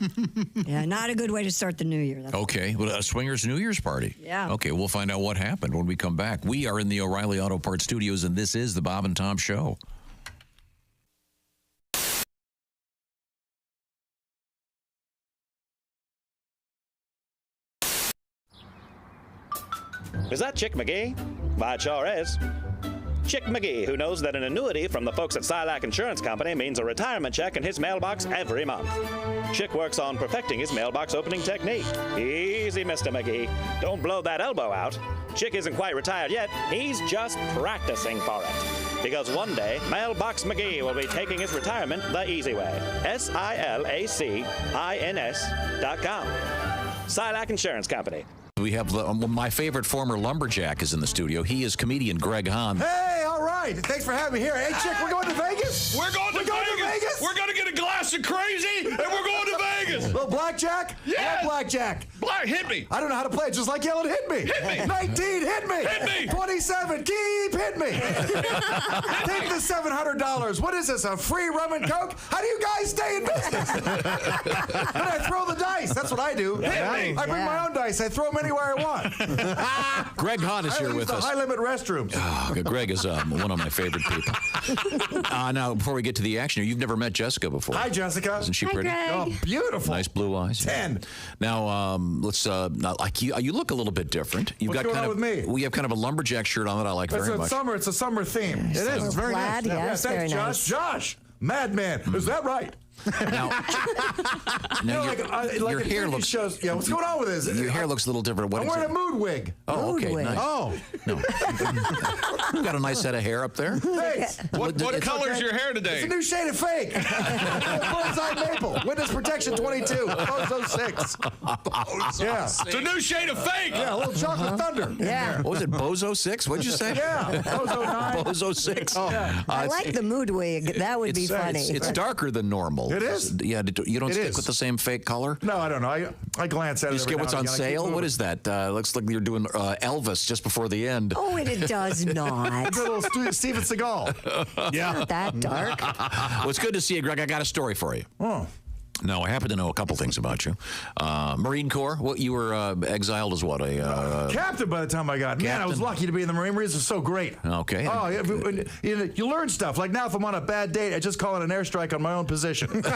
Yeah, not a good way to start the new year. That's Okay, well, a swingers New Year's party. Yeah. Okay, we'll find out what happened when we come back. We are in the O'Reilly Auto Parts Studios, and this is the Bob and Tom Show. Is that Chick McGee? Why, it sure is. Chick McGee, who knows that an annuity from the folks at Silac Insurance Company means a retirement check in his mailbox every month. Chick works on perfecting his mailbox opening technique. Easy, Mr. McGee. Don't blow that elbow out. Chick isn't quite retired yet. He's just practicing for it. Because one day, Mailbox McGee will be taking his retirement the easy way. SILACINS.com. Silac Insurance Company. We have my favorite former lumberjack is in the studio. He is comedian Greg Hahn. Hey, all right. Thanks for having me here. Hey, Chick, we're going to Vegas? We're going to Vegas. We're going to get a glass of crazy, and we're going to Vegas. Vegas. Little blackjack? Yes. I like blackjack. Hit me. I don't know how to play it, just like yelling, hit me. Hit me. 19, hit me. Hit me. 27, keep hit me. Take the $700. What is this, a free rum and coke? How do you guys stay in business? And I throw the dice. That's what I do. I bring my own dice. I throw them anywhere I want. Greg Hahn is here with us. High-limit restrooms. Oh, Greg is one of my favorite people. Now, before we get to the action, you've never met Jessica before. Hi, Jessica. Isn't she pretty? Greg. Oh, beautiful. Nice blue eyes. 10. Now, let's like you look a little bit different. You've What's got going kind on of with me? We have kind of a lumberjack shirt on that I like very much. It's a summer theme. It is. It's very plaid, nice. yes, thanks, very Josh. nice. Josh, madman. Is that right? Now your hair looks. Shows, yeah, what's going on with this? Your hair looks a little different. I'm wearing a mood wig. Oh, okay. wig. Nice. Oh. No. You got a nice set of hair up there. Thanks. What color is your hair today? It's a new shade of fake. Bird's eye maple. Windows protection 22. Bozo 6. Yeah. It's a new shade of fake. Yeah, a little chocolate thunder. Yeah. What was it, Bozo 6? What'd you say? Yeah. Bozo 9. Bozo 6. Oh. I like the mood wig. That would be funny. It's darker than normal. It is? Yeah, you don't It stick is. with the same fake color? No, I don't know. I glance at it. You just get what's on sale? What is that? Looks like you're doing Elvis just before the end. Oh, and it does not. A little Steven Seagal. Yeah. Not that dark. Well, it's good to see you, Greg. I got a story for you. Oh. No, I happen to know a couple things about you. Marine Corps. What you were exiled as what? Captain by the time I got. Man, I was lucky to be in the Marine. Marines are so great. Okay. Oh, you learn stuff. Like now, if I'm on a bad date, I just call it an airstrike on my own position. But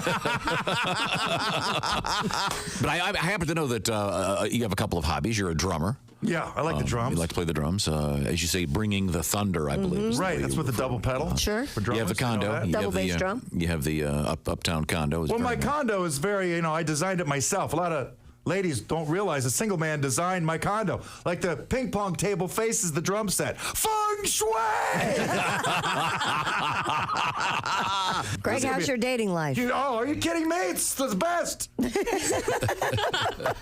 I happen to know that you have a couple of hobbies. You're a drummer. Yeah, I like the drums. You like to play the drums. As you say, bringing the thunder, I believe. is the Right, way that's you with the refer double pedal. Sure. For You drummers, have the condo. that. You Double have the, bass drum. You have the uptown condo. It's Well, very my condo is very, I designed it myself. A lot of ladies don't realize a single man designed my condo. Like the ping pong table faces the drum set. Feng shui! Greg, how's your dating life? Are you kidding me? It's the best.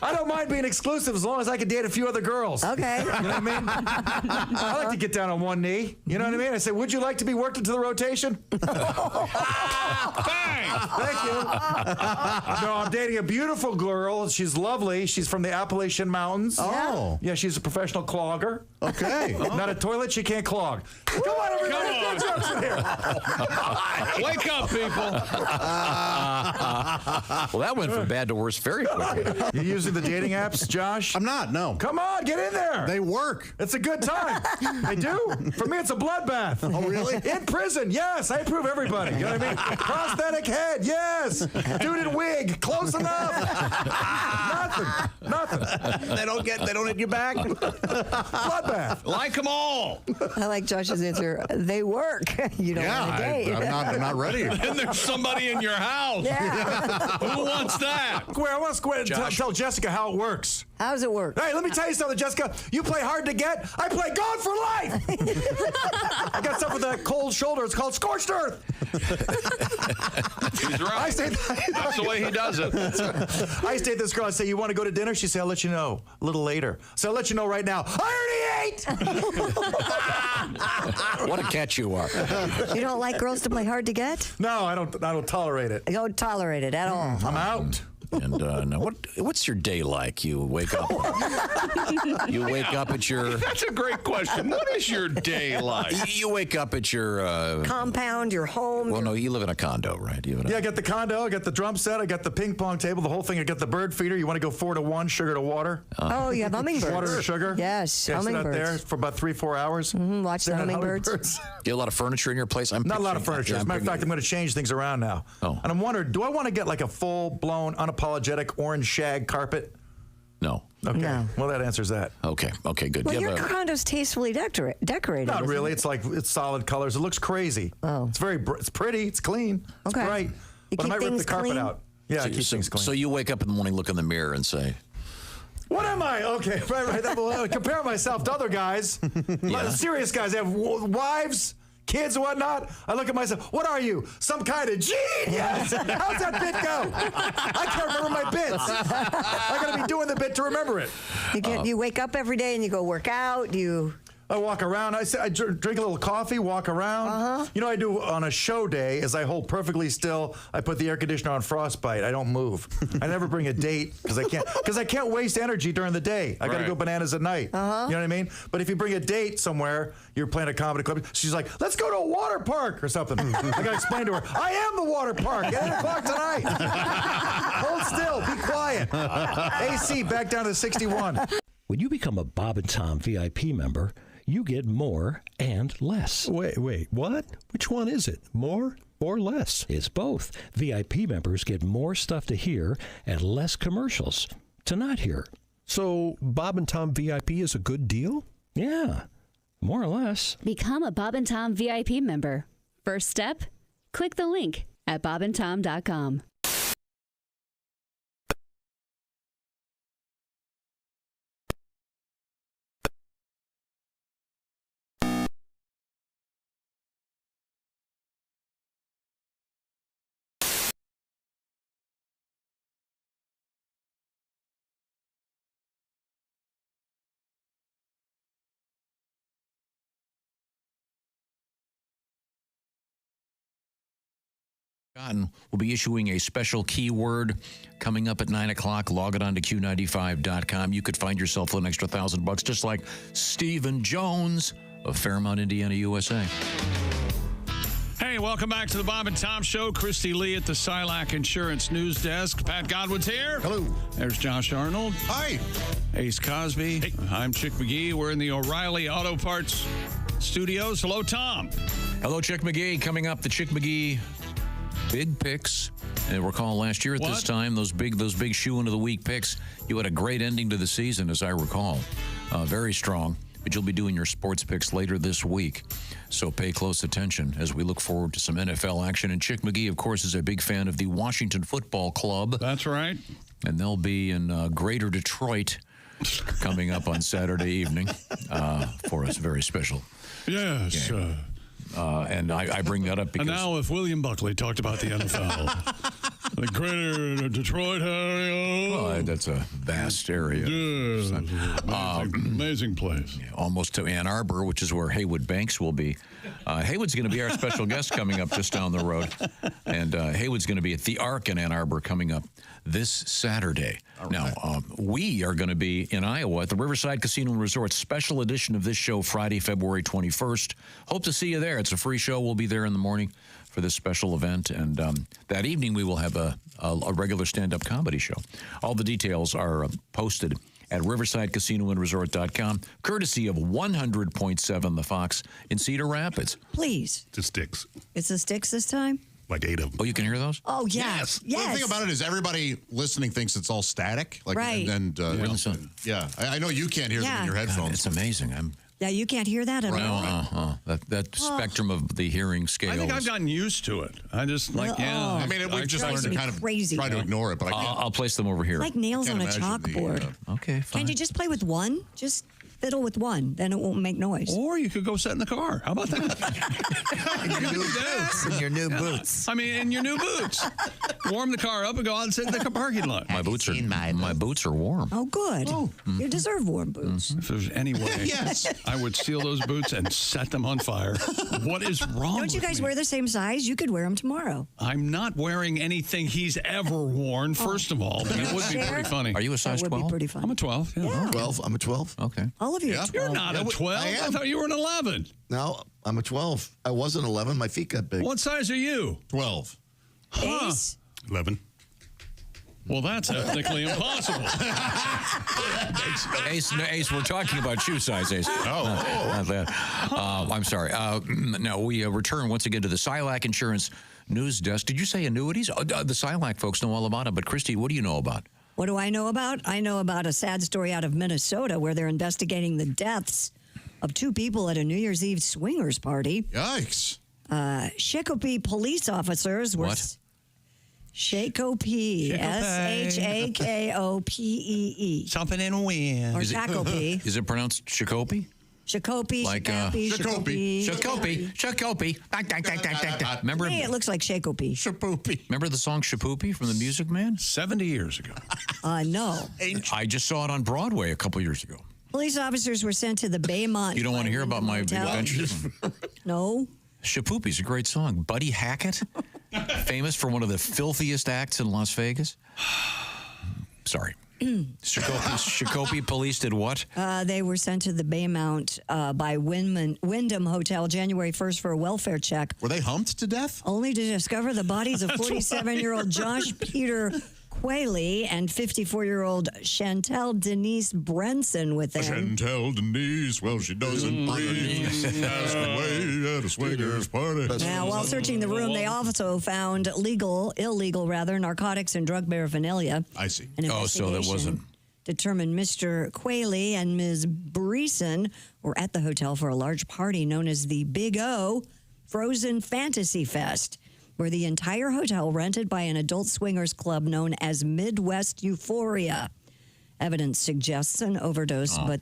I don't mind being exclusive as long as I can date a few other girls. Okay. You know what I mean? I like to get down on one knee. You know what I mean? I say, would you like to be worked into the rotation? Thank you. No, I'm dating a beautiful girl. She's lovely. She's from the Appalachian Mountains. Oh. Yeah, she's a professional clogger. Okay. Not a toilet she can't clog. Come on, everybody. Come on. Get jokes in here. Wake up, people. Well, that went from bad to worse very quickly. You using the dating apps, Josh? I'm not, no. Come on, get in there. They work. It's a good time. They do. For me, it's a bloodbath. Oh, really? In prison, yes. I approve everybody. You know what I mean? Prosthetic head, yes. Dude in wig, close enough. Nothing. They don't hit you back. Bloodbath. Like them all. I like Josh's answer. They work. You don't want to date. I'm not ready. And there's somebody in your house. Yeah. Who wants that? I want to go ahead and tell Jessica how it works. How does it work? Hey, let me tell you something, Jessica. You play hard to get. I play gone for life. I got stuff with a cold shoulder. It's called scorched earth. He's right. That's the way he does it. I used to date this girl. I say, you want to go to dinner? She said, I'll let you know a little later. So I'll let you know right now. I already ate. What a catch you are. You don't like girls to play hard to get? No, I don't tolerate it. You don't tolerate it at all. I'm out. And now, what's your day like? You wake up. You wake up at your. That's a great question. What is your day like? You wake up at your compound, your home. Well, no, you live in a condo, right? Yeah, I got the condo. I got the drum set. I got the ping pong table. The whole thing. I got the bird feeder. You want to go 4-to-1, sugar to water? Oh, you have hummingbirds. Water to sugar. Yes, yeah, hummingbirds. Sit out there for about 3-4 hours. Watch the hummingbirds. Do you have a lot of furniture in your place? Not a lot of furniture. As a matter of fact, I'm going to change things around now. Oh. And I'm wondering, do I want to get like a full-blown, unapologetic orange shag carpet? No. Okay. No. Well, that answers that. Okay, good. Well, your condo's tastefully decorated. Not isn't really. it? It's solid colors. It looks crazy. Oh. It's it's pretty. It's clean. It's Okay. bright. You But I keep might rip the things carpet clean? out. Yeah, I keep things clean. So you wake up in the morning, look in the mirror, and say, What am I? Okay, right. Compare myself to other guys. Serious guys. They have wives, kids, and whatnot. I look at myself. What are you? Some kind of genius? How's that bit go? I can't remember my bits. I got to be doing the bit to remember it. You wake up every day and you go work out. I walk around. I drink a little coffee, walk around. You know what I do on a show day is I hold perfectly still. I put the air conditioner on frostbite. I don't move. I never bring a date because I can't waste energy during the day. I got to go bananas at night. You know what I mean? But if you bring a date somewhere, you're playing a comedy club. She's like, let's go to a water park or something. I got to explain to her, I am the water park at 8 o'clock tonight. Hold still. Be quiet. AC back down to 61. When you become a Bob and Tom VIP member, you get more and less. Wait, what? Which one is it? More or less? It's both. VIP members get more stuff to hear and less commercials to not hear. So Bob and Tom VIP is a good deal? Yeah, more or less. Become a Bob and Tom VIP member. First step, click the link at bobandtom.com. We'll be issuing a special keyword coming up at 9 o'clock. Log it on to Q95.com. You could find yourself an extra $1,000 just like Stephen Jones of Fairmont, Indiana, USA. Hey, welcome back to the Bob and Tom Show. Christy Lee at the Silac Insurance News Desk. Pat Godwin's here. Hello. There's Josh Arnold. Hi. Ace Cosby. Hey. I'm Chick McGee. We're in the O'Reilly Auto Parts studios. Hello, Tom. Hello, Chick McGee. Coming up, the Chick McGee Big Picks. And recall last year at this time, those big shoe into the week picks, you had a great ending to the season, as I recall. Very strong. But you'll be doing your sports picks later this week. So pay close attention as we look forward to some NFL action. And Chick McGee, of course, is a big fan of the Washington Football Club. That's right. And they'll be in Greater Detroit coming up on Saturday evening for a very special Yes. game. And I bring that up because... And now if William Buckley talked about the NFL, the Greater Detroit area. Well, that's a vast area. Yeah, amazing place. Yeah, almost to Ann Arbor, which is where Haywood Banks will be. Haywood's going to be our special guest coming up just down the road. And Haywood's going to be at the Arc in Ann Arbor coming up this Saturday. Right. Now, we are going to be in Iowa at the Riverside Casino and Resort, special edition of this show Friday, February 21st. Hope to see you there. It's a free show. We'll be there in the morning for this special event. And that evening, we will have a regular stand-up comedy show. All the details are posted at riversidecasinoandresort.com, courtesy of 100.7 The Fox in Cedar Rapids. Please. It's Sticks. It's the Sticks this time? Like 8 of them. Oh, you can hear those? Oh, yes. Well, the thing about it is everybody listening thinks it's all static. Like, right. Yeah. I know you can't hear them in your headphones. God, it's amazing. Yeah, you can't hear that at all. That spectrum of the hearing scale. I think I've gotten used to it. I just I mean, we've just learned to kind of try to ignore it, but I can't. I'll place them over here. It's like nails on a chalkboard. Okay, fine. Can't you just play with one? Just fiddle with one, then it won't make noise. Or you could go sit in the car. How about that? In your new boots. I mean, in your new boots. Warm the car up and go out and sit in the parking lot. My boots are warm. Oh, good. You deserve warm boots. If there's any way, I would steal those boots and set them on fire. What is wrong? Don't you guys wear the same size? You could wear them tomorrow. I'm not wearing anything he's ever worn, first of all, but it would be pretty funny. Are you a size 12? That would be pretty funny. I'm a 12. Yeah. 12. I'm a 12. Okay. All of you are 12. You're not a 12. I thought you were an 11. No, I'm a 12. I was an 11. My feet got big. What size are you? 12. Ace? 11. Well, that's ethnically impossible. Ace, we're talking about shoe size, Ace. Not that. I'm sorry. Now, we return once again to the Silac Insurance News Desk. Did you say annuities? The Silac folks know all about it, but Christy, what do you know about? What do I know about? I know about a sad story out of Minnesota where they're investigating the deaths of 2 people at a New Year's Eve swingers party. Yikes. Shakopee police officers were... What? Shakopee. Shakopee. Something in a wind. Or Shakopee. Is it pronounced Shakopee? Shakopee, Like, Shakopee. Remember? Hey, it looks like Shakopee. Remember the song Shapoopy from the Music Man? 70 years ago. No. I just saw it on Broadway a couple years ago. Police officers were sent to the Baymont. You don't want to hear about my adventures? No. Shapoopy's a great song. Buddy Hackett, famous for one of the filthiest acts in Las Vegas. Sorry. Shakopee police did what? They were sent to the Baymont by Wyndham Hotel January 1st for a welfare check. Were they humped to death? Only to discover the bodies of 47-year-old Josh Peter Quayle and 54-year-old Chantel Denise Brenson with them. Chantel Denise, well, she doesn't breathe. Passed away at a swingers party. Now, while searching the room, they also found illegal narcotics and drug paraphernalia. I see. So that wasn't. Determined Mr. Quayle and Ms. Brenson were at the hotel for a large party known as the Big O Frozen Fantasy Fest, where the entire hotel rented by an adult swingers club known as Midwest Euphoria. Evidence suggests an overdose, but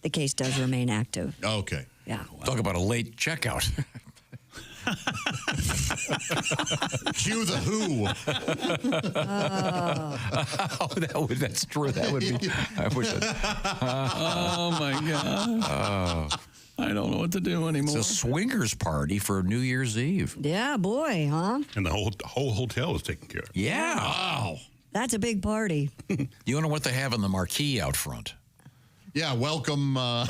the case does remain active. Okay. Yeah. Talk about a late checkout. Cue the Who. That's true. That would be. I wish. Oh my God. I don't know what to do anymore. It's a swingers party for New Year's Eve. Yeah, boy, huh? And the whole hotel is taken care of. Yeah. Wow. That's a big party. You know what they have on the marquee out front? Yeah, welcome. Welcome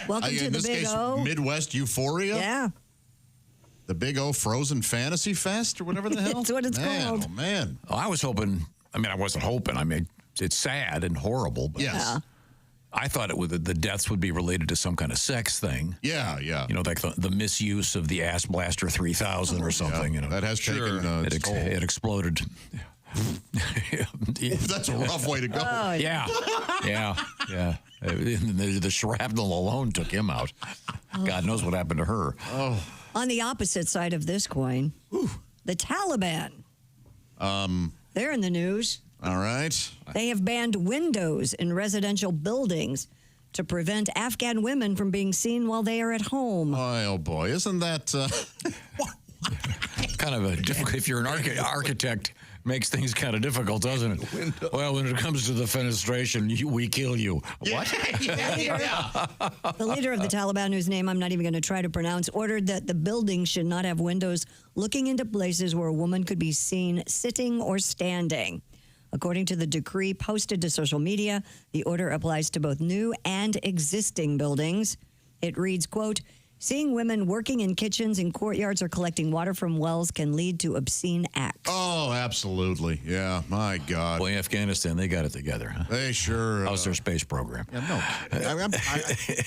to in the this Big case, O. Midwest Euphoria. Yeah. The Big O Frozen Fantasy Fest or whatever the hell. That's what it's called. Oh, man. Oh, I was hoping. I mean, I wasn't hoping. I mean, it's sad and horrible. But Yes. Yeah. I thought the deaths would be related to some kind of sex thing. Yeah, yeah. You know, like the misuse of the Ass Blaster 3000 or something. You know, that has taken it exploded. That's a rough way to go. Oh, yeah. The shrapnel alone took him out. God knows what happened to her. Oh. On the opposite side of this coin, the Taliban. They're in the news. All right. They have banned windows in residential buildings to prevent Afghan women from being seen while they are at home. Oh, boy. Isn't that... kind of a difficult... If you're an architect, makes things kind of difficult, doesn't it? Well, when it comes to the fenestration, we kill you. What? The leader of the Taliban, whose name I'm not even going to try to pronounce, ordered that the building should not have windows looking into places where a woman could be seen sitting or standing. According to the decree posted to social media, the order applies to both new and existing buildings. It reads, quote, seeing women working in kitchens and courtyards or collecting water from wells can lead to obscene acts. Oh, absolutely. Yeah, my God. Boy, Afghanistan, they got it together, huh? They sure... How's their space program? Yeah, no.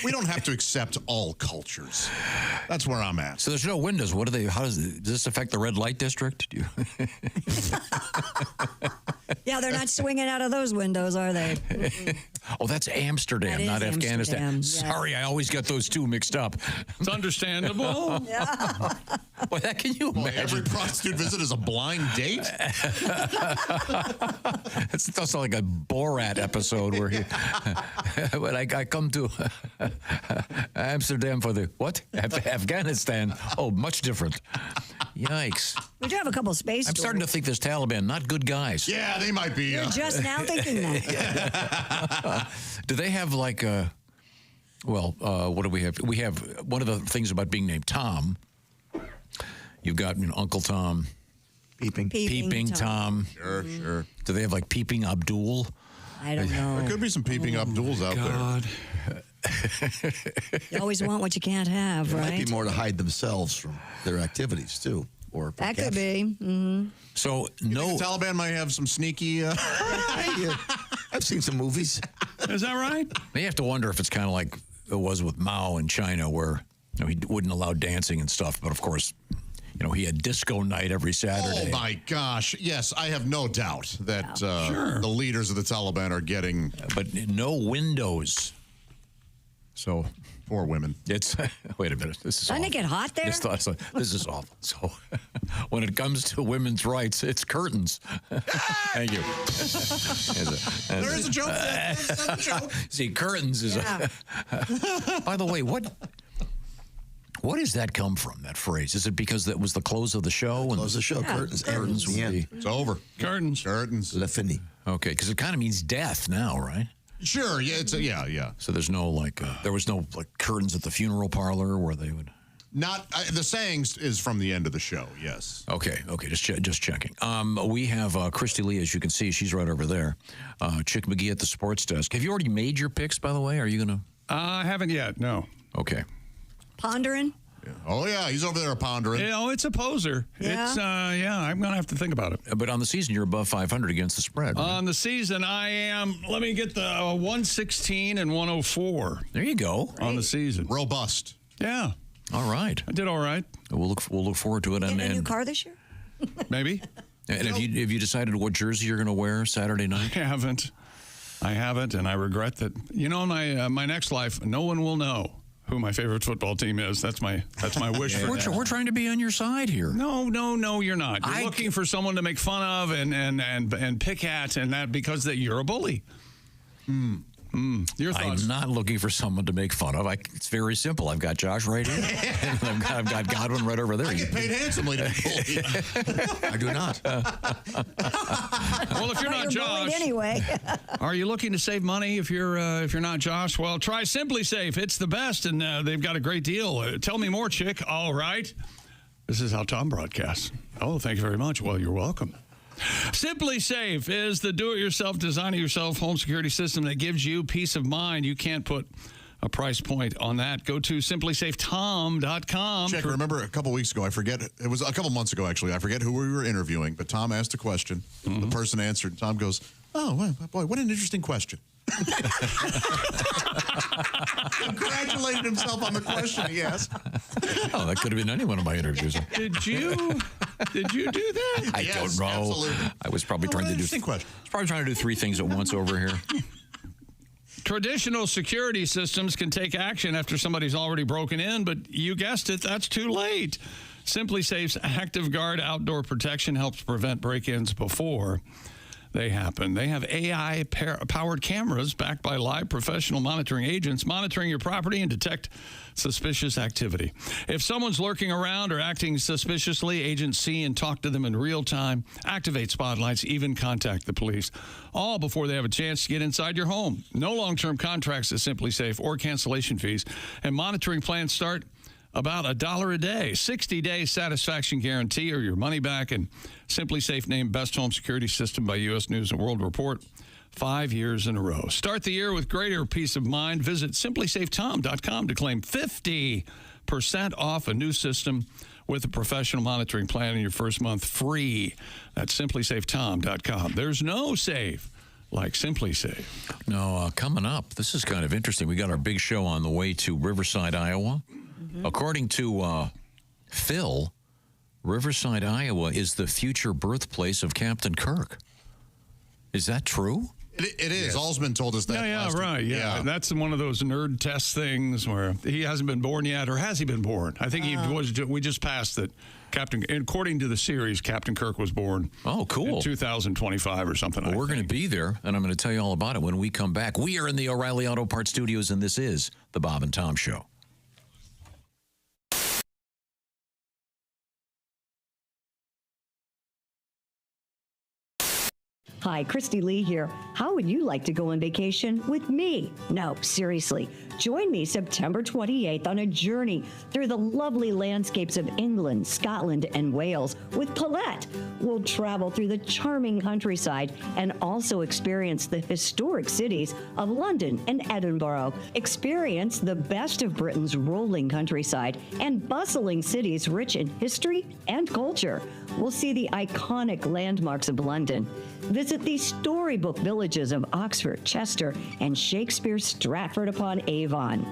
We don't have to accept all cultures. That's where I'm at. So there's no windows. What do they... Does this affect the red light district? Yeah, they're not swinging out of those windows, are they? Oh, that's Amsterdam, That not is Afghanistan. Amsterdam, yeah. Sorry, I always get those two mixed up. It's understandable. Yeah. Boy, that can you imagine? Every prostitute visit is a blind date? That's like a Borat episode where he... when I come to Amsterdam for the... What? Afghanistan. Oh, much different. Yikes. We do have a couple space I'm starting to think this Taliban, not good guys. Yeah, they might be. You're just now thinking that. Do they have like a... Well, what do we have? We have one of the things about being named Tom. You've got Uncle Tom. Peeping Tom. Sure. Do they have like Peeping Abdul? I don't know. There could be some peeping Abduls out there. You always want what you can't have, It right? might be more to hide themselves from their activities, too. Or That could be. Mm-hmm. So, You think the Taliban might have some sneaky... I've seen some movies. Is that right? You have to wonder if it's kind of like it was with Mao in China, where he wouldn't allow dancing and stuff. But of course, he had disco night every Saturday. Oh, my gosh. Yes, I have no doubt that the leaders of the Taliban are getting... But no windows. So... Poor women. It's... Wait a minute. This is Doesn't awful. it get hot there? This is awful. So when it comes to women's rights, it's curtains. Thank you. There is a joke. There's a joke. See, curtains is... By the way, what does that come from, that phrase? Is it because that was the close of the show? Close of the show, curtains. Curtains would be... It's over. Curtains. Le fini. Okay, because it kind of means death now, right? Sure, yeah, yeah. So there's no there was no curtains at the funeral parlor where they would. Not the sayings is from the end of the show. Yes. Okay, just checking. We have Christy Lee, as you can see, she's right over there. Chick McGee at the sports desk. Have you already made your picks, by the way? Are you gonna? I haven't yet. No. Okay. Pondering. Yeah. Oh yeah, he's over there pondering. It's a poser. Yeah. It's I'm gonna have to think about it. But on the season, you're above 500 against the spread. Right? On the season, I am. Let me get the 116 and 104. There you go. On the season, robust. Yeah. All right. I did all right. We'll look forward to it. Get a new car this year? Maybe. And have you decided what jersey you're going to wear Saturday night? I haven't, and I regret that. In my next life, no one will know who my favorite football team is. That's my wish for that. We're trying to be on your side here. No, you're not. You're looking for someone to make fun of and pick at, and that because that you're a bully. Your thoughts? I'm not looking for someone to make fun of. It's very simple. I've got Josh right here, and I've got Godwin right over there. I get paid handsomely to be bullied. I do not. Well, if you're not Josh, anyway. Are you looking to save money if you're not Josh? Well, try Simply Safe. It's the best, and they've got a great deal. Tell me more, chick. All right. This is how Tom broadcasts. Oh, thank you very much. Well, you're welcome. Simply Safe is the do-it-yourself, design-it-yourself home security system that gives you peace of mind. You can't put a price point on that. Go to simplysafetom.com. Check, remember a couple weeks ago, I forget, it was a couple months ago actually, I forget who we were interviewing, but Tom asked a question. The person answered, and Tom goes, oh, boy, what an interesting question. Congratulated himself on the question he asked. Oh, that could have been any one of my interviews. Did you do that? I don't know. Absolutely. I was probably trying to do. Question. I was probably trying to do three things at once over here. Traditional security systems can take action after somebody's already broken in, but you guessed it, that's too late. Simply Safe's Active Guard outdoor protection helps prevent break-ins before they happen. They have AI-powered cameras backed by live professional monitoring agents monitoring your property and detect suspicious activity. If someone's lurking around or acting suspiciously, agents see and talk to them in real time, activate spotlights, even contact the police, all before they have a chance to get inside your home. No long-term contracts at Simply Safe or cancellation fees, and monitoring plans start about $1 a day. 60-day satisfaction guarantee or your money back. And Simply Safe named Best Home Security System by U.S. News & World Report 5 years in a row. Start the year with greater peace of mind. Visit simplysafetom.com to claim 50% off a new system with a professional monitoring plan and your first month free. That's simplysafetom.com. There's no safe like Simply Safe. Now, coming up, this is kind of interesting. We got our big show on the way to Riverside, Iowa. According to Phil, Riverside, Iowa is the future birthplace of Captain Kirk. Is that true? It is. Yes. Alsman told us that. Yeah, right. Yeah. That's one of those nerd test things where he hasn't been born yet, or has he been born? I think he was. We just passed that. According to the series, Captain Kirk was born. Oh, cool. In 2025 or something. Well, we're going to be there, and I'm going to tell you all about it when we come back. We are in the O'Reilly Auto Parts Studios, and this is the Bob and Tom Show. Hi, Christy Lee here. How would you like to go on vacation with me? No, seriously. Join me September 28th on a journey through the lovely landscapes of England, Scotland, and Wales with Paulette. We'll travel through the charming countryside and also experience the historic cities of London and Edinburgh. Experience the best of Britain's rolling countryside and bustling cities rich in history and culture. We'll see the iconic landmarks of London. Visit the storybook villages of Oxford, Chester, and Shakespeare's Stratford-upon-Avon.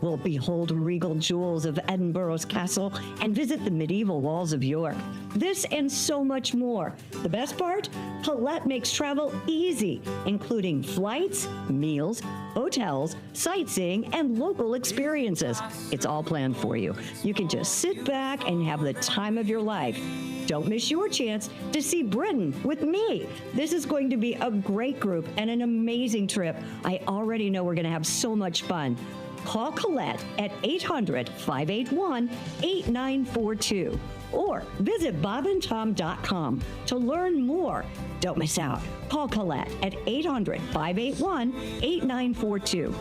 We'll behold regal jewels of Edinburgh's castle and visit the medieval walls of York. This and so much more. The best part? Paulette makes travel easy, including flights, meals, hotels, sightseeing, and local experiences. It's all planned for you. You can just sit back and have the time of your life. Don't miss your chance to see Britain with me. This is going to be a great group and an amazing trip. I already know we're going to have so much fun. Call Colette at 800-581-8942 or visit bobandtom.com to learn more. Don't miss out. Call Colette at 800-581-8942.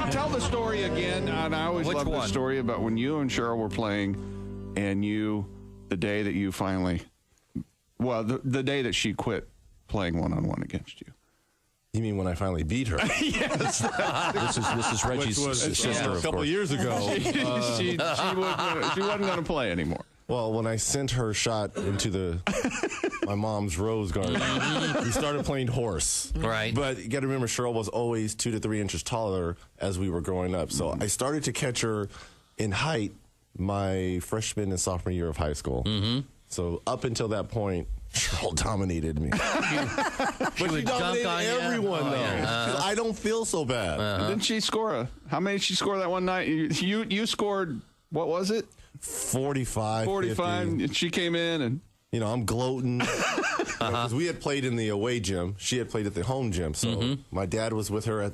Tell the story again. And I always love the story about when you and Cheryl were playing, and the day that you finally, the day that she quit playing one-on-one against you. You mean when I finally beat her? Yes. This is Reggie's sister, a couple of years ago. She wasn't going to play anymore. Well, when I sent her shot into my mom's rose garden, we started playing horse. Right. But you got to remember, Cheryl was always 2 to 3 inches taller as we were growing up. So I started to catch her in height my freshman and sophomore year of high school. So up until that point, Cheryl dominated me. But she dominated everyone, though. I don't feel so bad. Didn't she score how many did she score that one night? You scored, what was it? 45. 45. She came in and... I'm gloating. Because we had played in the away gym. She had played at the home gym. So my dad was with her at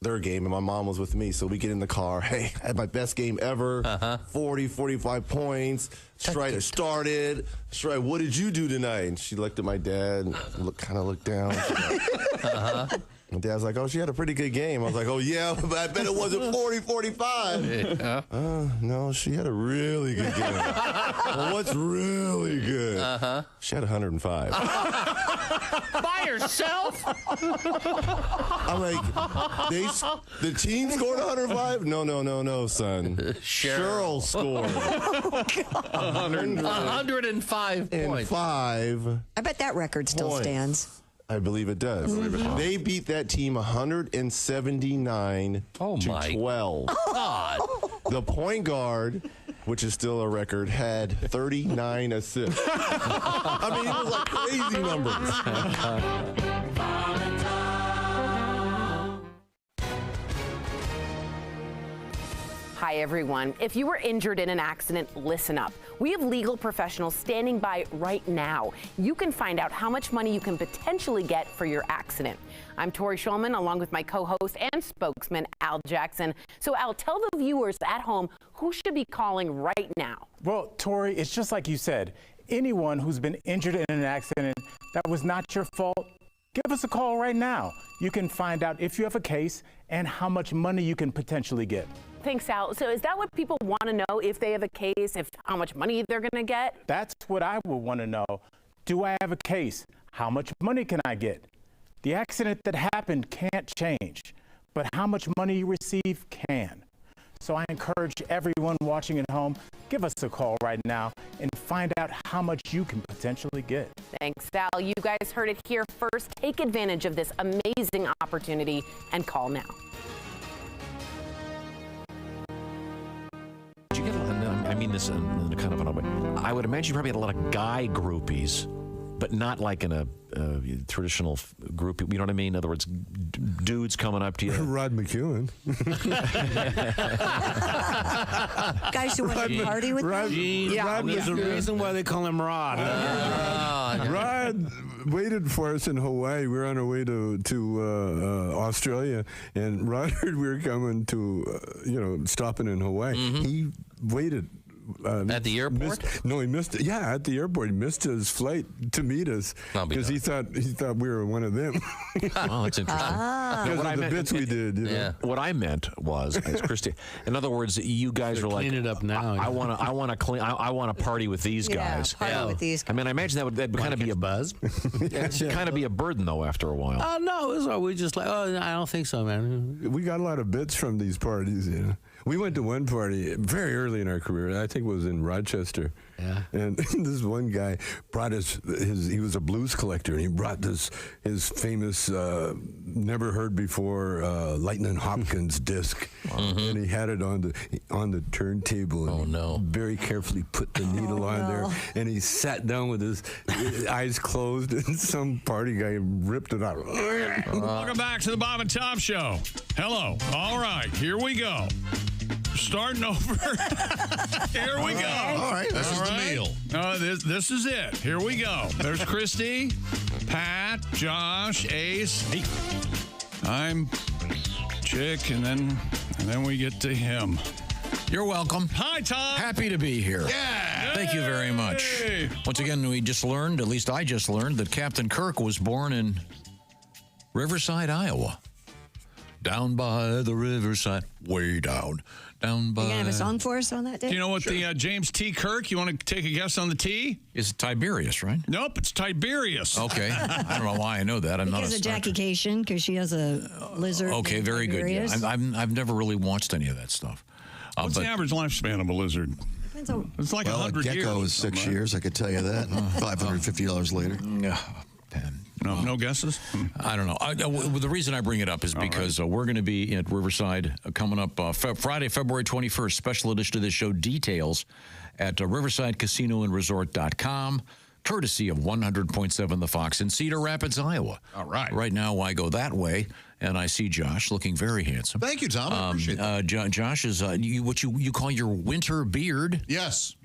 their game, and my mom was with me. So we get in the car. Hey, I had my best game ever. 40, 45 points. Strider started. Strider, what did you do tonight? And she looked at my dad and kind of looked down. My dad's like, oh, she had a pretty good game. I was like, oh, yeah, but I bet it wasn't 40, 45. No, she had a really good game. Well, what's really good? She had 105. By herself? I'm like, the team scored 105? No, son. Cheryl scored 105 points. I bet that record still stands. I believe it does. They beat that team 179 to 12. God. The point guard, which is still a record, had 39 assists. I mean, it was like crazy numbers. Hi, everyone. If you were injured in an accident, listen up. We have legal professionals standing by right now. You can find out how much money you can potentially get for your accident. I'm Tori Shulman, along with my co-host and spokesman, Al Jackson. So, Al, tell the viewers at home who should be calling right now. Well, Tori, it's just like you said. Anyone who's been injured in an accident that was not your fault, give us a call right now. You can find out if you have a case and how much money you can potentially get. Thanks, Al. So is that what people want to know, if they have a case, how much money they're going to get? That's what I would want to know. Do I have a case? How much money can I get? The accident that happened can't change, but how much money you receive can. So I encourage everyone watching at home, give us a call right now and find out how much you can potentially get. Thanks, Al. You guys heard it here first. Take advantage of this amazing opportunity and call now. I mean this in kind of an way. I would imagine you probably had a lot of guy groupies, but not like in a traditional group. You know what I mean? In other words, dudes coming up to you. Rod McEwen. Guys who want to party with them? Rod There's a reason why they call him Rod. Rod waited for us in Hawaii. We were on our way to Australia, and Rod heard we were coming to, stopping in Hawaii. He waited. At the airport? He missed it. Yeah, at the airport. He missed his flight to meet us because he thought we were one of them. Oh, that's interesting. Because of the bits we did. You know? What I meant was, as Christy, in other words, you guys were like, clean it up now. I want to party with these guys. Party with these guys. I mean, I imagine that would kind of be a buzz. Kind of be a burden though after a while. Oh no, we just like, I don't think so, man. We got a lot of bits from these parties. We went to one party very early in our career. I think it was in Rochester. Yeah. And this one guy brought he was a blues collector, and he brought his famous, never heard before, Lightning Hopkins disc. And he had it on the turntable. And very carefully put the needle on there. And he sat down with his eyes closed, and some party guy ripped it out. Welcome back to the Bob and Tom Show. Hello. All right, here we go. Starting over. Here we go. All right, this is the meal. This is it. Here we go. There's Christy, Pat, Josh, Ace. I'm Chick, and then we get to him. You're welcome. Hi, Tom. Happy to be here. Yeah. Thank you very much. Once again, we just learned, at least I just learned, that Captain Kirk was born in Riverside, Iowa. Down by the riverside, way down by... You going to have a song for us on that day? Do you know what the James T. Kirk, you want to take a guess on the T? Is it Tiberius, right? Nope, it's Tiberius. Okay. I don't know why I know that. I'm not a Because of Star Jackie Cation, because she has a lizard. Okay, named very good. Yeah. Tiberius. I've never really watched any of that stuff. What's the average lifespan of a lizard? Depends on- It's like Well, 100 years. a gecko is 6 years, I could tell you that. $550 later. No guesses? I don't know. The reason I bring it up is because we're going to be at Riverside coming up Friday, February 21st. Special edition of this show. Details at riversidecasinoandresort.com, courtesy of 100.7 The Fox in Cedar Rapids, Iowa. All right. Right now, I go that way, and I see Josh looking very handsome. Thank you, Tom. I appreciate that. Josh is what you call your winter beard. Yes.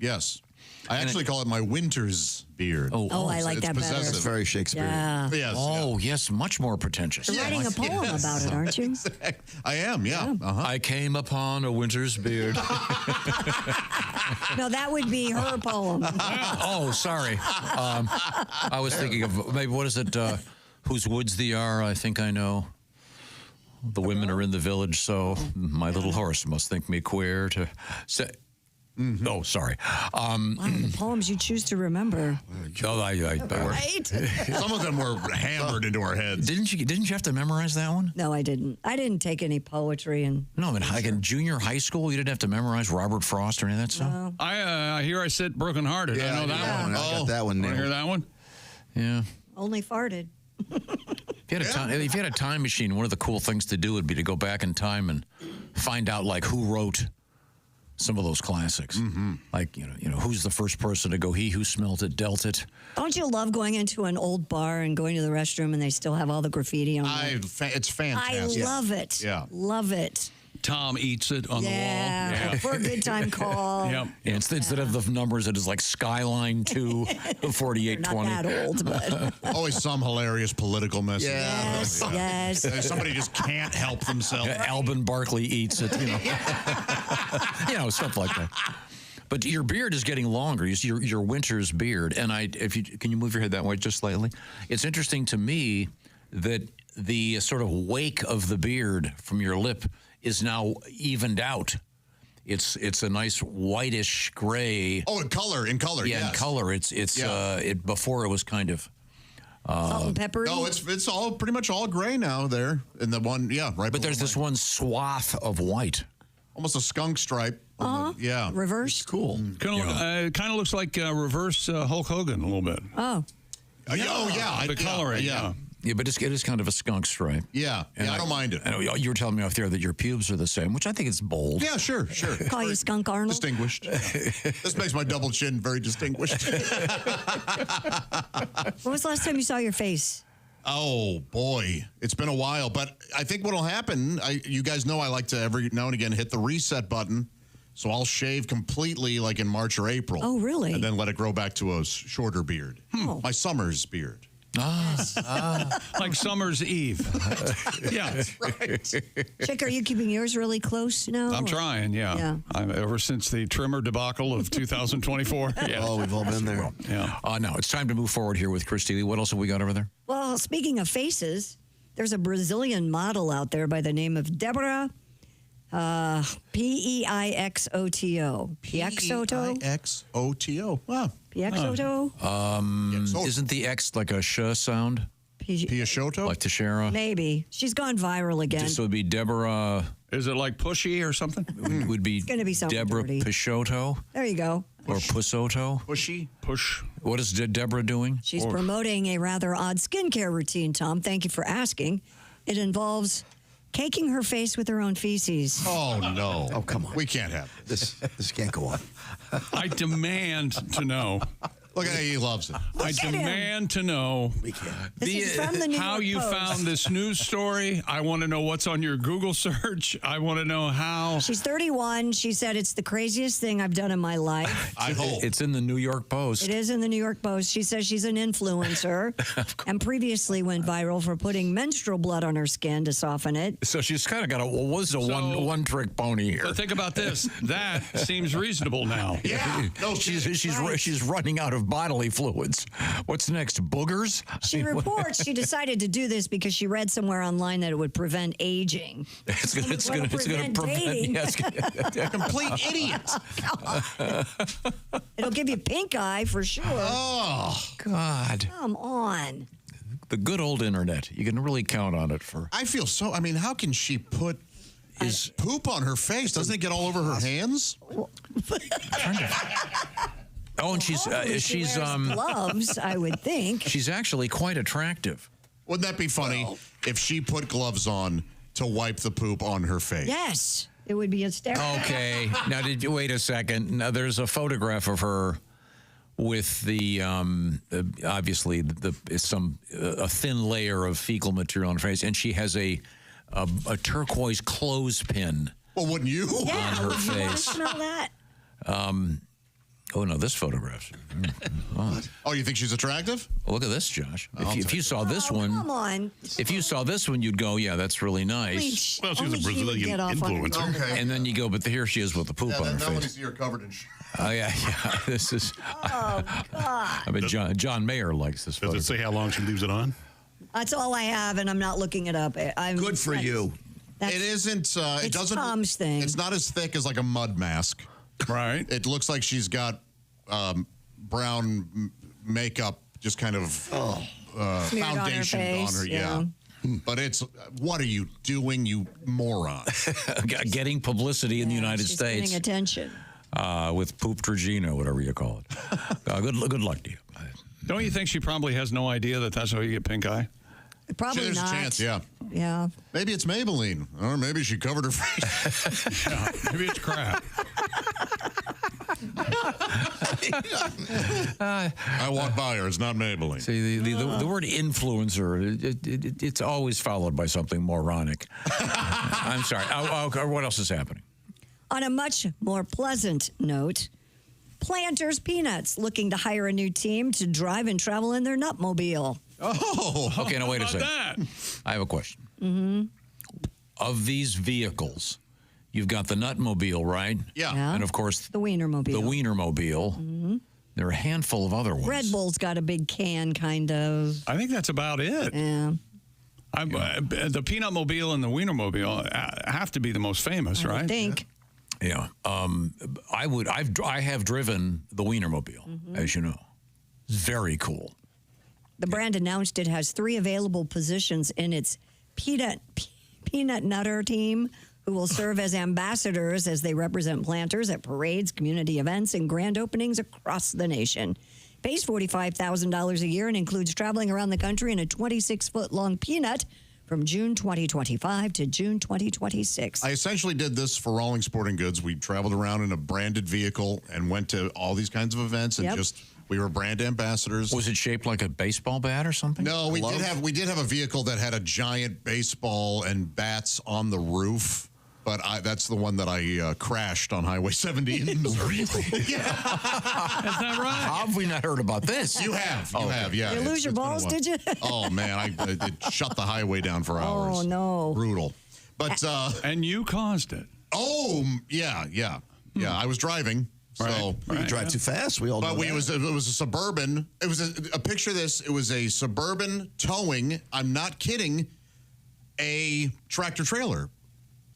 I actually call it my winter's beard. Oh, I like it's that better. possessive. That's very Shakespearean. Yeah. Yes, much more pretentious. You're writing a poem about it, aren't you? I am, yeah. Uh-huh. I came upon a winter's beard. No, that would be her poem. Oh, sorry. I was thinking of maybe, what is it? Whose woods thee are, I think I know. The women are in the village, so my little horse must think me queer to say. Oh, sorry. Wow, the poems you choose to remember. Right? Some of them were hammered into our heads. Didn't you have to memorize that one? No, I didn't. I didn't take any poetry. No, like in junior high school, you didn't have to memorize Robert Frost or any of that stuff? No. I hear I sit brokenhearted. Yeah, I know that one. I got that one Want to nailed. hear that one? Yeah. Only farted. If you had a time machine, one of the cool things to do would be to go back in time and find out like who wrote some of those classics. Like, you know, who's the first person to go, he who smelt it, dealt it. Don't you love going into an old bar and going to the restroom and they still have all the graffiti on it? It's fantastic. I love it. Yeah. Love it. Tom eats it on the wall. Yeah, for a good time call. Yep. Yeah, instead of the numbers, it is like Skyline 2, 4820. Not that old, but... Always some hilarious political message. Yes. Somebody just can't help themselves. Alban Barkley eats it, stuff like that. But your beard is getting longer. Your winter's beard, and can you move your head that way just slightly? It's interesting to me that the sort of wake of the beard from your lip is now evened out. It's a nice whitish gray. Oh, in color. Yeah, yes. in color. Before it was kind of salt and pepper. No, it's all pretty much all gray now. There in the one, right. But there's this one swath of white, almost a skunk stripe. Yeah, reverse. Cool. Kind of looks like reverse Hulk Hogan a little bit. Oh. The coloring. Yeah. Yeah, but it is kind of a skunk stripe. Yeah, I don't mind it. I know you were telling me off there that your pubes are the same, which I think is bold. Yeah, sure. Call you Skunk Arnold. Distinguished. This makes my double chin very distinguished. When was the last time you saw your face? Oh, boy. It's been a while. But I think what will happen, you guys know I like to every now and again hit the reset button. So I'll shave completely like in March or April. Oh, really? And then let it grow back to a shorter beard. My summer's beard. Like Summer's Eve. Yeah. That's right. Chick, are you keeping yours really close now? I'm trying, yeah. Ever since the trimmer debacle of 2024. Yeah. Oh, we've all been there. Yeah. Now it's time to move forward here with Christy. What else have we got over there? Well, speaking of faces, there's a Brazilian model out there by the name of Deborah P-E-I-X-O-T-O. Piexoto? P-I-X-O-T-O. Wow. Piexoto? Isn't the X like a sh sound? Piexoto? Like Teixeira? Maybe. She's gone viral again. So it would be Deborah. Is it like Pushy or something? Would be It's gonna be something Deborah dirty. Peixoto There you go. or Pussoto. Pushy? Push. What is Deborah doing? She's promoting a rather odd skincare routine, Tom. Thank you for asking. It involves caking her face with her own feces. Oh, no. Oh, come on. We can't have this. This can't go on. I demand to know. Look at he loves it. I demand to know This is from the New how York you Post. found this news story. I want to know what's on your Google search. I want to know how. She's 31. She said it's the craziest thing I've done in my life. I hope. It's in the New York Post. It is in the New York Post. She says she's an influencer and previously went viral for putting menstrual blood on her skin to soften it. So she's kind of got one trick pony here. But think about this. That seems reasonable now. Yeah. No, She's running out of bodily fluids. What's next? Boogers? She reports she decided to do this because she read somewhere online that it would prevent aging. It's going to prevent dating. yes. Complete idiot. It'll give you pink eye for sure. Oh, God. Come on. The good old internet. You can really count on it for. I feel so. I mean, how can she put his poop on her face? Doesn't it get all over her hands? Oh, and she's gloves, I would think. She's actually quite attractive. Wouldn't that be funny if she put gloves on to wipe the poop on her face? Yes, it would be hysterical. Okay. Now, did you wait a second? Now, there's a photograph of her with the obviously a thin layer of fecal material on her face, and she has a turquoise clothespin. Well, wouldn't you? On her would you want to face. smell that? Oh no, this photograph. Oh, you think she's attractive? Well, look at this, Josh. If you saw this one, Come on. if you saw this one, you'd go, "Yeah, that's really nice." Well, she's a Brazilian influencer. Okay. And then you go, "But here she is with the poop on her Now when you face." see her covered in Oh yeah. This is. Oh, God. I mean, John Mayer likes this. Does it say how long she leaves it on? That's all I have, and I'm not looking it up. Good for you. It isn't. It It's doesn't. Tom's thing. It's not as thick as like a mud mask. Right. It looks like she's got brown makeup, just kind of Smeared on her foundation face, on her. Yeah. But it's what are you doing, you moron? Getting publicity in the United She's States getting attention. with poop Trigino, whatever you call it. Good luck to you. Don't you think she probably has no idea that that's how you get pink eye? Probably There's not. a chance, yeah. Yeah. Maybe it's Maybelline, or maybe she covered her face. Yeah, maybe it's crap. I walk by her. It's not Maybelline. See, the word influencer, it's always followed by something moronic. I'm sorry. What else is happening? On a much more pleasant note, Planters Peanuts looking to hire a new team to drive and travel in their Nutmobile. Oh, okay. Now wait a How second. about that? I have a question. Mm-hmm. Of these vehicles, you've got the Nutmobile, right? Yeah. And of course, The Wienermobile. the Wienermobile. Mm-hmm. There are a handful of other ones. Red Bull's got a big can, kind of. I think that's about it. Yeah. The Peanut Mobile and the Wienermobile have to be the most famous, I right? think. Yeah. I have driven the Wienermobile, as you know. It's very cool. The brand announced it has 3 available positions in its peanut nutter team, who will serve as ambassadors as they represent planters at parades, community events, and grand openings across the nation. Pays $45,000 a year and includes traveling around the country in a 26-foot-long peanut from June 2025 to June 2026. I essentially did this for Rawlings Sporting Goods. We traveled around in a branded vehicle and went to all these kinds of events, and we were brand ambassadors. Was it shaped like a baseball bat or something? No, we did have a vehicle that had a giant baseball and bats on the roof. But that's the one that I crashed on Highway 70 in Missouri. Yeah. Is that right? How have we not heard about this? You have. You have, yeah. You lose your balls, did you? Oh, man. It shut the highway down for hours. Oh, no. Brutal. But and you caused it. Oh, yeah. I was driving. So You drive too fast. We all know But that. it was a Suburban. It was a picture of this. It was a Suburban towing, I'm not kidding, a tractor trailer.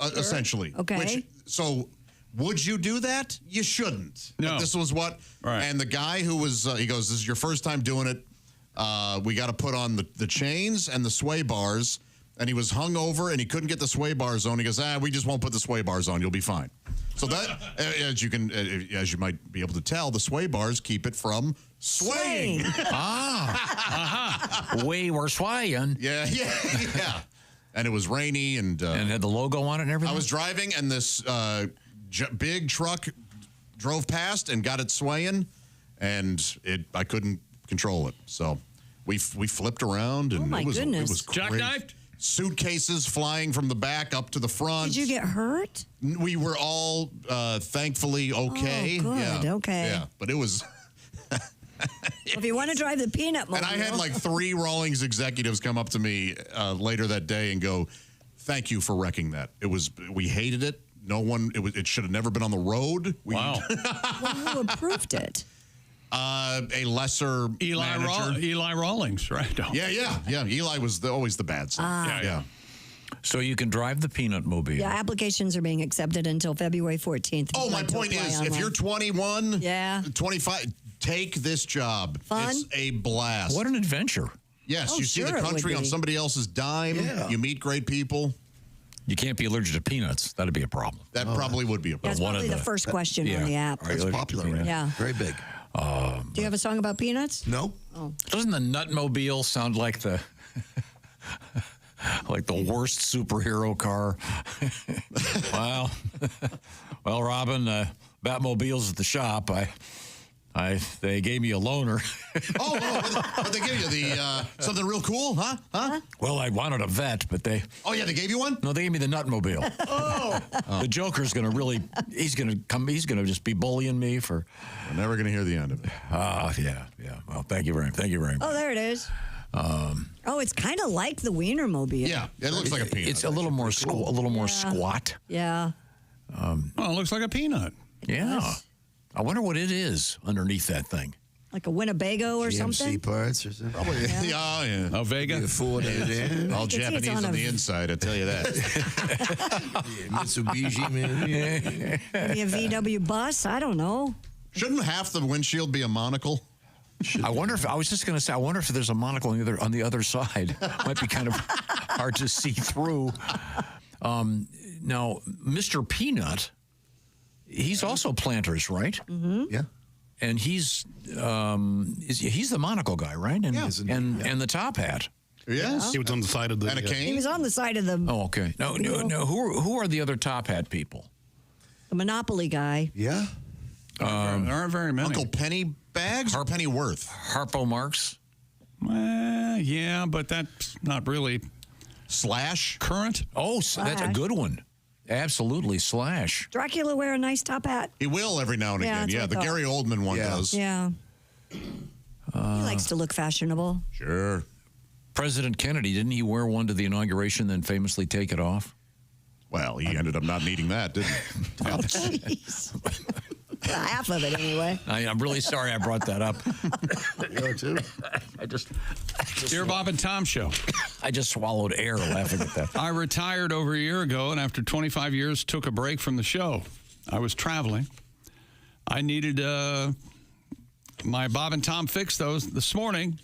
Essentially. Okay. So would you do that? You shouldn't. No. But this was what, and the guy who was, he goes, this is your first time doing it. We got to put on the chains and the sway bars. And he was hung over and he couldn't get the sway bars on. He goes, we just won't put the sway bars on. You'll be fine. So that, as you might be able to tell, the sway bars keep it from swaying. We were swaying. Yeah. And it was rainy and had the logo on it and everything? I was driving and this big truck drove past and got it swaying. and I couldn't control it. So we flipped around, and my goodness. It was crazy. Jackknifed? Suitcases flying from the back up to the front. Did you get hurt? We were all thankfully okay. Oh, good. Yeah. Okay. Yeah, but it was. Well, if you want to drive the peanut mobile. And I had like 3 Rawlings executives come up to me later that day and go, "Thank you for wrecking that. We hated it. No one. It should have never been on the road." Wow. Well, who approved it? A lesser manager. Eli Rawlings, right? Yeah. Eli was always the bad side. Yeah. So you can drive the peanut mobile. Yeah, applications are being accepted until February 14th. Oh, my point is, if you're 21, 25, take this job. Fun? It's a blast. What an adventure. Yes, Oh, you see sure the it would country on be. somebody else's dime. Yeah. You meet great people. You can't be allergic to peanuts. That'd be a problem. That probably would be a That's problem. probably the first question on the app. It's popular, right? Yeah. Very big. Do you have a song about peanuts? No. Oh. Doesn't the Nutmobile sound like the worst superhero car? well, Robin, Batmobile's at the shop. They gave me a loaner. What they give you? The something real cool, huh? Well, I wanted a vet, but they. Oh yeah, they gave you one? No, they gave me the Nutmobile. The Joker's gonna he's gonna just be bullying me for. We're never gonna hear the end of it. Yeah. Well, thank you very much. Oh, there it is. It's kind of like the Wienermobile. Yeah, it looks like a peanut. It's a little more more squat. Yeah. It looks like a peanut. Yeah. Yes. I wonder what it is underneath that thing. Like a Winnebago or something? parts or something. Probably. Yeah. Oh, Vega. Ford in All can see it's Japanese on on a- the inside, I tell you that. Mitsubishi, man. Maybe a VW bus? I don't know. Shouldn't half the windshield be a monocle? I wonder if there's a monocle on the other side. Might be kind of hard to see through. Now, Mr. Peanut, he's also Planters, right? Mm-hmm. Yeah. And he's the monocle guy, right? And and the top hat. Yes. He was on the side of the. And a cane? He was on the side of the, Oh, okay. No. Who are the other top hat people? the Monopoly guy. Yeah. There aren't very many. Uncle Penny Bags or Pennyworth? Harpo Marx. Yeah, but that's not really Slash? current. Oh, that's a good one. Absolutely, Slash. Dracula wear a nice top hat? He will every now and Yeah, again. that's Yeah, what the I thought. Gary Oldman one does. Yeah. He likes to look fashionable. Sure. President Kennedy, didn't he wear one to the inauguration, then famously take it off? Well, he ended up not needing that, didn't he? Oh, jeez. Half of it, anyway. I'm really sorry I brought that up. You too. I just Dear Bob and Tom show. I just swallowed air laughing at that. I retired over a year ago, and after 25 years, took a break from the show. I was traveling. I needed my Bob and Tom fix those this morning.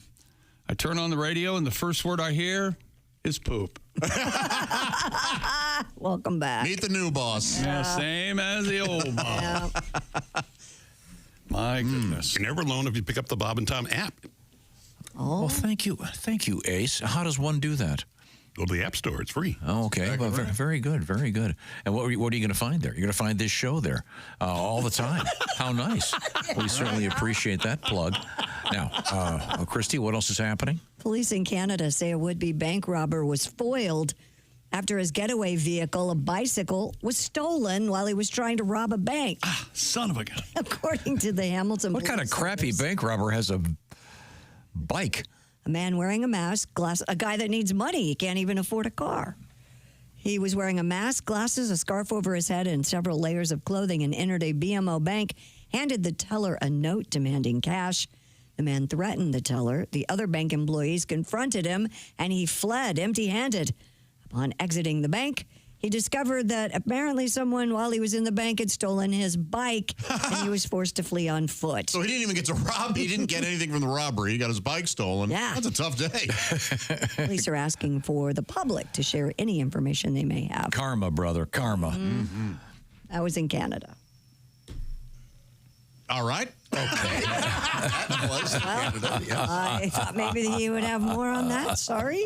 I turn on the radio, and the first word I hear is poop. Welcome back. Meet the new boss. Yeah, same as the old Bob. My goodness. You're never alone if you pick up the Bob and Tom app. Oh. Well, thank you, Ace. How does one do that? Go to the App Store. It's free. Oh, okay. Well, very good. Very good. And what are you going to find there? You're going to find this show there all the time. How nice. We certainly appreciate that plug. Now, Christy, what else is happening? Police in Canada say a would-be bank robber was foiled after his getaway vehicle, a bicycle, was stolen while he was trying to rob a bank. Son of a gun. According to the Hamilton What kind of Police crappy Service. bank robber has a bike? A man wearing a mask, a guy that needs money. He can't even afford a car. He was wearing a mask, glasses, a scarf over his head, and several layers of clothing and entered a BMO bank, handed the teller a note demanding cash. The man threatened the teller. The other bank employees confronted him, and he fled empty-handed. Upon exiting the bank, he discovered that apparently someone, while he was in the bank, had stolen his bike, and he was forced to flee on foot. So he didn't even get to rob. He didn't get anything from the robbery. He got his bike stolen. Yeah. That's a tough day. Police are asking for the public to share any information they may have. Karma, brother, karma. Mm-hmm. That was in Canada. All right. Okay. That was Canada, yes. I thought maybe you would have more on that. Sorry.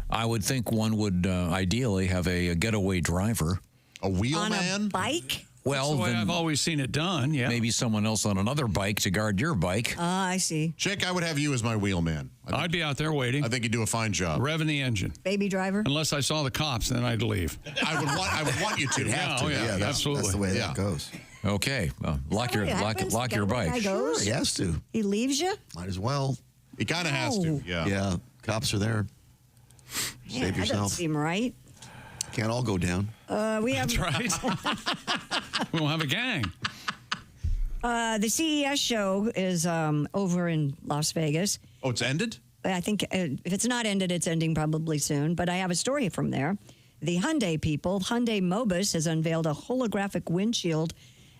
I would think one would ideally have a getaway driver. A On wheelman? a bike? Well, That's the way then I've always seen it done. Yeah. maybe someone else on another bike to guard your bike. I see. Chick, I would have you as my wheelman. I'd be out there waiting. I think you'd do a fine job. Revving the engine. Baby driver? Unless I saw the cops, then I'd leave. I would want you to. Yeah, Have to. oh, yeah, absolutely. That's the way that goes. Okay, lock your bike. Sure, he has to. He leaves you? Might as well. He kind of has to. Yeah. Yeah. Cops are there. Yeah, Save that doesn't yourself. seem right. Can't all go down. We have. That's right. We won't have a gang. The CES show is over in Las Vegas. Oh, it's ended? I think if it's not ended, it's ending probably soon. But I have a story from there. The Hyundai people, Hyundai Mobis, has unveiled a holographic windshield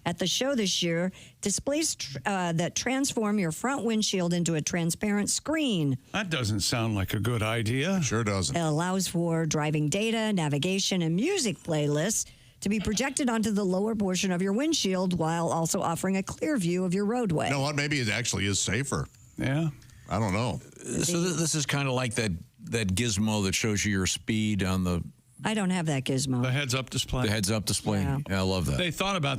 at the show this year. Displays that transform your front windshield into a transparent screen. That doesn't sound like a good idea. Sure doesn't. It allows for driving data, navigation, and music playlists to be projected onto the lower portion of your windshield while also offering a clear view of your roadway. You know what? Maybe it actually is safer. Yeah. I don't know. So this is kind of like that gizmo that shows you your speed on the I don't have that gizmo. The heads-up display. The heads-up display. Yeah. Yeah, I love that. They thought about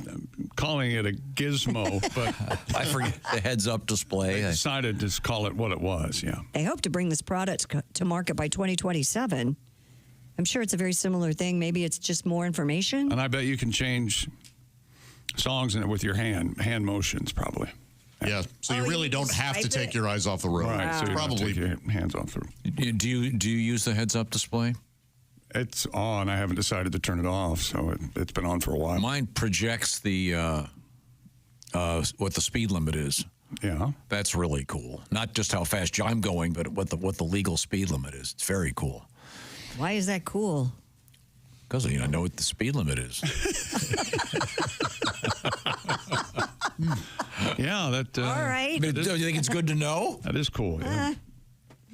calling it a gizmo, but I forget the heads-up display. They decided to call it what it was. Yeah. They hope to bring this product to market by 2027. I'm sure it's a very similar thing. Maybe it's just more information. And I bet you can change songs in it with your hand motions, probably. Yeah, so you really don't have to take your eyes off the road. Right, so you Probably don't take your hands off the road. Do you use the heads-up display? It's on. I haven't decided to turn it off, so it's been on for a while. Mine projects the what the speed limit is. Yeah, that's really cool. Not just how fast I'm going, but what the legal speed limit is. It's very cool. Why is that cool? Because I know what the speed limit is. Yeah, that. All right. Do you think it's good to know? That is cool. Yeah.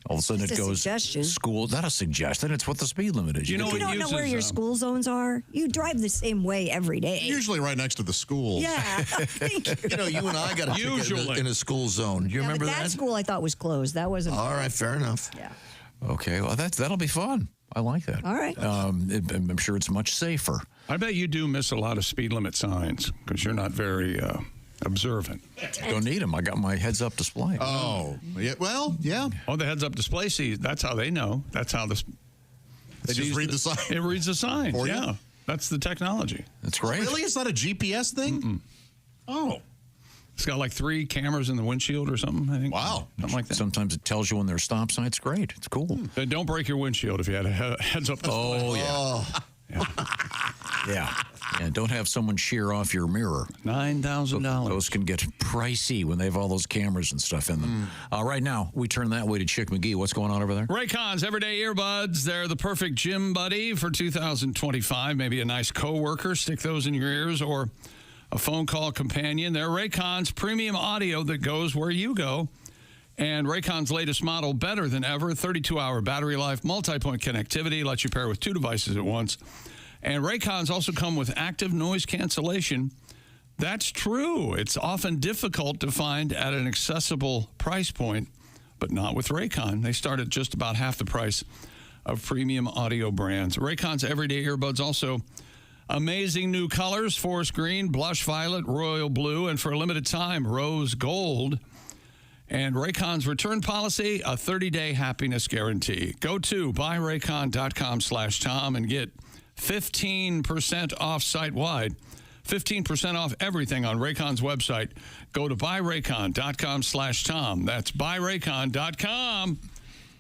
All of a sudden It's it a goes suggestion. school. Not a suggestion. It's what the speed limit is. You don't know where your school zones are. You drive the same way every day. Usually right next to the school. Yeah. You know, you and I got a ticket in a school zone. You remember but that? that school I thought was closed. That wasn't. All right, fair enough. Yeah. Okay, well that'll be fun. I like that. All right. I'm sure it's much safer. I bet you do miss a lot of speed limit signs because you're not very observant. Don't need them. I got my heads-up display. Oh, yeah. Well, yeah. Oh, the heads-up display sees. That's how they know. That's how this. They just read the sign. It reads the sign. For you? Yeah, that's the technology. That's great. Really? It's not a GPS thing? Mm-mm. Oh. It's got like 3 cameras in the windshield or something, I think. Wow. Something like that. Sometimes it tells you when there's stop signs. Great. It's cool. Don't break your windshield if you had a heads-up display. Oh, yeah. Yeah. And don't have someone shear off your mirror. $9,000. Those can get pricey when they have all those cameras and stuff in them. Right now, we turn that way to Chick McGee. What's going on over there? Raycon's Everyday Earbuds. They're the perfect gym buddy for 2025. Maybe a nice coworker. Stick those in your ears, or a phone call companion. They're Raycon's premium audio that goes where you go. And Raycon's latest model, better than ever, 32-hour battery life, multi-point connectivity, lets you pair with 2 devices at once. And Raycons also come with active noise cancellation. That's true. It's often difficult to find at an accessible price point, but not with Raycon. They start at just about half the price of premium audio brands. Raycon's Everyday Earbuds also amazing new colors: forest green, blush violet, royal blue, and for a limited time, rose gold. And Raycon's return policy, a 30-day happiness guarantee. Go to buyraycon.com/Tom and get 15% off site-wide. 15% off everything on Raycon's website. Go to buyraycon.com/Tom. That's buyraycon.com/Tom.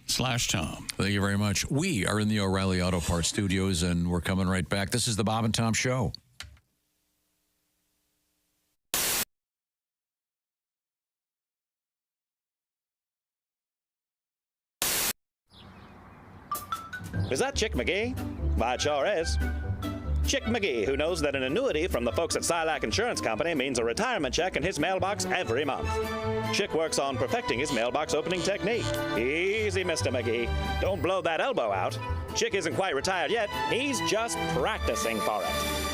Thank you very much. We are in the O'Reilly Auto Parts studios, and we're coming right back. This is the Bob and Tom Show. Is that Chick McGee? Why, it sure is. Chick McGee, who knows that an annuity from the folks at Silac Insurance Company means a retirement check in his mailbox every month. Chick works on perfecting his mailbox opening technique. Easy, Mr. McGee. Don't blow that elbow out. Chick isn't quite retired yet. He's just practicing for it.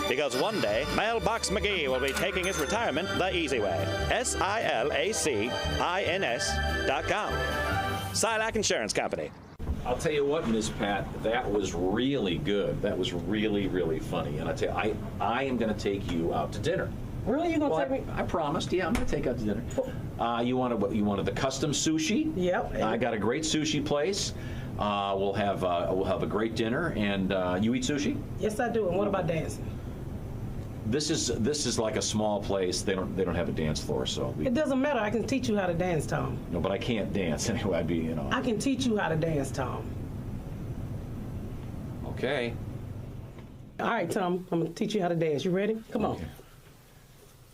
Because one day, Mailbox McGee will be taking his retirement the easy way. SILACINS.com. Silac Insurance Company. I'll tell you what, Miss Pat, that was really good. That was really, really funny. And I tell you, I am going to take you out to dinner. Really? You going to take me? I promised. Yeah, I'm going to take you out to dinner. You wanted the custom sushi? Yep. I got a great sushi place. We'll have a great dinner. And you eat sushi? Yes, I do. And what about dancing? This is like a small place. They don't have a dance floor, so It doesn't matter. I can teach you how to dance, Tom. no. But I can't dance anyway. I'd be I can teach you how to dance, Tom. Okay. All right, Tom. I'm going to teach you how to dance. You ready? Come on.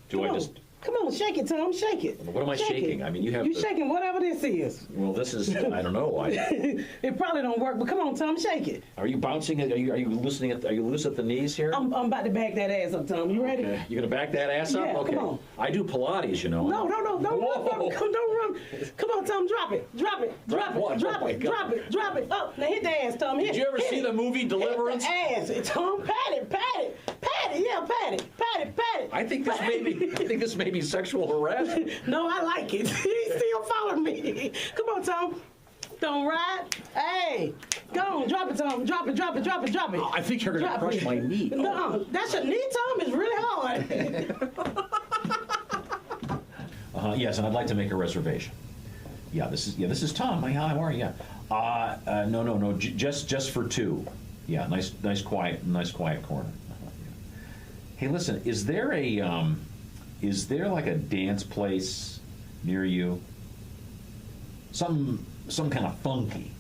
Do I just? Come on, shake it, Tom. Shake it. What am I Shake shaking? it. I mean, you have. You to- shaking whatever this is. Well, this is. I don't know. It probably don't work, but come on, Tom. Shake it. Are you bouncing? Are you loosening it? Are you loose at the knees here? I'm about to back that ass up, Tom. You ready? Okay. You gonna back that ass up? Yeah, Okay. come on. I do Pilates, you know. No, don't run. Don't run. Come on, Tom. Drop it. Drop it. Drop what? it. Drop Oh, my it. God. Drop it. Drop it. Up. Now hit the ass, Tom. Hit Did you ever hit see it. the movie Deliverance? Hit the ass, Tom. Pat it. Pat it. Pat it. Yeah, pat it. Pat it. Pat it. I think this may be sexual harassment. No, I like it. He still following me. Come on, Tom. Don't ride. Hey, go on. Drop it, Tom. Drop it. Drop it. Drop it. Drop it. I think you're gonna Drop crush it. my knee. No, that's your knee, Tom. It's really hard. Yes, and I'd like to make a reservation. Yeah, this is Tom. Hi, how are you? Yeah. No. Just for two. Yeah, nice quiet corner. Hey, listen, is there like a dance place near you? Some kind of funky.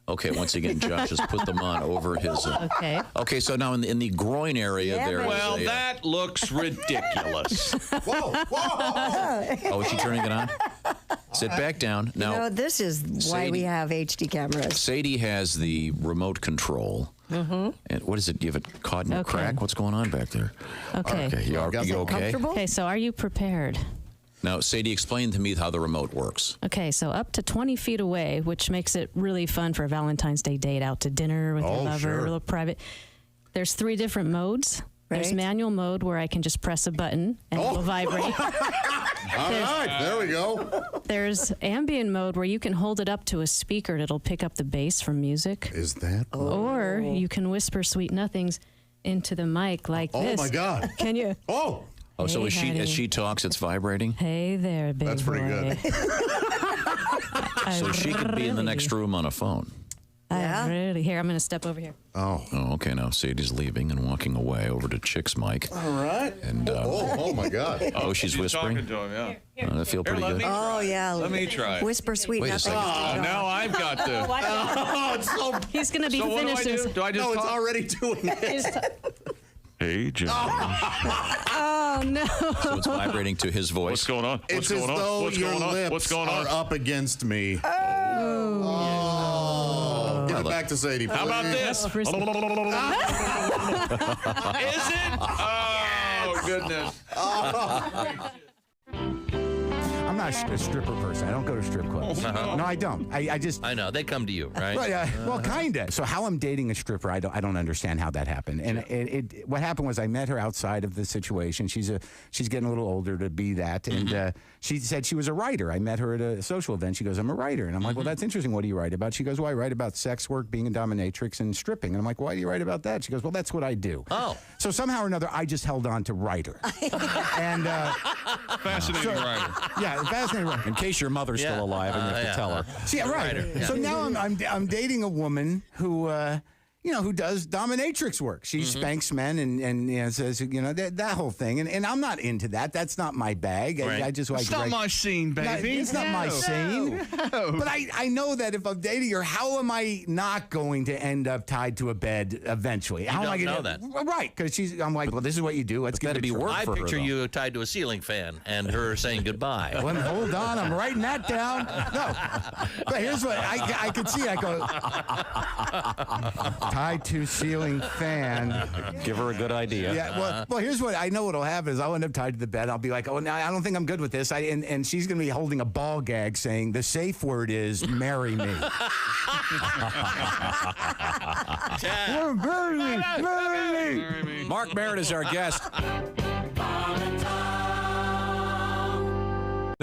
Okay, once again, Josh has put them on over his. Okay. Okay, so now in the groin area there. Well, is a, that looks ridiculous. Whoa! Oh, is she turning it on? Sit back down. Now, You know, this is why we have HD cameras. Sadie has the remote control. Mm-hmm. And what is it? You have it caught in a crack? What's going on back there? Okay. Okay, you okay? Okay, so are you prepared? Now, Sadie, explain to me how the remote works. Okay, so up to 20 feet away, which makes it really fun for a Valentine's Day date, out to dinner with your lover, sure. a little private. There's 3 different modes. There's Right. manual mode where I can just press a button and it will vibrate. All right, there we go. There's ambient mode where you can hold it up to a speaker and it'll pick up the bass from music. Is that? Or you can whisper sweet nothings into the mic like this. Oh my God! Can you? Oh. Oh, so Hey, as honey. she talks, it's vibrating? Hey there, big That's pretty boy. good. So she could be in the next room on a phone. Yeah. Really. Here, I'm going to step over here. Oh, okay. Now Sadie's leaving and walking away over to Chick's mic. All right. And oh my God! Oh, she's whispering. Talking to him, yeah. That feel pretty good. Oh, yeah. Let me try it. Whisper sweet Wait a nothing. second. Oh, now I've got to. Oh, it's so. He's going to be So what do I finished. do? Do I just No, it's talk? already doing it. Hey, John. Oh, no. So it's vibrating to his voice. What's going on? It's as though your lips What's going on? are up against me. Oh. Give it back to Sadie, please. How about this? Is it? Oh, goodness. I'm not a stripper person. I don't go to strip clubs. Uh-huh. No, I don't. I just. I know they come to you, right? Well, kinda. So how I'm dating a stripper, I don't understand how that happened. And what happened was I met her outside of the situation. She's getting a little older to be that, and she said she was a writer. I met her at a social event. She goes, "I'm a writer," and I'm like, "Well, that's interesting. What do you write about?" She goes, "Well, I write about sex work, being a dominatrix, and stripping." And I'm like, "Why do you write about that?" She goes, "Well, that's what I do." Oh. So somehow or another, I just held on to writer. And Fascinating writer. yeah, fascinating writer. In case your mother's still alive and you have to tell her. See, right. Writer, So now I'm dating a woman who who does dominatrix work. She spanks men and says that whole thing. And I'm not into that. That's not my bag. Right. I just like It's not my scene, baby. It's not my scene. No. But I know that if I'm dating her, how am I not going to end up tied to a bed eventually? How am I don't gonna know that. Right? Because I'm like, well, this is what you do. Let's get that'd it be work I for her, picture though. you tied to a ceiling fan and her saying goodbye. Well, hold on, I'm writing that down. No, but here's what I could see. I go tied to ceiling fan. Give her a good idea. Yeah. Well, here's what I know. What'll happen is I'll end up tied to the bed. I'll be like, oh, no, I don't think I'm good with this. And she's gonna be holding a ball gag, saying the safe word is marry me. Marry me. Mark Merritt is our guest.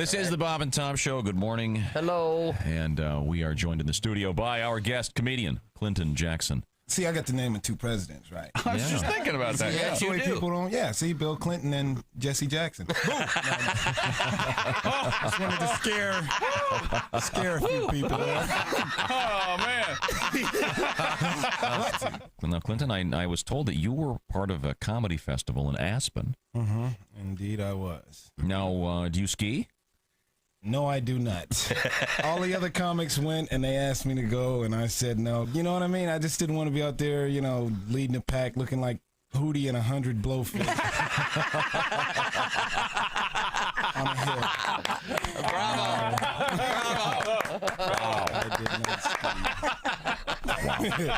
This is the Bob and Tom Show. Good morning. Hello. And we are joined in the studio by our guest, comedian Clinton Jackson. See, I got the name of two presidents, right? I was just thinking about that. Yeah, that's the way people don't. Yeah, see, Bill Clinton and Jesse Jackson. Boom. Just wanted to scare a few people. Oh, man. Now, Clinton, I was told that you were part of a comedy festival in Aspen. Mm-hmm. Indeed, I was. Now, do you ski? No, I do not. All the other comics went, and they asked me to go, and I said no. You know what I mean? I just didn't want to be out there, leading the pack, looking like Hootie and 100 blowfish. On a hill. Bravo. Bravo. I did not ski.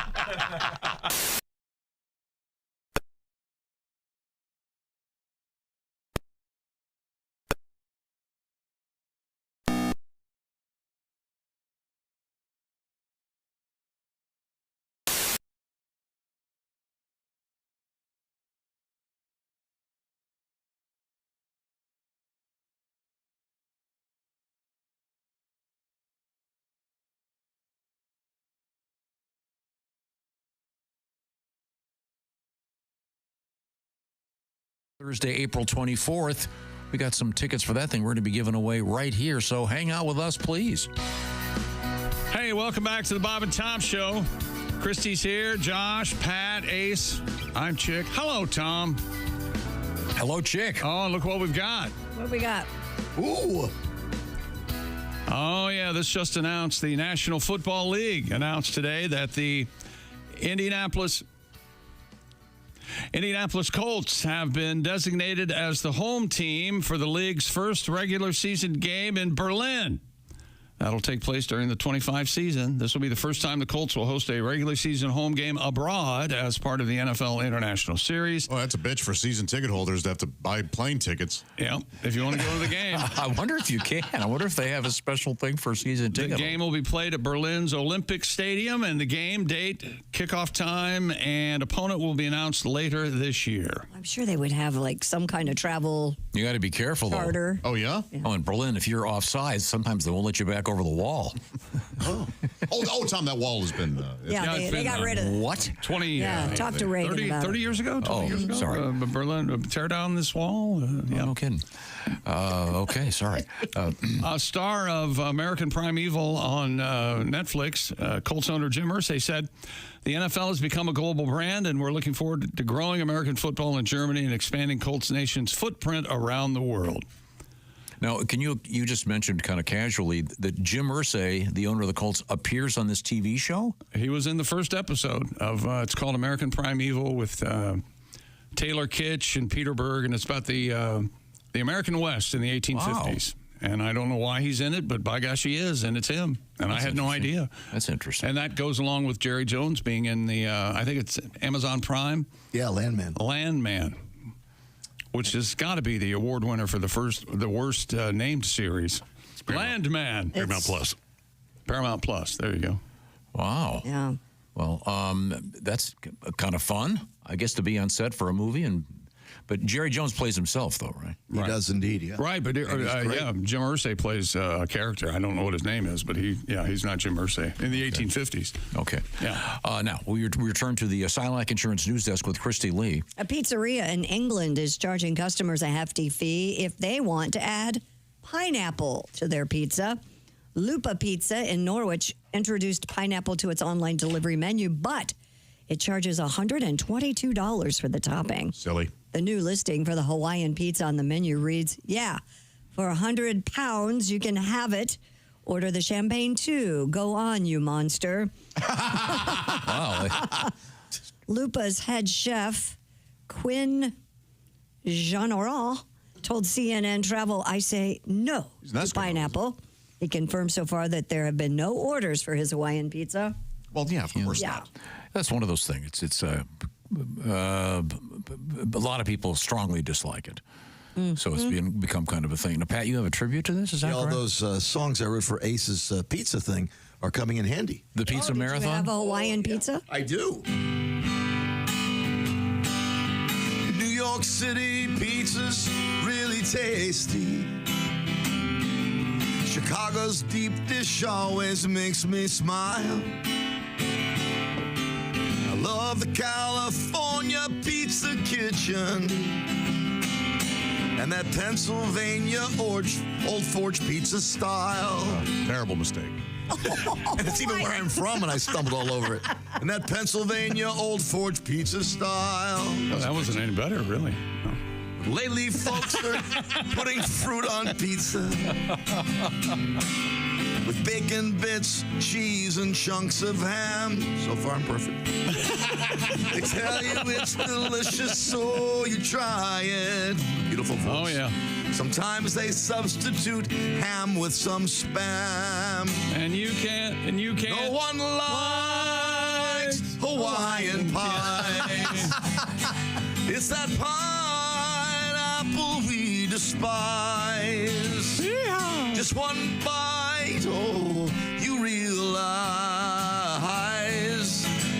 Thursday, April 24th. We got some tickets for that thing we're going to be giving away right here, so hang out with us, please. Hey, welcome back to the Bob and Tom Show. Christy's here, Josh, Pat, Ace. I'm Chick. Hello, Tom. Hello, Chick. Oh, look what we've got. What we got? Ooh. Oh, yeah, this just announced. The National Football League announced today that the Indianapolis Colts have been designated as the home team for the league's first regular season game in Berlin. That'll take place during the 25 season. This will be the first time the Colts will host a regular season home game abroad as part of the NFL International Series. Oh, that's a bitch for season ticket holders to have to buy plane tickets. Yeah, if you want to go to the game. I wonder if you can. I wonder if they have a special thing for season ticket. The game will be played at Berlin's Olympic Stadium, and the game date, kickoff time, and opponent will be announced later this year. I'm sure they would have like some kind of travel. You got to be careful, though. Charter. Oh, yeah? Oh, in Berlin, if you're offside, sometimes they won't let you back over the wall. Oh, Tom, that wall has been... They got rid of it. What? 20 Yeah, talk to Reagan about 30 it. years ago? 20 years ago? sorry. Berlin, tear down this wall? Yeah. No kidding. Okay, sorry. A star of American Primeval on Netflix, Colts owner Jim Irsay said, the NFL has become a global brand, and we're looking forward to growing American football in Germany and expanding Colts Nation's footprint around the world. Now, you just mentioned kind of casually that Jim Irsay, the owner of the Colts, appears on this TV show? He was in the first episode of, it's called American Primeval with Taylor Kitsch and Peter Berg, and it's about the American West in the 1850s. Wow. And I don't know why he's in it, but by gosh, he is, and it's him. And I had no idea. That's interesting. And that goes along with Jerry Jones being in the, I think it's Amazon Prime. Yeah, Landman. Landman, which has got to be the award winner for the worst named series. Landman. Paramount Plus. Paramount Plus. There you go. Wow. Yeah. Well, that's kind of fun, I guess, to be on set for a movie. But Jerry Jones plays himself, though, right? He does indeed, yeah. Right, but Jim Irsay plays a character. I don't know what his name is, but he's not Jim Irsay in the 1850s. Okay. Yeah. Now, we return to the Silac Insurance News Desk with Christy Lee. A pizzeria in England is charging customers a hefty fee if they want to add pineapple to their pizza. Lupa Pizza in Norwich introduced pineapple to its online delivery menu, but it charges $122 for the topping. Silly. The new listing for the Hawaiian pizza on the menu reads, for £100, you can have it. Order the champagne too. Go on, you monster. Wow. Lupa's head chef, Quinn Jeanneret, told CNN Travel, I say no to pineapple. He confirmed so far that there have been no orders for his Hawaiian pizza. Well, yeah, of course not. That's one of those things. It's a lot of people strongly dislike it. Mm-hmm. So it's become kind of a thing. Now, Pat, you have a tribute to this? Is that all correct? those songs I wrote for Ace's pizza thing are coming in handy. The pizza marathon? Do you have a Hawaiian pizza? I do. New York City pizza's really tasty. Chicago's deep dish always makes me smile. I love the California Pizza Kitchen and that Pennsylvania Old Forge pizza style. Terrible mistake. And it's even where I'm from, and I stumbled all over it. And that Pennsylvania Old Forge pizza style. Well, that wasn't any better, really. No. Lately, folks are putting fruit on pizza with bacon bits, cheese, and chunks of ham. So far, I'm perfect. They tell you it's delicious, so you try it. Beautiful folks. Oh, yeah. Sometimes they substitute ham with some spam. And you can't. No one likes Hawaiian pie. It's that pineapple we despise. Yeah. Just one bite, oh, you realize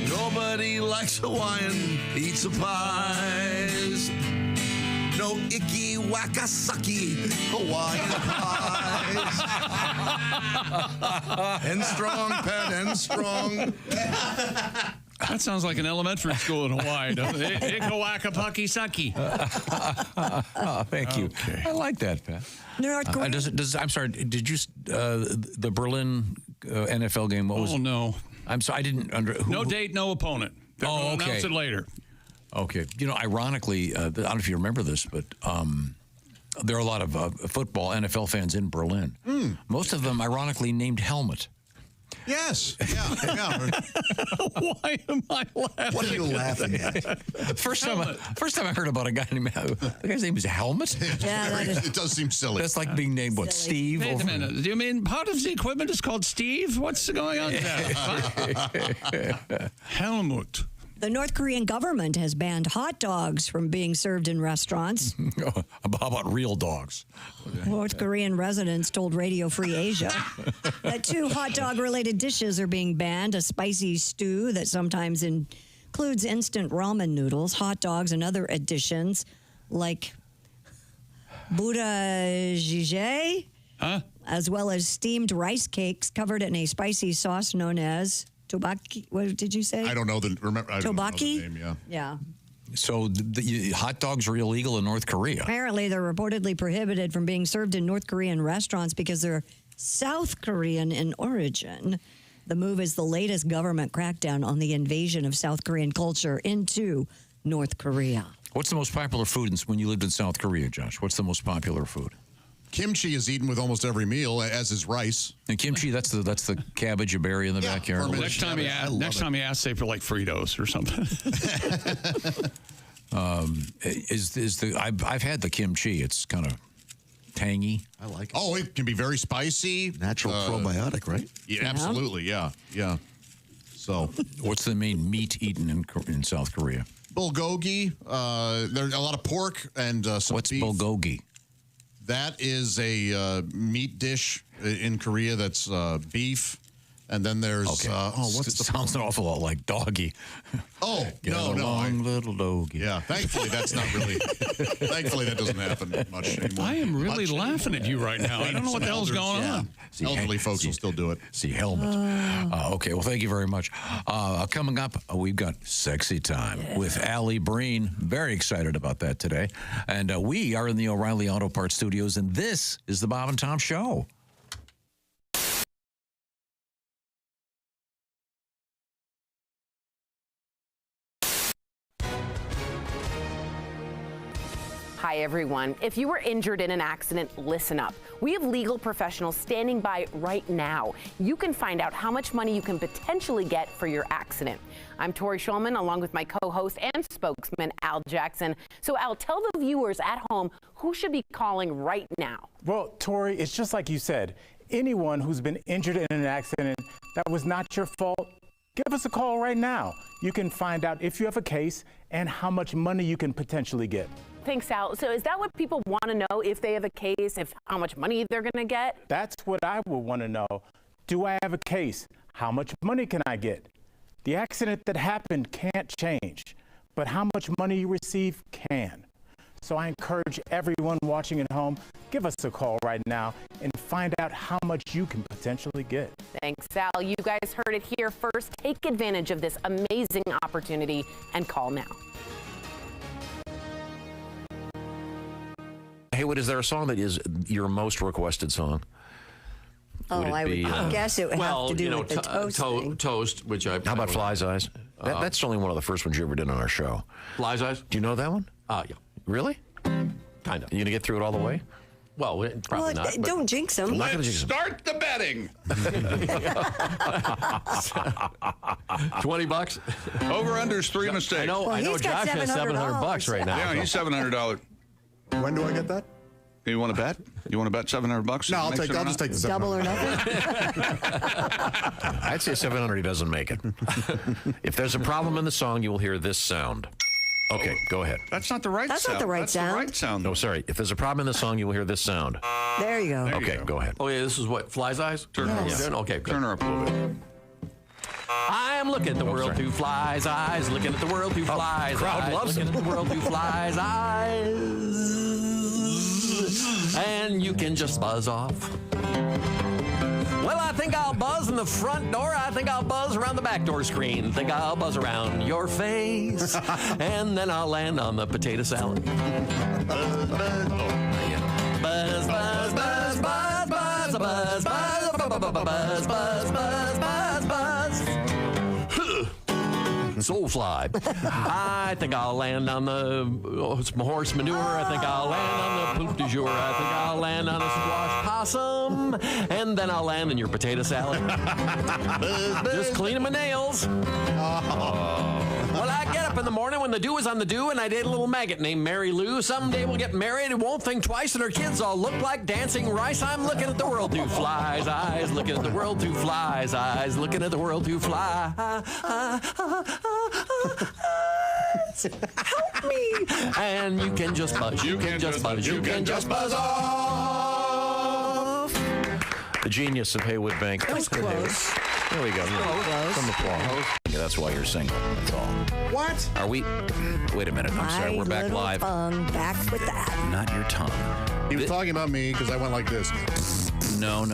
nobody likes Hawaiian pizza pies. No icky wakasaki Hawaiian pies. And strong, Pat, and strong. That sounds like an elementary school in Hawaii, doesn't it? Ikawakapaki-saki. Thank you. Okay. I like that, Pat. North Korea. I'm sorry, did you, the Berlin NFL game, what was it? Oh, no. I'm sorry, I didn't No date, no opponent. They're going to announce it later. Okay. You know, ironically, I don't know if you remember this, but there are a lot of football NFL fans in Berlin. Most of them, ironically, named Helmet. Yes. Yeah. Why am I laughing? What are you laughing at? First time I heard about a guy named the guy's name is Helmet. Yeah, It does seem silly. That's like being named what, Steve? Wait a minute. Do you mean part of the equipment is called Steve? What's going on there? Helmut. The North Korean government has banned hot dogs from being served in restaurants. How about real dogs? North Korean residents told Radio Free Asia that 2 hot dog-related dishes are being banned: a spicy stew that sometimes includes instant ramen noodles, hot dogs, and other additions like Buddha jjigae, as well as steamed rice cakes covered in a spicy sauce known as tteokbokki. What did you say? I don't know the Tteokbokki? name. Yeah. Yeah. So the hot dogs are illegal in North Korea. Apparently, they're reportedly prohibited from being served in North Korean restaurants because they're South Korean in origin. The move is the latest government crackdown on the invasion of South Korean culture into North Korea. What's the most popular food when you lived in South Korea, Josh? What's the most popular food? Kimchi is eaten with almost every meal, as is rice. And kimchi, that's the cabbage you bury in the backyard. Next time you ask, say for like Fritos or something. I've had the kimchi. It's kind of tangy. I like it. Oh, it can be very spicy. Natural probiotic, right? Yeah, absolutely. Yeah. So, what's the main meat eaten in South Korea? Bulgogi. There's a lot of pork and some What's beef. bulgogi? That is a meat dish in Korea that's beef. And then there's, sounds an awful lot like doggy. Oh, no. Little doggy. Yeah, thankfully that's not really, thankfully that doesn't happen much anymore. I am really laughing at you right now. I don't know what the hell's going on. Elderly folks will still do it. See, Helmet. Okay, well, thank you very much. Coming up, we've got Sexy Time with Alli Breen. Very excited about that today. And we are in the O'Reilly Auto Parts Studios, and this is the Bob and Tom Show. Hi, everyone. If you were injured in an accident, listen up. We have legal professionals standing by right now. You can find out how much money you can potentially get for your accident. I'm Tori Shulman, along with my co-host and spokesman, Al Jackson. So, Al, tell the viewers at home who should be calling right now. Well, Tori, it's just like you said. Anyone who's been injured in an accident that was not your fault, give us a call right now. You can find out if you have a case and how much money you can potentially get. Thanks, Al. So is that what people want to know, if they have a case, how much money they're going to get? That's what I would want to know. Do I have a case? How much money can I get? The accident that happened can't change, but how much money you receive can. So I encourage everyone watching at home, give us a call right now and find out how much you can potentially get. Thanks, Sal. You guys heard it here first. Take advantage of this amazing opportunity and call now. Haywood, is there a song that is your most requested song? Oh, I would guess it would have to do with the toast thing. Toast, which I... How about Fly's Eyes? That's only one of the first ones you ever did on our show. Fly's Eyes? Do you know that one? Yeah. Really? Kind of. You going to get through it all the way? Well, probably not. Don't jinx them. I'm not gonna Let's jinx 'em. start the betting. $20? Over under's 3 mistakes. I know he's got Josh has $700 right now. Yeah, he's $700. When do I get that? You want to bet? You want to bet $700? No, I'll just take the 700. Double or nothing. I'd say 700 he doesn't make it. If there's a problem in the song, you will hear this sound. Okay, go ahead. That's not the right That's sound. not the right That's sound. the right sound. No, sorry. If there's a problem in the song, you will hear this sound. There you go. Okay, go ahead. Oh, yeah, this is what? Fly's Eyes? Turn her up. Yes. Okay, good. Turn her up a little bit. I am looking at the world through Fly's eyes, looking at the world through Fly's crowd eyes, loves looking at the world through Fly's eyes. And you can just buzz off. Well, I think I'll buzz in the front door. I think I'll buzz around the back door screen. Think I'll buzz around your face. And then I'll land on the potato salad. Buzz, buzz, buzz, buzz, buzz, buzz, buzz, buzz, buzz, buzz, buzz, buzz. Soulfly. I think I'll land on the horse manure. I think I'll land on the poop du jour. I think I'll land on a squash possum. And then I'll land in your potato salad. Just cleaning my nails. Well, I get up in the morning when the dew is on the dew, and I date a little maggot named Mary Lou. Someday we'll get married and won't think twice, and our kids all look like dancing rice. I'm looking at the world through Fly's eyes, looking at the world through Fly's eyes, looking at the world through Fly. Help me! And you can just buzz. You can just buzz. You can just buzz off. The genius of Haywood Bank. That was close. There we go. Some applause. Yeah, that's why you're single. That's all. What? Are we? Wait a minute. I'm sorry. We're back live. Back with that. Not your tongue. He was talking about me because I went like this. No.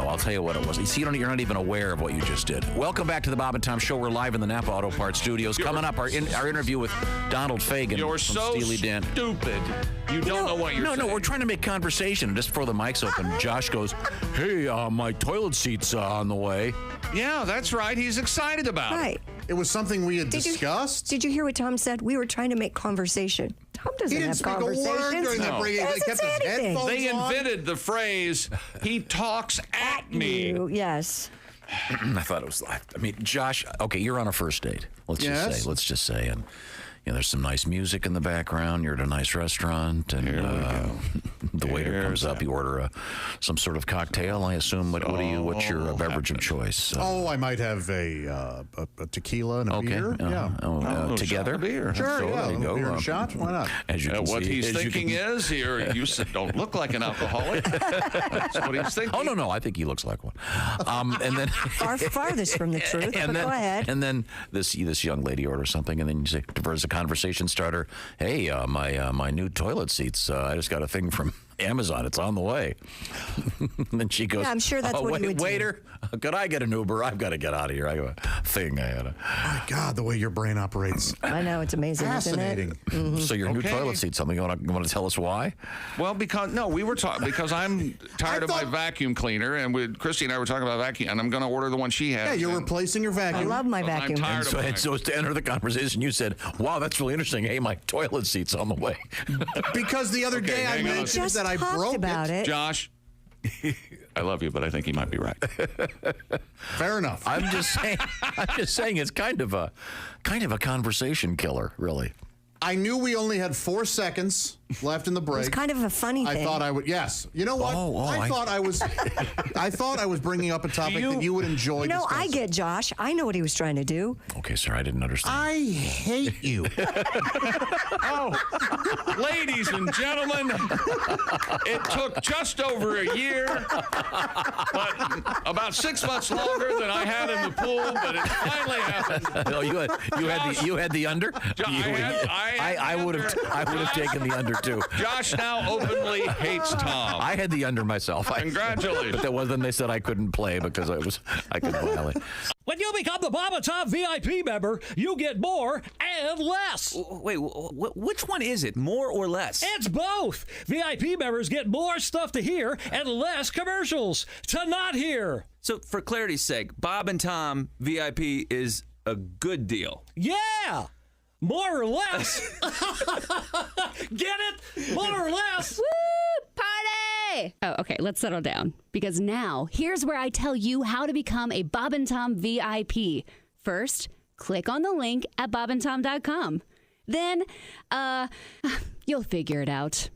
I'll tell you what it was. You see, you're not even aware of what you just did. Welcome back to the Bob and Tom Show. We're live in the Napa Auto Parts Studios. Coming up, our interview with Donald Fagen You're from so Steely Dan. stupid. You don't know what you're saying. No, we're trying to make conversation. Just before the mic's open, Josh goes, "Hey, my toilet seat's on the way." Yeah, that's right. He's excited about it. Right. It was something we had discussed. Did you hear what Tom said? We were trying to make conversation. Tom doesn't He didn't have speak a conversations. word during that break. They kept his headphones They on. invented the phrase, he talks at me. You, yes. I thought it was. I mean, Josh. Okay, you're on a first date. Let's just say, and there's some nice music in the background. You're at a nice restaurant, and the waiter comes up. You order some sort of cocktail. I assume. What's your beverage of choice? I might have a tequila and a beer. Yeah. Together. Beer. Sure. So, yeah. there you go. Beer and a shot. Why not? As you can What see, he's thinking is, here, you don't look like an alcoholic. That's what he's thinking. Oh no, I think he looks like one. And then farthest from the truth. And but then, go ahead. And then this young lady orders something, and then you say, as a conversation starter, "Hey, my new toilet seats. I just got a thing from Amazon. It's on the way." And then she goes, Yeah, I'm sure that's what he would do. Waiter, could I get an Uber? I've got to get out of here. I have a thing. My God, the way your brain operates. I know, it's amazing, Fascinating. isn't it? So your new toilet seat, something you want to tell us why? Well, we were talking because I'm tired of my vacuum cleaner, and Christy and I were talking about vacuum, and I'm going to order the one she has. Yeah, you're replacing your vacuum. I love my I'm vacuum. tired of mine. So to enter the conversation, you said, "Wow, that's really interesting. Hey, my toilet seat's on the way." Because the other day I mentioned that I broke about it. Josh, I love you, but I think he might be right. Fair enough. I'm just saying it's kind of a conversation killer, really. I knew we only had 4 seconds left in the break. It's kind of a funny thing. I thought I would. Yes. You know what? I thought I was bringing up a topic that you would enjoy. No, discussing. I get Josh. I know what he was trying to do. Okay, sir, I didn't understand. I hate you. Ladies and gentlemen, it took just over a year, but about 6 months longer than I had in the pool, but it finally happened. Oh, you had the under. I I would have taken the under too. Josh now openly hates Tom. I had the under myself. Congratulations. But that was then they said I couldn't play because I could violate. When you become the Bob and Tom VIP member, you get more and less. Wait, which one is it? More or less? It's both. VIP members get more stuff to hear and less commercials to not hear. So, for clarity's sake, Bob and Tom VIP is a good deal. Yeah! More or less. Get it? More or less. Woo! Party! Oh, okay, let's settle down. Because now, here's where I tell you how to become a Bob and Tom VIP. First, click on the link at bobandtom.com. Then, you'll figure it out.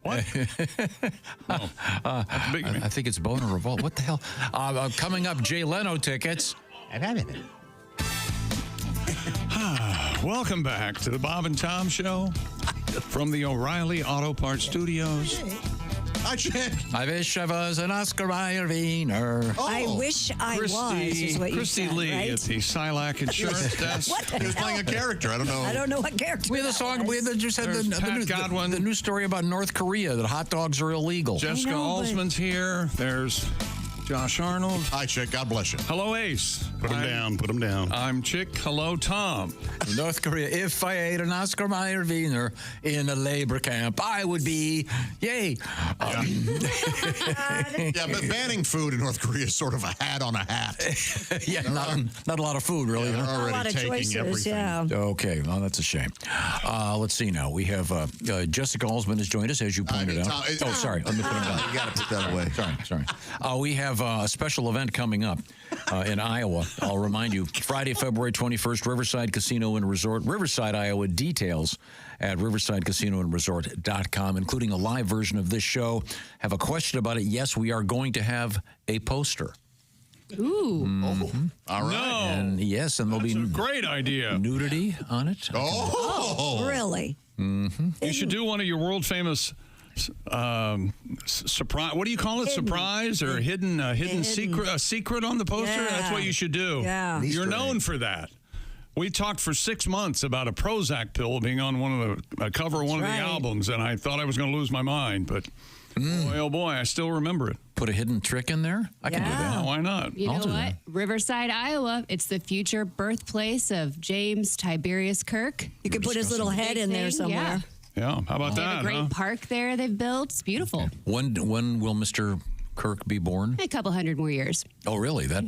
What? I think it's Boner Revolt. What the hell? Coming up, Jay Leno tickets. Welcome back to the Bob and Tom Show from the O'Reilly Auto Parts Studios. Hi, Chick. I wish I was an Oscar Mayer Wiener. I wish I was, is what you Christy said, Lee right? at the Silac Insurance Desk. What the He was hell? playing a character. I don't know. I don't know what character. We had a song. We just had There's Pat Godwin. the news story about North Korea that hot dogs are illegal. Jessica Alsman's here. There's Josh Arnold. Hi, Chick. God bless you. Hello, Ace. Put him down. Put him down. I'm Chick. Hello, Tom. North Korea. If I ate an Oscar Mayer Wiener in a labor camp, I would be, yay. Yeah, but banning food in North Korea is sort of a hat on a hat. Yeah, not a lot of food, really. They're huh? already A lot of taking choices, everything. yeah. Okay, well, that's a shame. Let's see now. We have Jessica Alsman has joined us, as you pointed out. Sorry. Let me put him down. You got to put that away. Sorry. We have a special event coming up in Iowa. I'll remind you, Friday, February 21st, Riverside Casino and Resort, Riverside, Iowa. Details at riversidecasinoandresort.com, including a live version of this show. Have a question about it? Yes, we are going to have a poster. Ooh. All right. No. And yes, and there'll be a great idea. Nudity on it. Oh. Really? You should do one of your world famous surprise. What do you call it? Surprise or hidden secret? A secret on the poster. Yeah. That's what you should do. Yeah. You're known for that. We talked for 6 months about a Prozac pill being on one of the cover of one of the albums, and I thought I was going to lose my mind, but boy, oh boy, I still remember it. Put a hidden trick in there? I can do that. Yeah, why not? You know do what? that. Riverside, Iowa. It's the future birthplace of James Tiberius Kirk. You could put his little head in there somewhere. Yeah, how about They have that? a great park there they've built. It's beautiful. When will Mr. Kirk be born? A couple hundred more years. Oh, really? That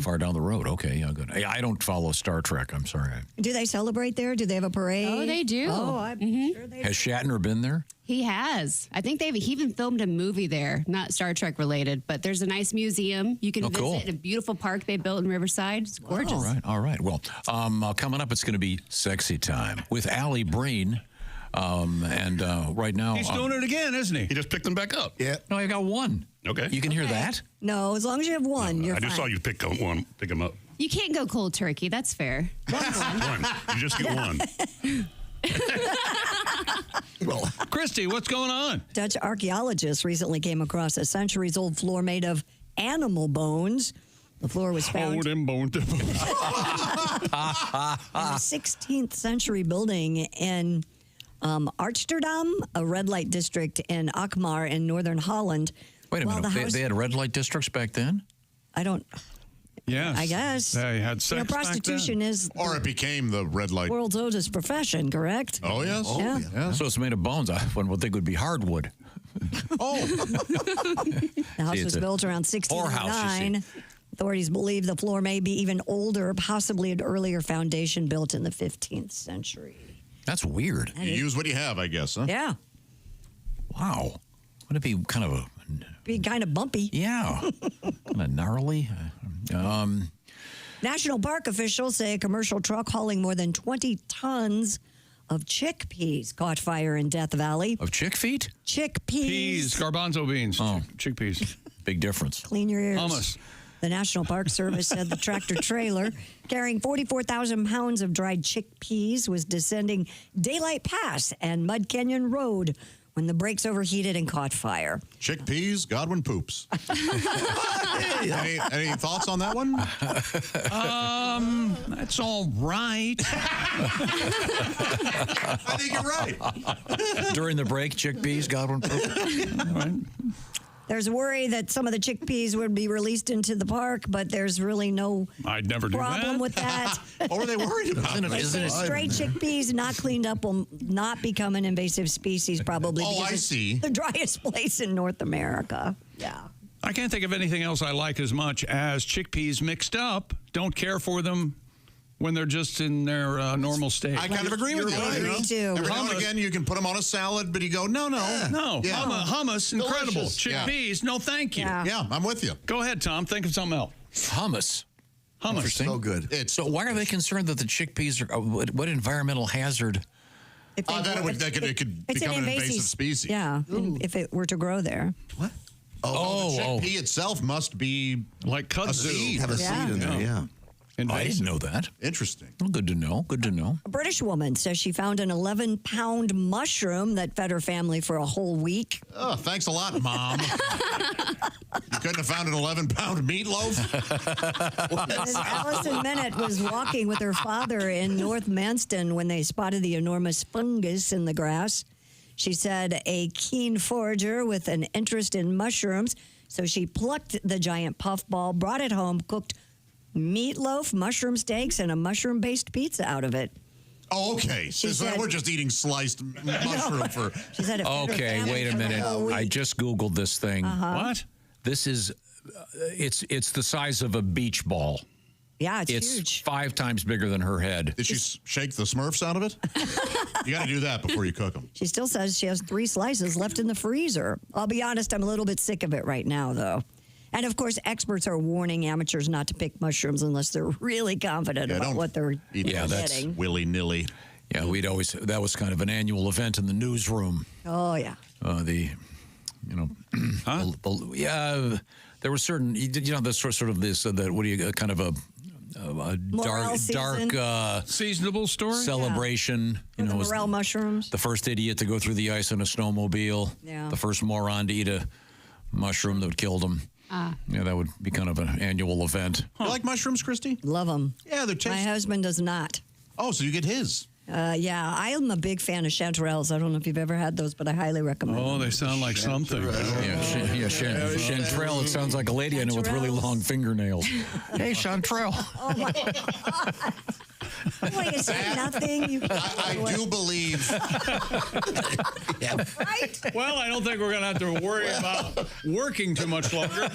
far down the road? Okay, yeah, good. I don't follow Star Trek. I'm sorry. Do they celebrate there? Do they have a parade? Oh, they do. Oh, I'm sure they Has Shatner been there? He has. I think he even filmed a movie there, not Star Trek related, but there's a nice museum you can visit, cool. a beautiful park they built in Riverside. It's gorgeous. All right. Well, coming up, it's going to be sexy time with Alli Breen. Right now... He's doing it again, isn't he? He just picked them back up. Yeah. No, I got one. Okay. You can hear that? No, as long as you have one, you're I just fine. saw you pick them up. You can't go cold turkey. That's fair. One. You just get one. Well, Christy, what's going on? Dutch archaeologists recently came across a centuries-old floor made of animal bones. The floor was found Oh, them bones. in a 16th century building in Amsterdam, a red light district in Alkmaar in northern Holland. Wait a While minute. the house- They had red light districts back then? I don't... Yes. I guess. They had sex back prostitution then. is Or it became the red light. world's oldest profession, correct? Oh, yes. Yeah. So it's made of bones. One would think it would be hardwood. Oh. The house See, was it's a built around whorehouse, you 1609. Authorities believe the floor may be even older, possibly an earlier foundation built in the 15th century. That's weird. You use what you have, I guess, huh? Yeah. Wow. Wouldn't it be kind of a... Be kind of bumpy. Yeah. Kind of gnarly. National Park officials say a commercial truck hauling more than 20 tons of chickpeas caught fire in Death Valley. Of chick feet? Chickpeas. Peas, garbanzo beans, chickpeas. Big difference. Clean your ears. Hummus. The National Park Service said the tractor trailer carrying 44,000 pounds of dried chickpeas was descending Daylight Pass and Mud Canyon Road when the brakes overheated and caught fire. Chickpeas, Godwin poops. Any thoughts on that one? That's all right. I think you're right. During the break, chickpeas, Godwin poop. All right. There's worry that some of the chickpeas would be released into the park, but there's really no I'd never do problem that. with that. What were they worried about? Stray chickpeas not cleaned up will not become an invasive species probably. Oh, because I it's see. the driest place in North America. Yeah. I can't think of anything else I like as much as chickpeas mixed up. Don't care for them when they're just in their normal state. I kind of agree with you. I agree too. Every now and again, you can put them on a salad, but you go, no. No, Yeah. hummus, incredible. Delicious. Chickpeas, no thank you. Yeah, I'm with you. Go ahead, Tom. Think of something else. Hummus. Interesting. So good. So why are they concerned that the chickpeas are what environmental hazard? If they It could it's become an invasive species. Yeah, if it were to grow there. What? The chickpea itself must be like kudzu. a seed. Have a seed in there, yeah. I didn't know that. Interesting. Well, good to know. Good to know. A British woman says she found an 11-pound mushroom that fed her family for a whole week. Oh, thanks a lot, Mom. You couldn't have found an 11-pound meatloaf? Ms. Allison Bennett was walking with her father in North Manston when they spotted the enormous fungus in the grass. She said a keen forager with an interest in mushrooms, so she plucked the giant puffball, brought it home, cooked meatloaf, mushroom steaks, and a mushroom-based pizza out of it. Oh, okay. So said- we're just eating sliced mushroom for... She said it fed her Okay, family wait a for the minute. whole week. I just Googled this thing. What? This is, it's the size of a beach ball. Yeah, it's It's huge. 5 times bigger than her head. Did she shake the Smurfs out of it? You got to do that before you cook them. She still says she has 3 slices left in the freezer. I'll be honest, I'm a little bit sick of it right now, though. And of course, experts are warning amateurs not to pick mushrooms unless they're really confident about what they're getting. Willy-nilly. Yeah, that was kind of an annual event in the newsroom. Oh, yeah. There was certain, the sort of this, kind of a Morel dark seasonable story celebration. The morel mushrooms. The first idiot to go through the ice in a snowmobile. Yeah. The first moron to eat a mushroom that killed him. Yeah, that would be kind of an annual event. You like mushrooms, Christy? Love them. Yeah, they're tasty. My husband does not. Oh, so you get his. Yeah, I am a big fan of chanterelles. I don't know if you've ever had those, but I highly recommend them. Oh, they sound like something. Chanterelle. It sounds like a lady I know with really long fingernails. Hey, Chanterelle. Oh, my God. Wait, is that nothing? I do believe. Right? Well, I don't think we're going to have to worry about working too much longer.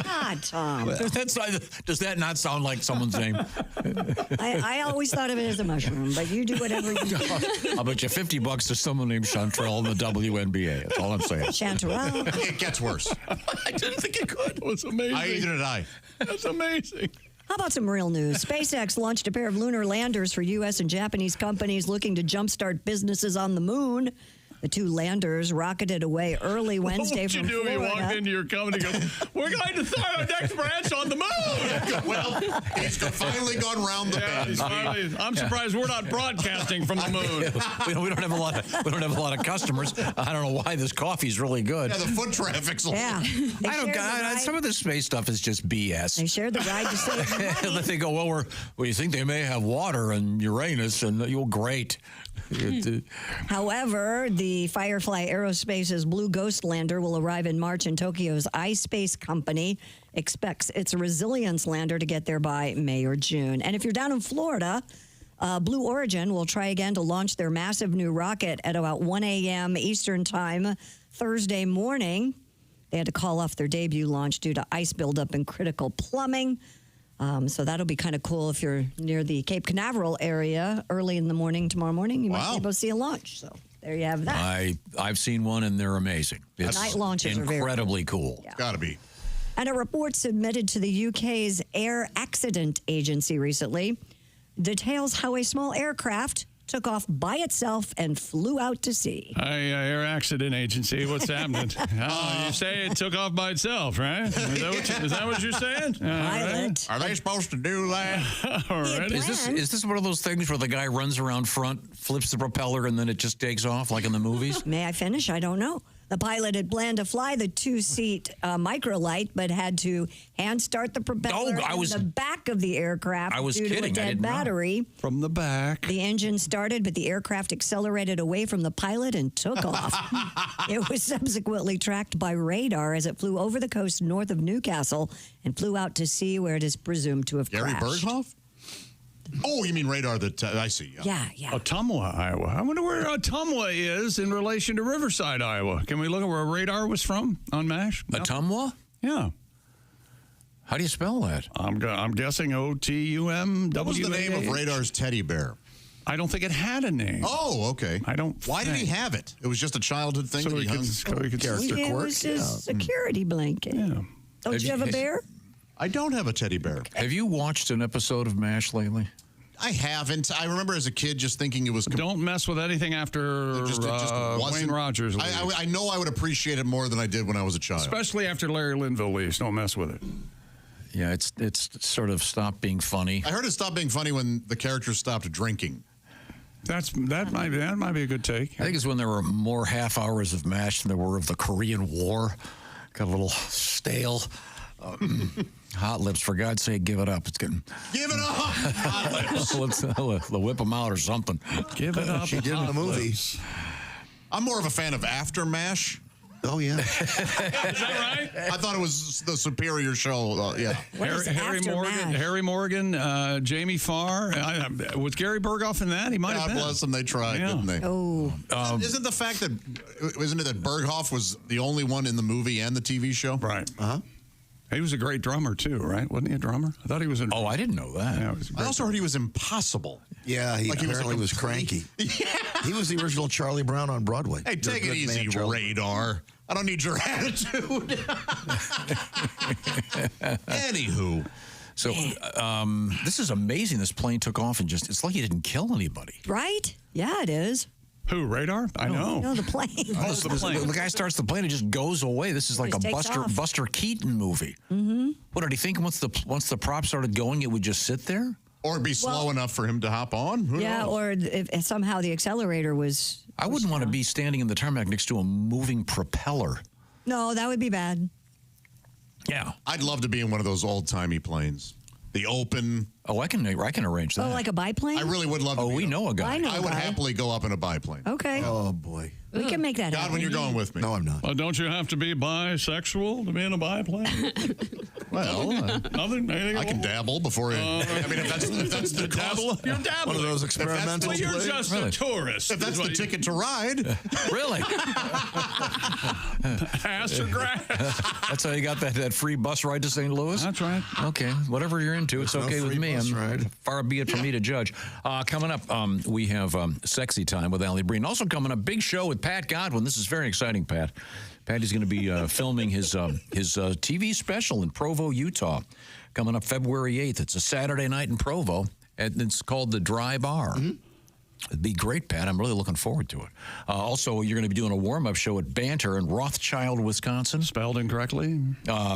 God, Tom. Does that not sound like someone's name? I always thought of it as a mushroom, but you do whatever you do. I'll bet you $50 to someone named Chanterelle in the WNBA. That's all I'm saying. Chanterelle. It gets worse. I didn't think it could. It was amazing. Neither did I. That's amazing. How about some real news? SpaceX launched a pair of lunar landers for U.S. and Japanese companies looking to jumpstart businesses on the moon. The 2 landers rocketed away early Wednesday from Florida. What would you do if you walked into your company and goes, we're going to start our next branch on the moon? Well, he's finally gone round the bend. I'm surprised we're not broadcasting from the moon. we don't have a lot of customers. I don't know why this coffee's really good. Yeah, the foot traffic's a Yeah. Some of this space stuff is just BS. They shared the ride to save money. They go, well, you think they may have water in Uranus, and you're great. However, the Firefly Aerospace's Blue Ghost lander will arrive in March, and Tokyo's iSpace company expects its Resilience lander to get there by May or June. And if you're down in Florida, Blue Origin will try again to launch their massive new rocket at about 1 a.m. Eastern Time Thursday morning. They had to call off their debut launch due to ice buildup and critical plumbing. So that'll be kind of cool if you're near the Cape Canaveral area early in the morning tomorrow morning. You might be able to see a launch. So there you have that. I've seen one, and they're amazing. It's night launches are very incredibly cool. Yeah. Got to be. And a report submitted to the UK's Air Accident Agency recently details how a small aircraft took off by itself and flew out to sea. Air Accident Agency, what's happening? You say it took off by itself, right? Is that what you're saying? Pilot. Are they supposed to do that? All right. Is this one of those things where the guy runs around front, flips the propeller, and then it just takes off like in the movies? May I finish? I don't know. The pilot had planned to fly the two-seat microlight, but had to hand start the propeller in the back of the aircraft due to a dead battery. From the back. The engine started, but the aircraft accelerated away from the pilot and took off. It was subsequently tracked by radar as it flew over the coast north of Newcastle and flew out to sea, where it is presumed to have Gary crashed. Berghoff? Oh, you mean radar that I see. Yeah. Ottumwa, Iowa. I wonder where Ottumwa is in relation to Riverside, Iowa. Can we look at where radar was from on MASH? No. Ottumwa? Yeah. How do you spell that? I'm guessing O-T-U-M-W-A-H. What was the name of Radar's teddy bear? I don't think it had a name. Oh, okay. Why did he think. have it? It was just a childhood thing that he hung. It was his security blanket. Yeah. Don't you have a bear? I don't have a teddy bear. Have you watched an episode of MASH lately? I haven't. I remember as a kid just thinking it was... Don't mess with anything after Wayne Rogers leaves. I know I would appreciate it more than I did when I was a child. Especially after Larry Linville leaves. Don't mess with it. Yeah, it's sort of stopped being funny. I heard it stopped being funny when the characters stopped drinking. That might be a good take. I think it's when there were more half hours of MASH than there were of the Korean War. Got a little stale. Hot Lips, for God's sake, give it up. It's getting... Give it up! Hot Lips. Let's whip them out or something. Give it up. She did in the movie. I'm more of a fan of After MASH. Oh, yeah. Is that right? I thought it was the superior show. Yeah. Harry Morgan, Jamie Farr. Was Gary Berghoff in that? He might have been. God bless them. They tried, didn't they? Oh. Isn't the fact that... Isn't it that Berghoff was the only one in the movie and the TV show? Right. Uh-huh. He was a great drummer, too, right? Wasn't he a drummer? I thought he was a... Oh, I didn't know that. Yeah, I also heard he was impossible. Yeah, he apparently was cranky. Yeah. He was the original Charlie Brown on Broadway. Hey, take it easy, Radar. I don't need your attitude. Anywho. So this is amazing. This plane took off and it's like he didn't kill anybody. Right? Yeah, it is. Who, Radar? I know. No, the plane. The guy starts the plane and just goes away. This is like a Buster Keaton movie. Mm-hmm. What did he think once the prop started going, it would just sit there? Or be slow enough for him to hop on? Who knows? Or if somehow the accelerator was... I wouldn't want to be standing in the tarmac next to a moving propeller. No, that would be bad. Yeah. I'd love to be in one of those old-timey planes. The open... Oh, I can arrange that. Oh, like a biplane? I really would love to. Oh, we know a guy. I would happily go up in a biplane. Okay. Oh, boy. We can make that happen. God, when you're going with me. No, I'm not. Well, don't you have to be bisexual to be in a biplane? Well, nothing. I can dabble before. I mean, if that's the dabble, cost, you're dabbling. One of those experimental Well, you're planes. just a tourist. If that's the ticket to ride. Really? Ass or grass. That's how you got that free bus ride to St. Louis? That's right. Okay, whatever you're into, it's okay with me. Far be it from me to judge. Coming up, we have Sexy Time with Alli Breen. Also coming up, big show with Pat Godwin. This is very exciting, Pat. Pat is going to be filming his TV special in Provo, Utah, coming up February 8th. It's a Saturday night in Provo, and it's called The Dry Bar. Mm-hmm. It'd be great, Pat. I'm really looking forward to it. Also, you're going to be doing a warm-up show at Banter in Rothschild, Wisconsin. Spelled incorrectly.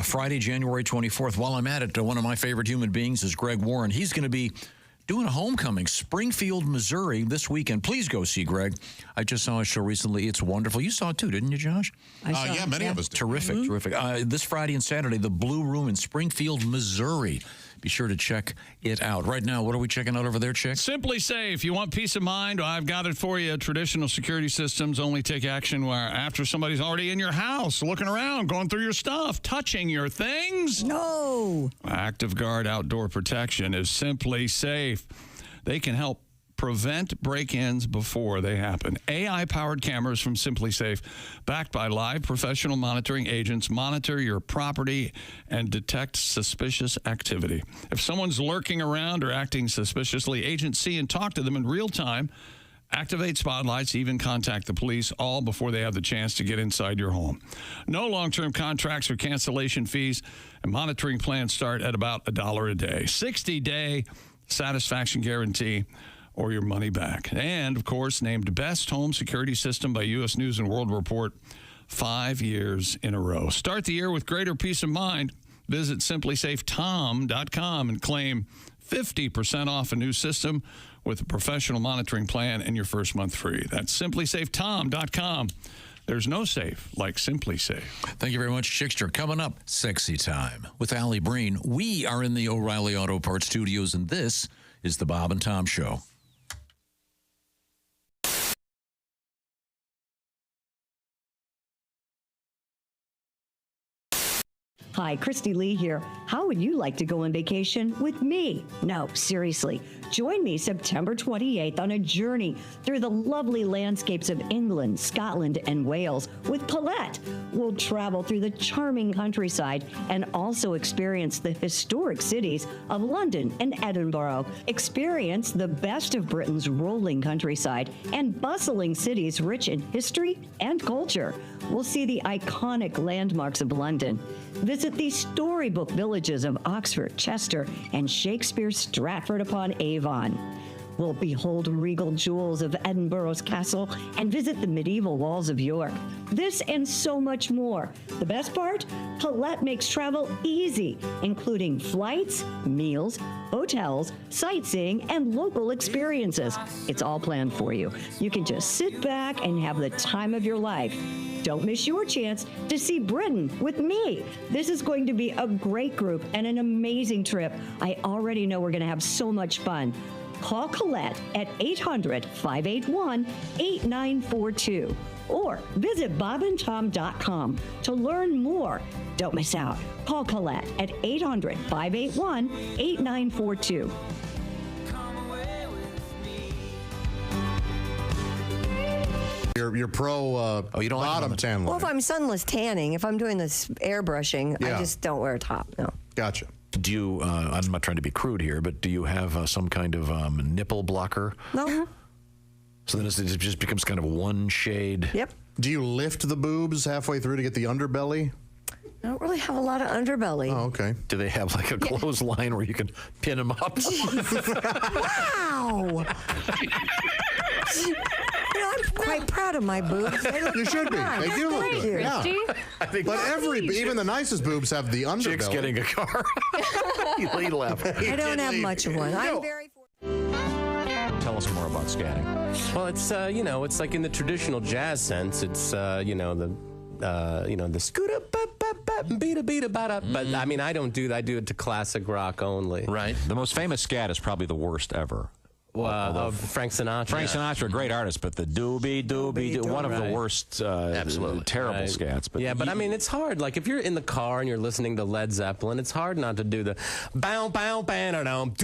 Friday, January 24th. While I'm at it, one of my favorite human beings is Greg Warren. He's going to be doing a homecoming, Springfield, Missouri, this weekend. Please go see Greg. I just saw his show recently. It's wonderful. You saw it too, didn't you, Josh? Yeah, many of us did. Terrific, terrific. This Friday and Saturday, the Blue Room in Springfield, Missouri. Be sure to check it out. Right now, what are we checking out over there, Chick? Simply Safe. You want peace of mind? I've got it for you. Traditional security systems only take action after somebody's already in your house, looking around, going through your stuff, touching your things. No. Active Guard Outdoor Protection is Simply Safe. They can help prevent break-ins before they happen. AI-powered cameras from Simply Safe, backed by live professional monitoring agents, monitor your property and detect suspicious activity. If someone's lurking around or acting suspiciously, agents see and talk to them in real time, activate spotlights, even contact the police, all before they have the chance to get inside your home. No long-term contracts or cancellation fees, and monitoring plans start at about $1 a day. 60-day satisfaction guarantee. or your money back. And, of course, named Best Home Security System by U.S. News & World Report 5 years in a row. Start the year with greater peace of mind. Visit simplysafetom.com and claim 50% off a new system with a professional monitoring plan and your first month free. That's simplysafetom.com. There's no safe like Simply Safe. Thank you very much, Chickster. Coming up, Sexy Time with Alli Breen. We are in the O'Reilly Auto Parts studios, and this is the Bob and Tom Show. Hi, Christy Lee here. How would you like to go on vacation with me? No, seriously. Join me September 28th on a journey through the lovely landscapes of England, Scotland, and Wales with Paulette. We'll travel through the charming countryside and also experience the historic cities of London and Edinburgh. Experience the best of Britain's rolling countryside and bustling cities rich in history and culture. We'll see the iconic landmarks of London. Visit the storybook villages of Oxford, Chester, and Shakespeare's Stratford-upon-Avon. We'll behold regal jewels of Edinburgh's castle and visit the medieval walls of York. This and so much more. The best part? Paulette makes travel easy, including flights, meals, hotels, sightseeing, and local experiences. It's all planned for you. You can just sit back and have the time of your life. Don't miss your chance to see Britain with me. This is going to be a great group and an amazing trip. I already know we're going to have so much fun. Call Colette at 800-581-8942 or visit bobandtom.com to learn more. Don't miss out. Call Colette at 800-581-8942. Your pro you don't bottom tan line. Well, if I'm sunless tanning, if I'm doing this airbrushing, Yeah. I just don't wear a top. No. Gotcha. Do you, I'm not trying to be crude here, but do you have some kind of nipple blocker? No. So then it just becomes kind of one shade. Yep. Do you lift the boobs halfway through to get the underbelly? I don't really have a lot of underbelly. Oh, okay. Do they have like a clothesline where you can pin them up? Wow. I'm quite proud of my boobs. They look You should be. nice. They do look Thank good. you. Yeah. But even the nicest boobs have the underbelly. Chick's getting a car. He left. I don't have much of one. I'm very Tell us more about scatting. Well, it's it's like in the traditional jazz sense. It's the scooter beat a bada. But I mean, I don't do that. I do it to classic rock only. Right. The most famous scat is probably the worst ever. Frank Sinatra. Frank Sinatra, a great artist, but the doobie, one of the worst, absolutely terrible scats. But but I mean, it's hard. Like if you're in the car and you're listening to Led Zeppelin, it's hard not to do the bow bow banner doom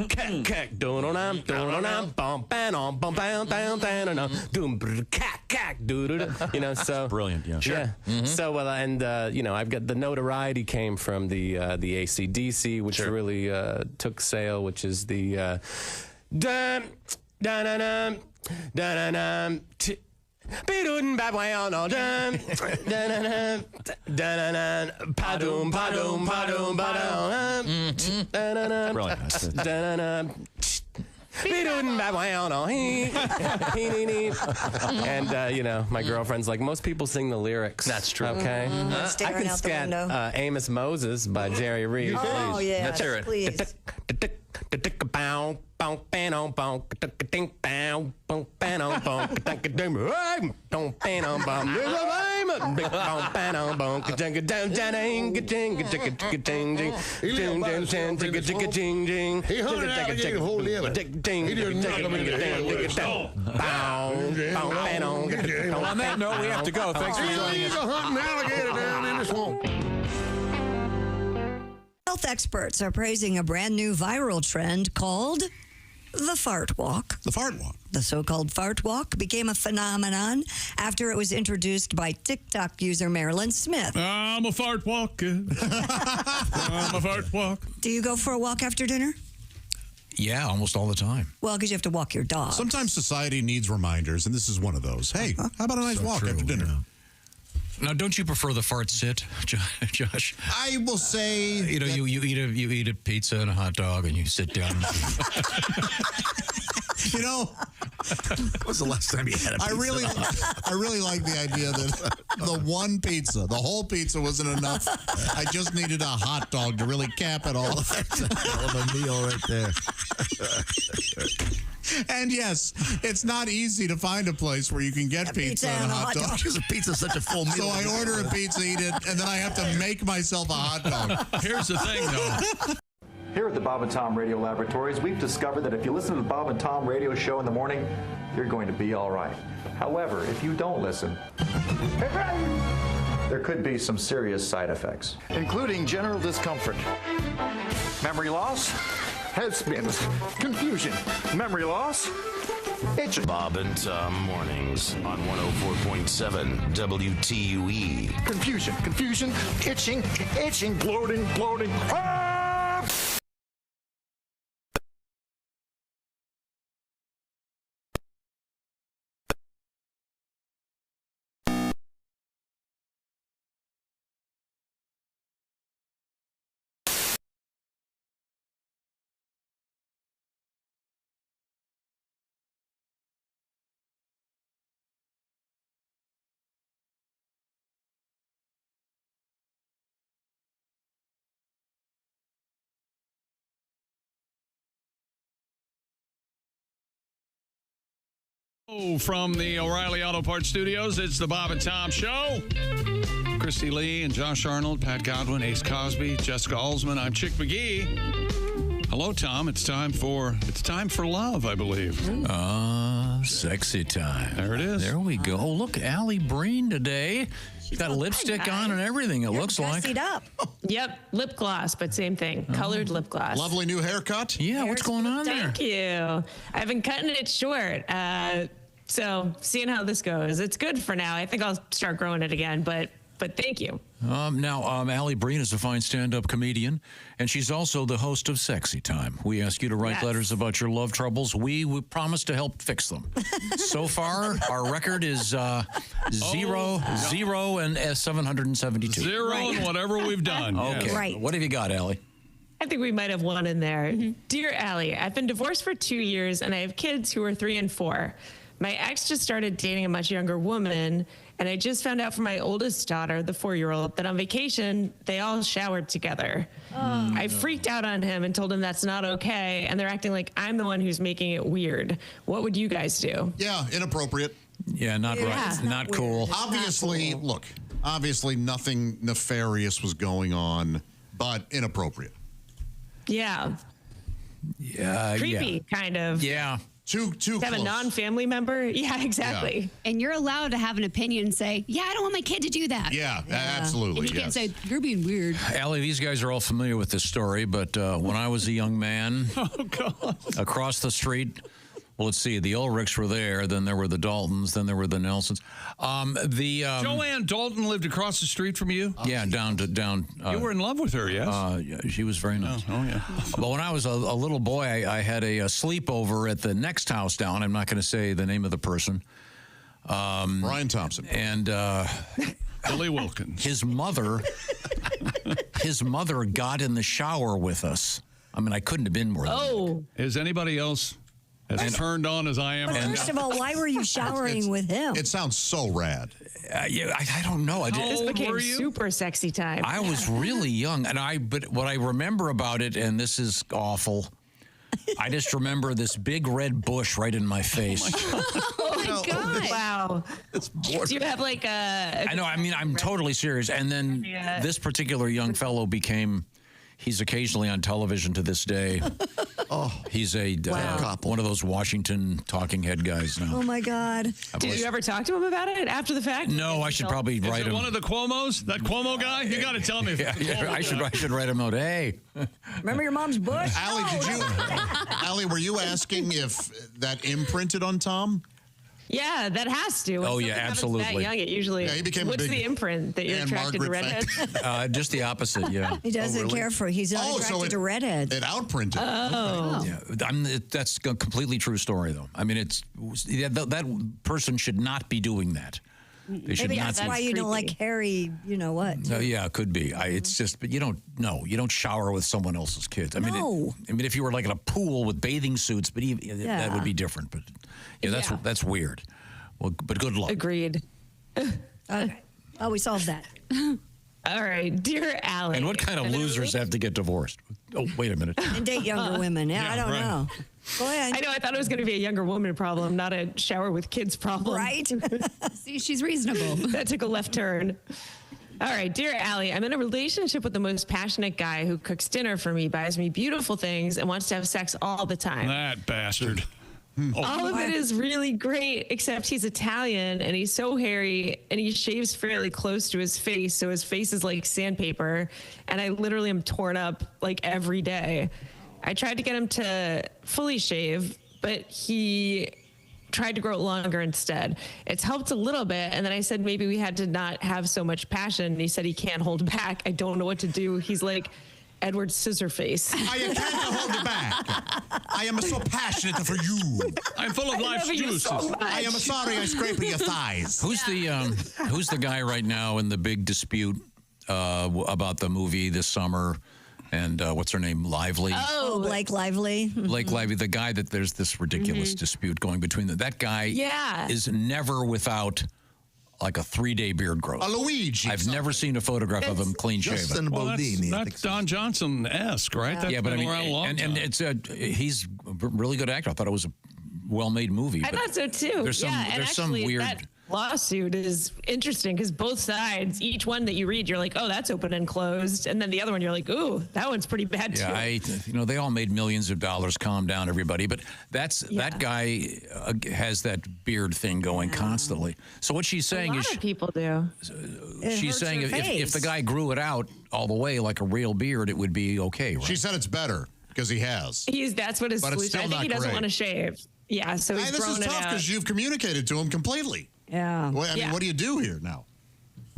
cack cack doom bum ban bum bow down doom cack cack doo. So brilliant. Yeah. Sure. Yeah. Mm-hmm. So I've got the notoriety came from the AC/DC, which really took sale, which is the. Dum dum dum dum dum. Bidun babwayon all dum dum dum padum padum padum padum dum. Bidun babwayon all and my girlfriend's like, most people sing the lyrics. That's true. Okay, I Staring can out the scat window. Amos Moses by Jerry Reed. Oh, please. yes, Let's hear it. please. On that note, we have to go. Thanks for joining us. Health experts are praising a brand new viral trend called the fart walk. The fart walk. The so-called fart walk became a phenomenon after it was introduced by TikTok user Marilyn Smith. I'm a fart walker. I'm a fart walk. Do you go for a walk after dinner? Yeah, almost all the time. Well, because you have to walk your dog. Sometimes society needs reminders, and this is one of those. Hey, how about a nice walk after dinner? Yeah. Now, don't you prefer the fart sit, Josh? I will say, you eat a pizza and a hot dog, and you sit down. You know, When was the last time you had a pizza? I really like the idea that the one pizza, the whole pizza wasn't enough. I just needed a hot dog to really cap it all. That's a hell of a meal right there. And yes, it's not easy to find a place where you can get pizza and a hot dog. Because a pizza's such a full meal. So I order a pizza, eat it, and then I have to make myself a hot dog. Here's the thing, though. Here at the Bob and Tom Radio Laboratories, we've discovered that if you listen to the Bob and Tom radio show in the morning, you're going to be all right. However, if you don't listen, there could be some serious side effects, including general discomfort, memory loss, head spins, confusion, memory loss, itching. Bob and Tom mornings on 104.7 WTUE. Confusion, itching, bloating. Ah! From the O'Reilly Auto Parts Studios, it's the Bob and Tom Show. Christy Lee and Josh Arnold, Pat Godwin, Ace Cosby, Jessica Alsman. I'm Chick McGee. Hello, Tom. It's time for love, I believe. Sexy time. There it is. There we go. Oh, look, Alli Breen today. She's got lipstick on and everything, it looks like. Up. Yep, lip gloss, but same thing. Colored lip gloss. Lovely new haircut. Yeah, what's going on there? Thank you. I've been cutting it short. So seeing how this goes, it's good for now. I think I'll start growing it again, but thank you. Now, Alli Breen is a fine stand-up comedian, and she's also the host of Sexy Time. We ask you to write letters about your love troubles. We promise to help fix them. So far, our record is 0, 0, and 772. 0 and whatever we've done. Okay. Yes. Right. What have you got, Alli? I think we might have one in there. Dear Alli, I've been divorced for 2 years, and I have kids who are 3 and 4. My ex just started dating a much younger woman, and I just found out from my oldest daughter, the 4-year-old, that on vacation, they all showered together. I freaked out on him and told him that's not okay, and they're acting like I'm the one who's making it weird. What would you guys do? Yeah, inappropriate. Yeah, not right. Not cool. Obviously, look, nothing nefarious was going on, but inappropriate. Yeah. Yeah. Creepy, kind of. Yeah. Too to have close. a non-family member? Yeah, exactly. Yeah. And you're allowed to have an opinion and say, yeah, I don't want my kid to do that. Yeah, absolutely. And you can't say, you're being weird. Alli, these guys are all familiar with this story, but when I was a young man, across the street, well, let's see, the Ulrichs were there, then there were the Daltons, then there were the Nelsons. Joanne Dalton lived across the street from you? Yeah, down. You were in love with her, yes? Yeah, she was very nice. Oh yeah. But when I was a little boy, I had a sleepover at the next house down. I'm not going to say the name of the person. Brian Thompson. And Billy Wilkins. His mother got in the shower with us. I mean, I couldn't have been more than Is anybody else as turned on as I am? But first of all, why were you showering with him? It sounds so rad. Yeah, I don't know. This became super sexy time. I was really young, but what I remember about it, and this is awful, I just remember this big red bush right in my face. Oh my God. Wow. Do you have like a I know, I mean, I'm totally serious. And then this particular young fellow he's occasionally on television to this day. He's one of those Washington talking head guys now. Oh, my God. Did you ever talk to him about it after the fact? No, I should probably write him. One of the Cuomos? That Cuomo guy? You got to tell me. I should write him out. Hey. Remember your mom's bush? Alli, were you asking if that imprinted on Tom? Yeah, that has to. When Oh, yeah, something happens absolutely. That young, it usually. Yeah, he became a what's big the imprint that you're Anne attracted to Margaret redheads? Just the opposite, yeah. He doesn't care for. He's not attracted to redheads. It outprinted. Oh. Yeah, that's a completely true story, though. I mean, that person should not be doing that. They should Maybe not. that's why you don't like hairy, you know what. Yeah, it could be. It's just, but you don't shower with someone else's kids. I mean, No. if you were like in a pool with bathing suits, but even, that would be different. But that's weird. Well, but good luck. Agreed. Okay. Oh, we solved that. All right, dear Allie. And what kind of losers have to get divorced? Oh, wait a minute. And date younger women. Yeah, I don't know. Go ahead. I know. I thought it was going to be a younger woman problem, not a shower with kids problem. Right? See, she's reasonable. That took a left turn. All right, dear Allie, I'm in a relationship with the most passionate guy who cooks dinner for me, buys me beautiful things, and wants to have sex all the time. That bastard. All of it is really great, except he's Italian and he's so hairy and he shaves fairly close to his face. So his face is like sandpaper. And I literally am torn up like every day. I tried to get him to fully shave, but he tried to grow it longer instead. It's helped a little bit. And then I said, maybe we had to not have so much passion. And he said he can't hold back. I don't know what to do. He's like Edward Scissorface. I can't hold it back. I am so passionate for you. I'm full of life's juices. So I am sorry I scraped your thighs. Who's the guy right now in the big dispute about the movie this summer? And what's her name? Lively. Oh, Blake Lively. Blake Lively, the guy that there's this ridiculous dispute going between them. That guy is never without like a 3-day beard growth. A Luigi. I've never seen a photograph of him clean shaven. Well, that's Don Johnson-esque, right? That's but been around a long time. and it's he's a really good actor. I thought it was a well-made movie. I but thought so too. There's some and there's some actually, weird. That lawsuit is interesting because both sides, each one that you read, you're like, oh, that's open and closed, and then the other one, you're like, ooh, that one's pretty bad too. Yeah, they all made millions of dollars. Calm down, everybody. But that guy has that beard thing going constantly. So what she's saying a lot of people do. She's saying if the guy grew it out all the way like a real beard, it would be okay, right? She said it's better because he has. That's what his But it's solution. still I think not he doesn't great. want to shave. Yeah, so he's This is grown it tough out. because you've communicated to him completely. Yeah. Well, I mean, what do you do here now?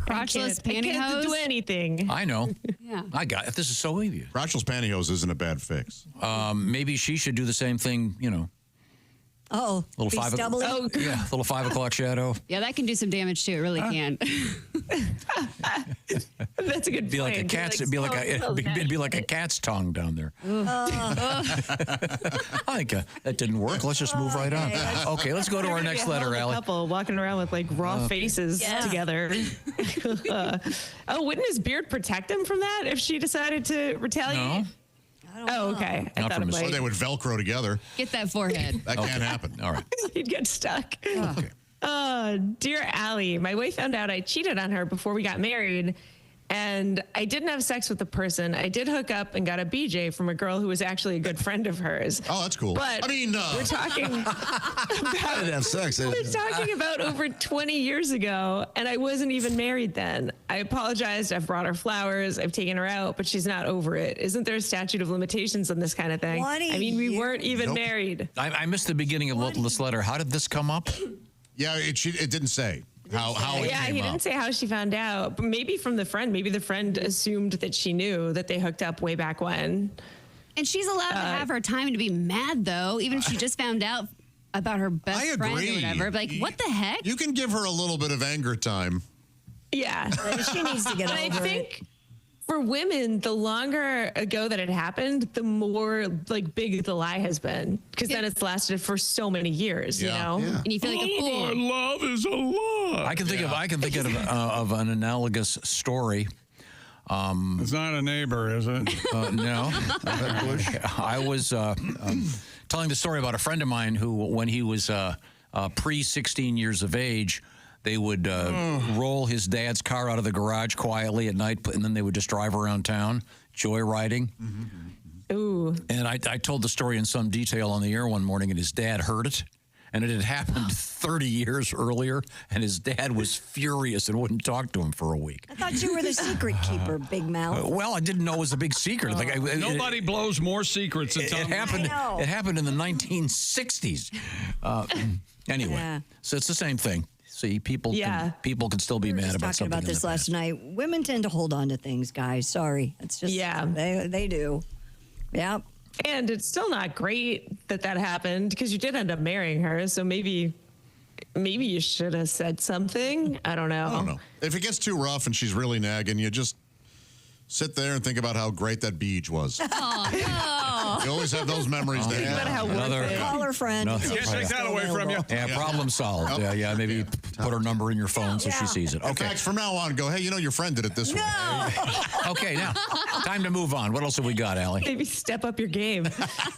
Crotchless I can't pantyhose. do anything. I know. Yeah. I got it. This is so easy. Crotchless pantyhose isn't a bad fix. Maybe she should do the same thing. Oh, little be 5 stubbly? little 5 o'clock shadow. Yeah, that can do some damage too. It really can. That's a good It'd be like a cat's. It'd be like a cat's tongue down there. I think that didn't work. Let's just move right on. Okay, let's go to our next letter, Allie. Couple walking around with like raw faces together. Wouldn't his beard protect him from that if she decided to retaliate? No. Oh, okay. I thought it might. Or they would Velcro together. Get that forehead. That can't happen. All right. He'd get stuck. Okay. Dear Allie, my wife found out I cheated on her before we got married, and I didn't have sex with the person. I did hook up and got a BJ from a girl who was actually a good friend of hers. Oh, that's cool. But I mean, we're talking I didn't have sex. we're talking about over 20 years ago, and I wasn't even married then. I apologized. I've brought her flowers. I've taken her out, but she's not over it. Isn't there a statute of limitations on this kind of thing? 20 I mean, we weren't even Nope. married. I missed the beginning of this letter. How did this come up? Yeah, it didn't say how it Yeah, came he up. didn't say how she found out, but maybe from the friend. Maybe the friend assumed that she knew that they hooked up way back when. And she's allowed to have her time to be mad, though, even if she just found out about her best I friend agree. or whatever. Like, what the heck? You can give her a little bit of anger time. Yeah. She needs to get But over I think for women, the longer ago that it happened, the more like big the lie has been, because then it's lasted for so many years. You know, and you feel like a fool. Love is a lie. I can think of an analogous story. It's not a neighbor, is it? No. I was telling the story about a friend of mine who, when he was pre-16 years of age, they would roll his dad's car out of the garage quietly at night, and then they would just drive around town, joyriding. Ooh. And I told the story in some detail on the air one morning, and his dad heard it. And it had happened 30 years earlier, and his dad was furious and wouldn't talk to him for a week. I thought you were the secret keeper, big mouth. Well, I didn't know it was a big secret. Nobody blows more secrets than Tom. It happened in the 1960s. Anyway, so it's the same thing. See, people can still be mad about Talking something. about this last night. Women tend to hold on to things, guys. Sorry. It's just, they do. Yep. And it's still not great that happened because you did end up marrying her. So maybe maybe you should have said something. I don't know. I don't know. If it gets too rough and she's really nagging, you just sit there and think about how great that beach was. Oh, no. You always have those memories to have. Call her friend. Can't take that away from you. Yeah, problem solved. Yeah, maybe put her number in your phone so she sees it. In Okay. fact, from now on, go, hey, your friend did it this way. Okay, now, time to move on. What else have we got, Allie? Maybe step up your game.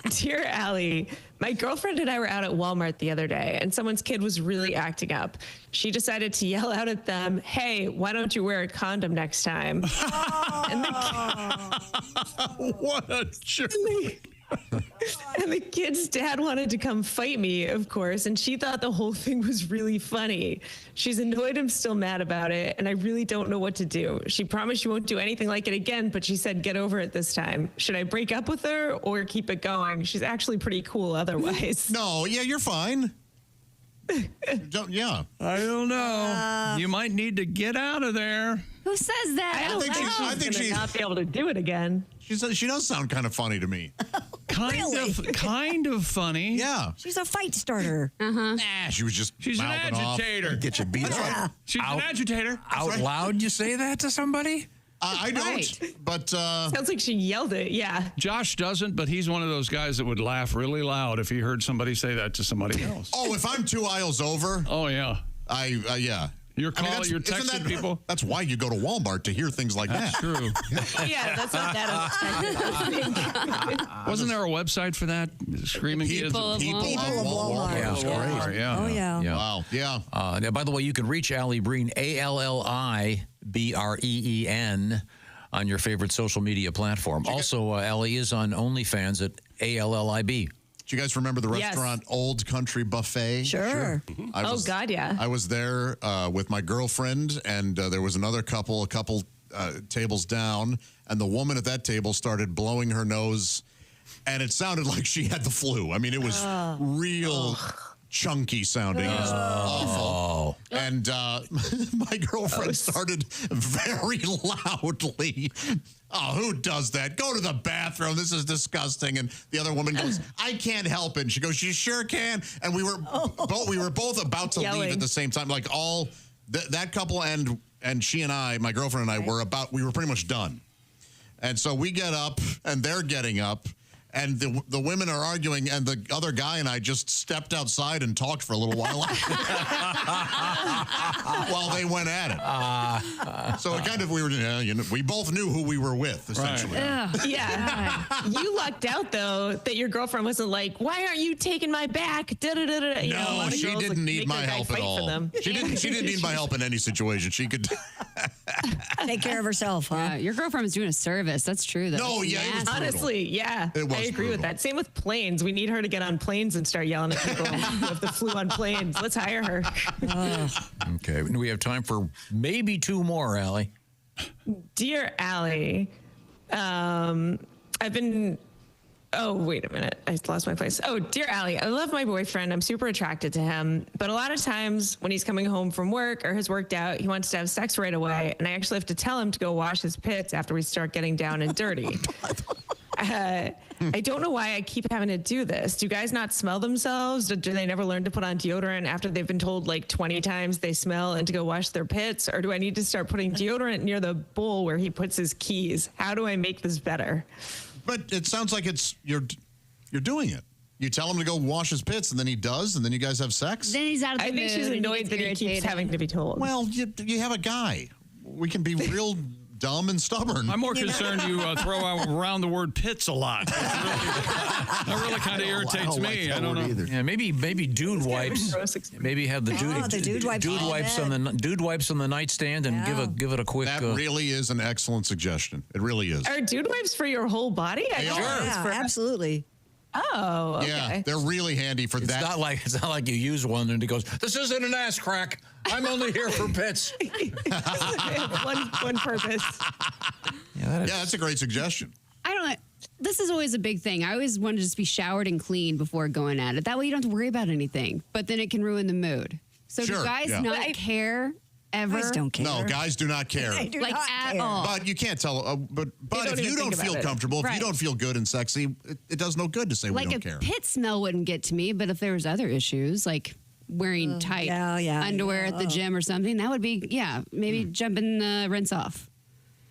Dear Allie, my girlfriend and I were out at Walmart the other day, and someone's kid was really acting up. She decided to yell out at them, hey, why don't you wear a condom next time? And what a jerk. And the kid's dad wanted to come fight me, of course, and she thought the whole thing was really funny. She's annoyed I'm still mad about it, and I really don't know what to do. She promised she won't do anything like it again, but she said get over it this time. Should I break up with her or keep it going? She's actually pretty cool otherwise. No, yeah, you're fine. Yeah. I don't know. You might need to get out of there. Who says that? I think she's not be able to do it again. She does sound kind of funny to me. Kind of funny. Yeah. She's a fight starter. Nah, she was just She's an mouthing off. agitator. Get you beat up. She's an agitator. Out loud, you say that to somebody? I don't, Right. but Sounds like she yelled it, yeah. Josh doesn't, but he's one of those guys that would laugh really loud if he heard somebody say that to somebody else. oh, if I'm 2 aisles over, Oh, yeah. yeah. You're that's- you're isn't texting that- people. That's why you go to Walmart to hear things like That's that. true. Yeah, that's not that Wasn't there a website for that? Screaming kids. People of Walmart. Yeah, That's great. Yeah. Oh, yeah. Wow. Yeah. Now, by the way, you can reach Alli Breen, ALLIBREEN, on your favorite social media platform. Also, Allie is on OnlyFans at ALLIB. Do you guys remember the Yes. restaurant Old Country Buffet? Sure. Oh, God, yeah. I was there with my girlfriend, and there was another couple, a couple tables down, and the woman at that table started blowing her nose, and it sounded like she had the flu. I mean, it was real chunky sounding. It was awful. And my girlfriend started very loudly, oh, who does that? Go to the bathroom. This is disgusting. And the other woman goes, I can't help it. And she goes, you sure can. And we were both about to leave at the same time. Like that couple and she and I, my girlfriend and I, we were pretty much done. And so we get up and they're getting up. And the women are arguing, and the other guy and I just stepped outside and talked for a little while while they went at it. So it kind of we both knew who we were with, essentially. Right. Yeah. You lucked out, though, that your girlfriend wasn't like, why aren't you taking my back? Da-da-da-da. You know, a lot No, of she girls, didn't need make my their guy help at fight for all. them. She didn't need my help in any situation. She could take care of herself, huh? Your girlfriend was doing a service. That's true. Though. No, yeah, it was brutal. Honestly, yeah. It was I agree with that. Same with planes. We need her to get on planes and start yelling at people who have the flu on planes. Let's hire her. Okay. We have time for maybe 2 more, Allie. Dear Allie, I've been... Oh, wait a minute. I lost my place. Oh, dear Allie, I love my boyfriend. I'm super attracted to him. But a lot of times when he's coming home from work or has worked out, he wants to have sex right away. And I actually have to tell him to go wash his pits after we start getting down and dirty. I don't know why I keep having to do this. Do guys not smell themselves? Do they never learn to put on deodorant after they've been told like 20 times they smell and to go wash their pits? Or do I need to start putting deodorant near the bowl where he puts his keys? How do I make this better? But it sounds like you're doing it. You tell him to go wash his pits, and then he does, and then you guys have sex? Then he's out of the I think mood she's and annoyed gets that he keeps irritated. having to be told. Well, you have a guy. We can be real dumb and stubborn. I'm more concerned you throw around the word pits a lot. That really kind of irritates me. I don't know. Yeah, maybe dude wipes. Maybe have the dude wipes on the nightstand and give it a quick. That really is an excellent suggestion. It really is. Are dude wipes for your whole body? Absolutely. Oh, okay. Yeah, they're really handy for that. It's not like you use one and it goes, this isn't an ass crack. I'm only here for pits. one purpose. Yeah, that's a great suggestion. I don't know. This is always a big thing. I always want to just be showered and clean before going at it. That way you don't have to worry about anything. But then it can ruin the mood. So Sure, do guys yeah. not care ever? Guys don't care. No, guys do not care. They do Like not at care. all. But you can't tell. But don't if even you don't think feel about it. comfortable, if Right. you don't feel good and sexy, it does no good to say Like we a don't care. pit smell wouldn't get to me, but if there was other issues, like wearing tight underwear at the gym or something. That would be, maybe jump in the rinse off.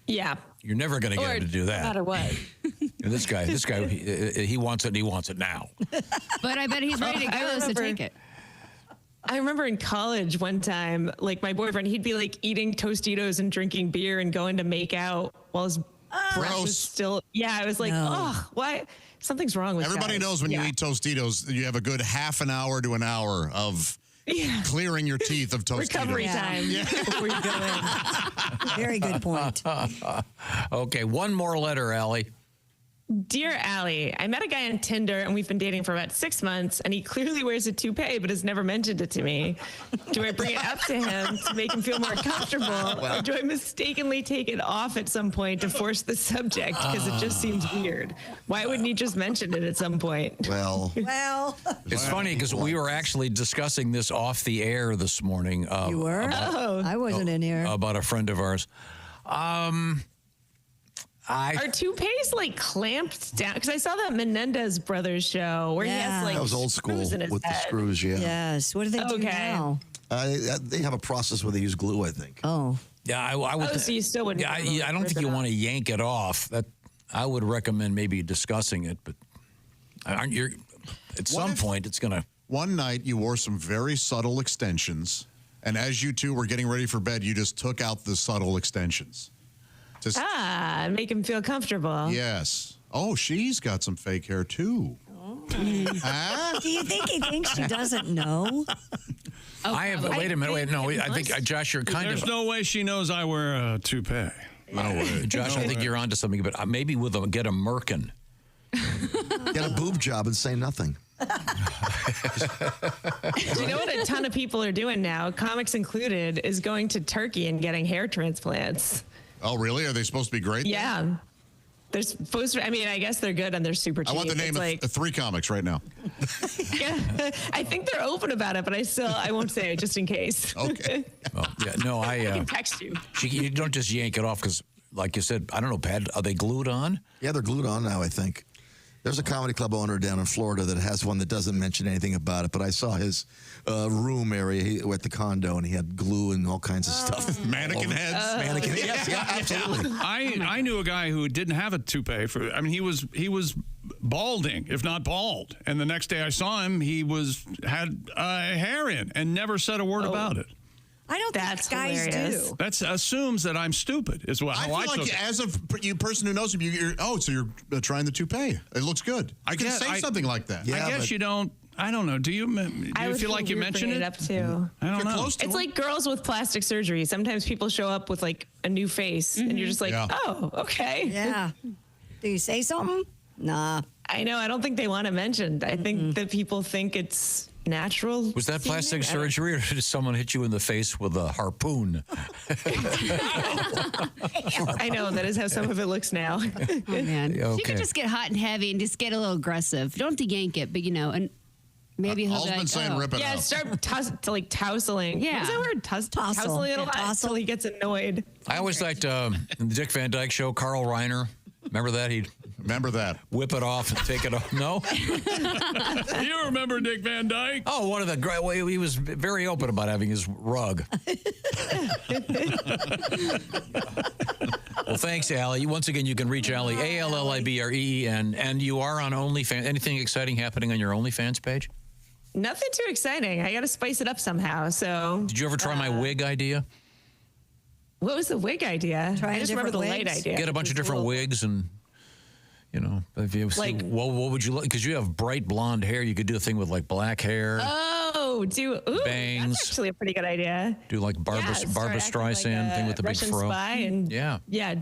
Yeah. You're never going to get him to do that. No matter what. This guy, he wants it and he wants it now. But I bet he's ready to go, so take it. I remember in college one time, like my boyfriend, he'd be like eating Tostitos and drinking beer and going to make out while his breath was still. Yeah, I was like, oh, why? Something's wrong with Everybody guys. knows when you eat Tostitos, you have a good half an hour to an hour of clearing your teeth of Tostitos. Recovery time. Yeah. Before you go in. Very good point. Okay, one more letter, Allie. Dear Allie, I met a guy on Tinder and we've been dating for about 6 months and he clearly wears a toupee but has never mentioned it to me. Do I bring it up to him to make him feel more comfortable or do I mistakenly take it off at some point to force the subject because it just seems weird? Why wouldn't he just mention it at some point? Well, it's funny because we were actually discussing this off the air this morning. You were? I wasn't in here. About a friend of ours. Are toupees like clamped down? Because I saw that Menendez Brothers show where he has like that was old school screws in his with the head. screws. Yeah. Yes. What do they do now? They have a process where they use glue, I think. Oh. Yeah, I would. So you still wouldn't. I don't think you want to yank it off. That I would recommend maybe discussing it, but aren't you? At some point, it's gonna. One night, you wore some very subtle extensions, and as you two were getting ready for bed, you just took out the subtle extensions. Make him feel comfortable. Yes. Oh, she's got some fake hair too. Huh? Do you think he thinks she doesn't know? I have. Wait a minute. Wait, no. I think Josh, you're kind There's of. no way she knows I wear a toupee. No way, Josh. I think you're onto something, but maybe get a merkin. Get a boob job and say nothing. Do you know what a ton of people are doing now, comics included, is going to Turkey and getting hair transplants. Oh, really? Are they supposed to be great? Yeah. They're supposed to, I mean, I guess they're good and they're super cheap. I want the name It's of 3 comics right now. Yeah, I think they're open about it, but I won't say it just in case. Okay. Well, yeah, no, I can text you. You don't just yank it off because, like you said, I don't know, Pat, are they glued on? Yeah, they're glued on now, I think. There's a comedy club owner down in Florida that has one that doesn't mention anything about it, but I saw his room area at the condo, and he had glue and all kinds of stuff. Mannequin heads. Mannequin heads. Yeah, absolutely. I knew a guy who didn't have a toupee. He was balding, if not bald. And the next day I saw him, he had hair in and never said a word about it. I don't think guys hilarious. do. That assumes that I'm stupid, is what I feel like as a person who knows him, so you're trying the toupee. It looks good. I can say something like that. I guess you don't. I don't know. Do you feel like you mentioned it? Up too. I don't know. It's like girls with plastic surgery. Sometimes people show up with like a new face, and you're just like, oh, okay. Yeah. Do you say something? Nah. I know. I don't think they want to mention. I think that people think it's natural. Was that plastic surgery, or did someone hit you in the face with a harpoon? I know that is how some of it looks now. Oh man, Okay. she could just get hot and heavy and just get a little aggressive. You don't have to yank it, but and maybe he'll be like, rip it yeah, out. start tousling. Yeah. What's that word? Tousling it a lot until he gets annoyed. I always liked in the Dick Van Dyke Show, Carl Reiner. Remember that? He'd whip it off and take it off. No? You remember Dick Van Dyke? Oh, one of the great. He was very open about having his rug. Well, thanks, Allie. Once again, you can reach Allie, ALLIBREEN, and you are on OnlyFans. Anything exciting happening on your OnlyFans page? Nothing too exciting. I got to spice it up somehow. So, did you ever try my wig idea? What was the wig idea? I just remember the light idea. Get a bunch of different wigs and. If you see, what would you like? Because you have bright blonde hair, you could do a thing with like black hair. Bangs. That's actually a pretty good idea. Do like Barbara Streisand thing with the Russian big fro. Spy and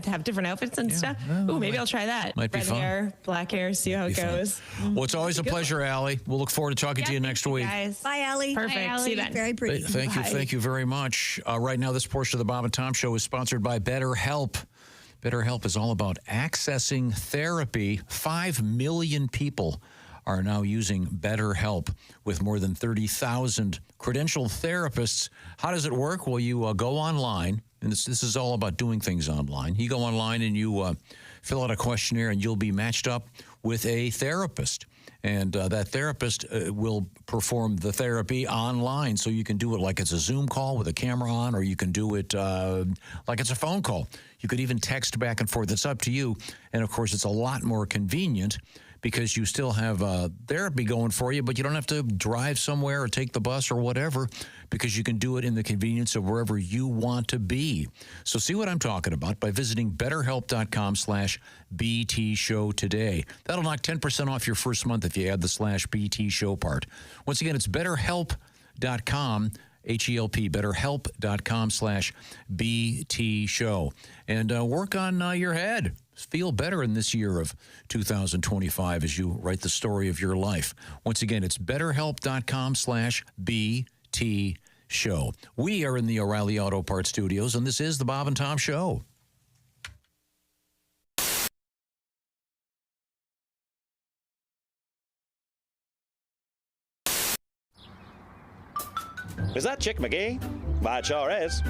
have different outfits and stuff. Ooh, maybe I'll try that. Might be Red fun. hair, black hair, see how it goes. Well, it's always a pleasure, Allie. We'll look forward to talking to you next week. Guys. Bye, Allie. Perfect. Bye, Allie. See you then. Very pretty. Thank you very much. Right now, this portion of the Bob and Tom Show is sponsored by BetterHelp. BetterHelp is all about accessing therapy. 5 million people are now using BetterHelp with more than 30,000 credentialed therapists. How does it work? Well, you go online and this is all about doing things online. You go online and you fill out a questionnaire, and you'll be matched up with a therapist. And that therapist will perform the therapy online, so you can do it like it's a Zoom call with a camera on, or you can do it like it's a phone call. You could even text back and forth. It's up to you. And, of course, it's a lot more convenient because you still have therapy going for you, but you don't have to drive somewhere or take the bus or whatever, because you can do it in the convenience of wherever you want to be. So see what I'm talking about by visiting BetterHelp.com/BT Show today. That'll knock 10% off your first month if you add the /BT Show part. Once again, it's BetterHelp.com, HELP, BetterHelp.com/BT Show. And work on your head. Feel better in this year of 2025 as you write the story of your life. Once again, it's BetterHelp.com/BT Show. We are in the O'Reilly Auto Parts Studios, and this is the Bob and Tom Show. Is that Chick McGee? Why, it sure is.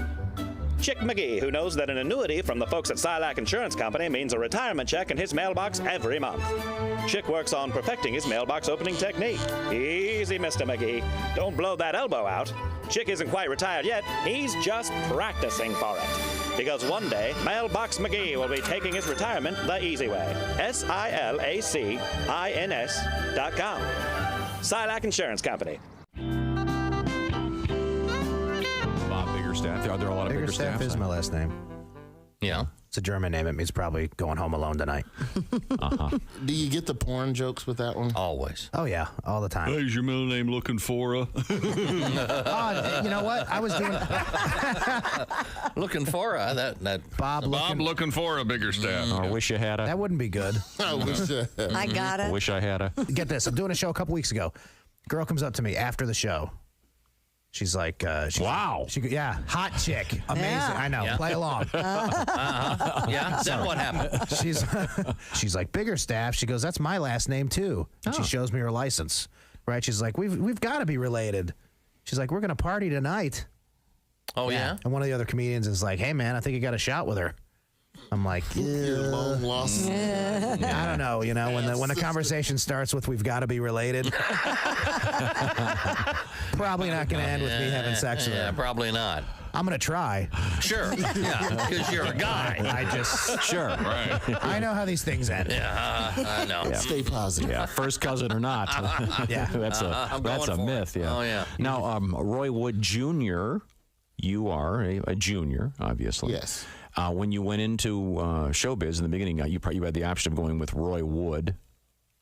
Chick McGee, who knows that an annuity from the folks at Silac Insurance Company means a retirement check in his mailbox every month. Chick works on perfecting his mailbox opening technique. Easy, Mr. McGee. Don't blow that elbow out. Chick isn't quite retired yet. He's just practicing for it. Because one day, Mailbox McGee will be taking his retirement the easy way. SILACINS.com. Silac Insurance Company. Biggerstaff. Are there a lot of Biggerstaff is my last name. Yeah. It's a German name. It means probably going home alone tonight. Do you get the porn jokes with that one? Always. Oh, yeah. All the time. Is your middle name looking for a? You know what? I was doing... looking for a... That Bob looking for a Biggerstaff. I wish you had a. That wouldn't be good. I wish I got it. I wish I had a. Get this. I'm doing a show a couple weeks ago. Girl comes up to me after the show. She's like, wow. Yeah, hot chick. Amazing. Yeah. I know. Yeah. Play along. Yeah. Then what happened? She's like, Biggerstaff. She goes, that's my last name too. And she shows me her license. Right? She's like, we've got to be related. She's like, we're gonna party tonight. Oh yeah. And one of the other comedians is like, hey man, I think you got a shot with her. I'm like, You're long lost. I don't know. You know, when the conversation starts with "we've got to be related," probably not going to end with me having sex with her. Yeah, probably not. I'm going to try. Sure. Yeah, because you're a guy. I just Sure. Right. I know how these things end. Yeah, I know. Yeah. Stay positive. Yeah, first cousin or not. Yeah. that's a myth. Yeah. Oh yeah. Now, Roy Wood Jr., you are a junior, obviously. Yes. When you went into showbiz in the beginning, you had the option of going with Roy Wood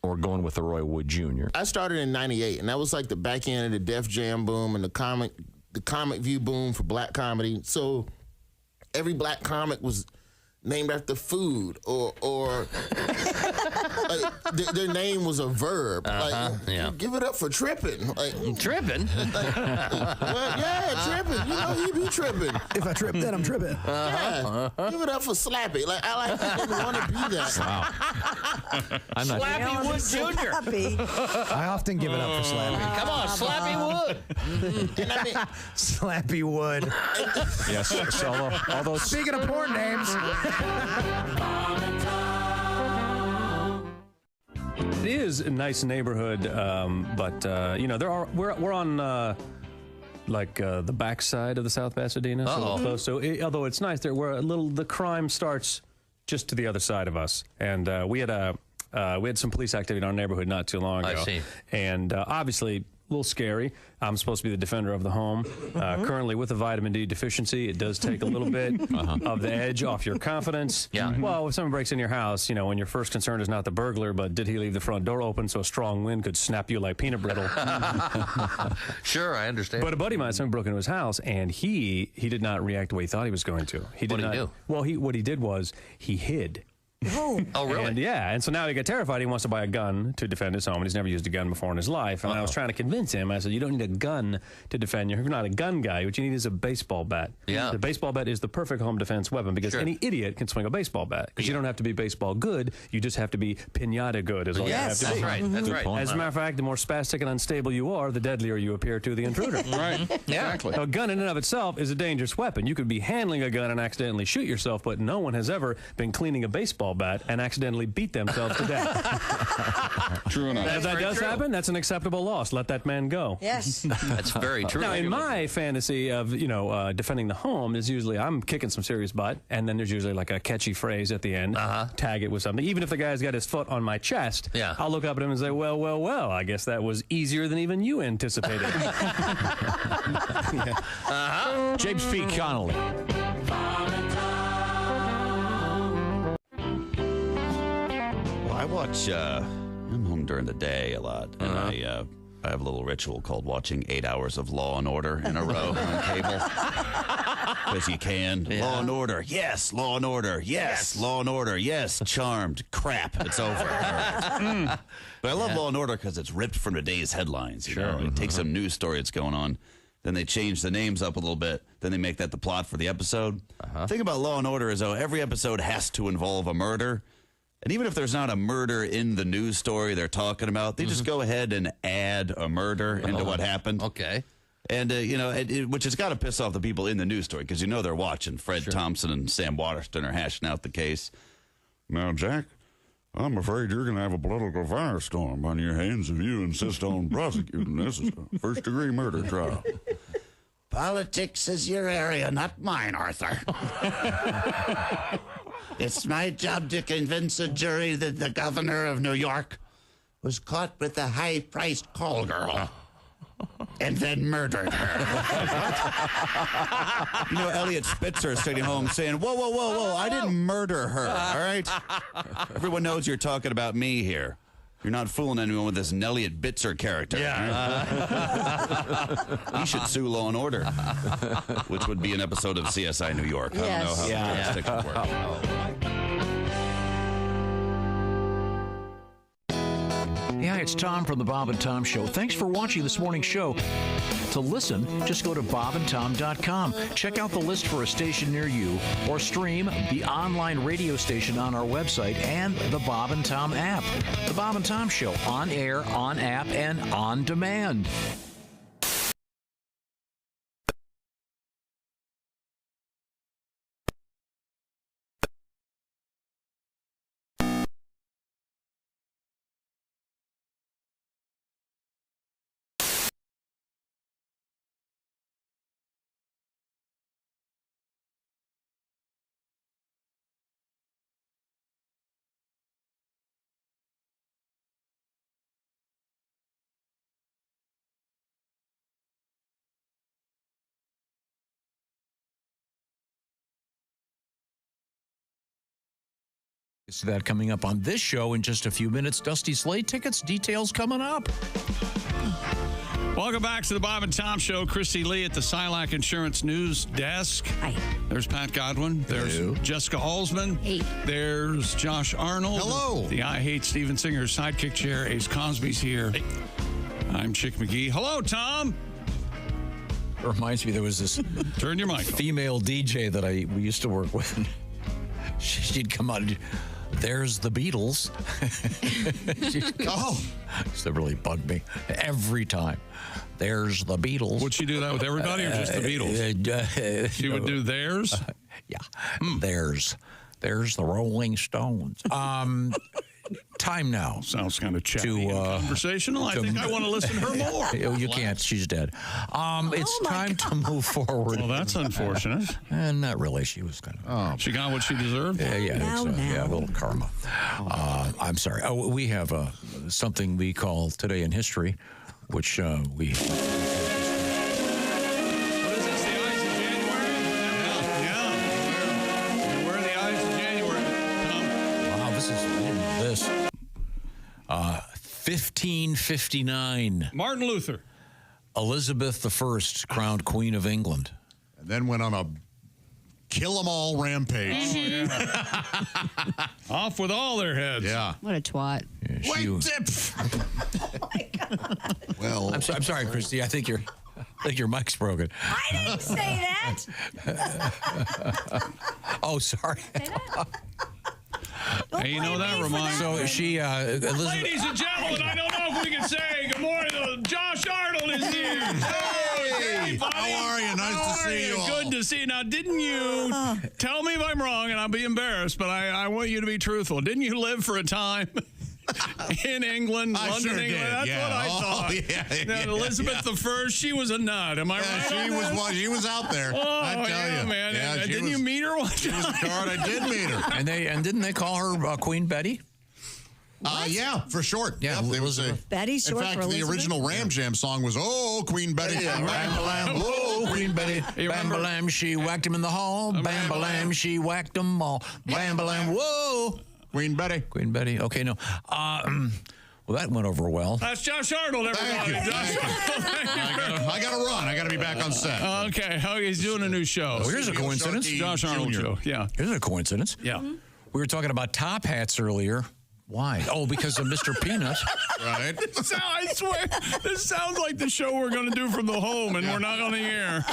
or going with the Roy Wood Jr. I started in '98, and that was like the back end of the Def Jam boom and the comic view boom for black comedy. So every black comic was named after food or their name was a verb. Yeah. Give it up for tripping. Like, Tripping? well, yeah, tripping. You know, he be tripping. If I trip, then I'm tripping. Yeah. Give it up for Slappy. Like, I like I didn't want to be that. Wow. I'm not. Slappy Wood Jr. I often give it up for Slappy. Come on, Slappy Wood. And I mean, Slappy Wood. Yes. So all those. Speaking of porn names. It is a nice neighborhood, but you know we're on the backside of the South Pasadena, so we're close. So although it's nice, the crime starts just to the other side of us, and we had some police activity in our neighborhood not too long ago. I see. And obviously a little scary. I'm supposed to be the defender of the home. Currently with a vitamin D deficiency, it does take a little bit of the edge off your confidence. Yeah. Well, if someone breaks in your house, you know, when your first concern is not the burglar, but did he leave the front door open so a strong wind could snap you like peanut brittle? Sure, I understand. But a buddy of mine, someone broke into his house, and he did not react the way he thought he was going to. He did What did not. he do? Well, what he did was he hid. Oh, really? And, and so now he got terrified. He wants to buy a gun to defend his home, and he's never used a gun before in his life. And I was trying to convince him. I said, you don't need a gun to defend you. If you're not a gun guy, what you need is a baseball bat. Yeah. The baseball bat is the perfect home defense weapon because any idiot can swing a baseball bat. Because you don't have to be baseball good. You just have to be pinata good is all you have to be. That's right. That's right. As a matter of fact, the more spastic and unstable you are, the deadlier you appear to the intruder. Right. Exactly. A gun in and of itself is a dangerous weapon. You could be handling a gun and accidentally shoot yourself, but no one has ever been cleaning a baseball bat and accidentally beat themselves to death. True enough. If that does happen, that's an acceptable loss. Let that man go. Yes. That's very true. Now, in my fantasy of, defending the home is usually I'm kicking some serious butt, and then there's usually like a catchy phrase at the end, tag it with something. Even if the guy's got his foot on my chest, I'll look up at him and say, well, I guess that was easier than even you anticipated. James P. Connolly. Well, I watch, I'm home during the day a lot, and I have a little ritual called watching 8 hours of Law and Order in a row on cable. Because you can. Yeah. Law and Order, yes. Law and Order, yes. Law and Order, yes. Charmed, crap, it's over. But I love Law and Order because it's ripped from today's headlines. You know? It takes some news story that's going on, then they change the names up a little bit, then they make that the plot for the episode. The thing about Law and Order is, though, every episode has to involve a murder. And even if there's not a murder in the news story they're talking about, they just go ahead and add a murder into what happened. Okay. And, which has got to piss off the people in the news story because they're watching. Fred Thompson and Sam Waterston are hashing out the case. Now, Jack, I'm afraid you're going to have a political firestorm on your hands if you insist on prosecuting this as a first-degree murder trial. Politics is your area, not mine, Arthur. It's my job to convince a jury that the governor of New York was caught with a high-priced call girl and then murdered her. Elliot Spitzer is sitting home saying, whoa, I didn't murder her, all right? Everyone knows you're talking about me here. You're not fooling anyone with this Elliot Bitzer character. Yeah. He should sue Law and Order, which would be an episode of CSI New York. I don't know how the jurisdictions work. Yeah, it's Tom from the Bob and Tom Show. Thanks for watching this morning's show. To listen, just go to bobandtom.com. Check out the list for a station near you, or stream the online radio station on our website and the Bob and Tom app. The Bob and Tom Show, on air, on app, and on demand. See that coming up on this show in just a few minutes. Dusty Slade tickets, details coming up. Welcome back to the Bob and Tom Show. Christy Lee at the Silac Insurance News Desk. Hi. There's Pat Godwin. There's Jessica Alsman. Hey. There's Josh Arnold. Hello. The I Hate Steven Singer sidekick chair. Ace Cosby's here. Hey. I'm Chick McGee. Hello, Tom. It reminds me, there was this Turn your mic female DJ that we used to work with. She'd come out and there's the Beatles. Used to really bug me every time. There's the Beatles. Would she do that with everybody or just the Beatles? She would do theirs? There's the Rolling Stones. Time now. Sounds kind of chatty and conversational. I think I want to listen to her more. You can't. She's dead. It's time to move forward. Well, that's unfortunate. And not really. She was kind of... she got what she deserved? Yeah, a little karma. I'm sorry. We have something we call Today in History, which we... This 1559. Martin Luther. Elizabeth I crowned Queen of England. And then went on a kill them all rampage. Off with all their heads. Yeah. What a twat. Wait, dip. Well, I'm sorry, Christy. I think your mic's broken. I didn't say that. Oh, sorry. Hey, you know that reminds me. So she, Elizabeth. Ladies and gentlemen, I don't know if we can say good morning. Josh Arnold is here. Hey, buddy. How are you? Nice to see you all. Good to see you. Now, didn't you tell me if I'm wrong, and I'll be embarrassed, but I want you to be truthful. Didn't you live for a time in England, I London, sure England? did, That's yeah. what I Oh, thought. yeah, Now, Elizabeth I, she was a nut. Am I right? She was out there. Oh, I tell yeah, you, man. Yeah, And she didn't was- you meet her one time? She was a card. I did meet her. And didn't they call her Queen Betty? Yeah, for short. Yeah, they would say. Betty, In short fact, for the Elizabeth? original Ram Jam song was "Oh, Queen Betty." Bam, ba-lam, whoa, Queen Betty. Bam, ba-lam, she whacked him in the hall. Bam, ba-lam, she whacked them all. Bam, ba-lam, whoa. Queen Betty. Queen Betty. Okay, no. Well, that went over well. That's Josh Arnold, everybody. I got to run. I got to be back on set. Okay, he's doing a new show. Oh, here's a coincidence. Josh Arnold show. Yeah. Here's a coincidence. Yeah. We were talking about top hats earlier. Why? Oh, because of Mr. Peanut. Right. I swear, this sounds like the show we're going to do from the home, and we're not on the air.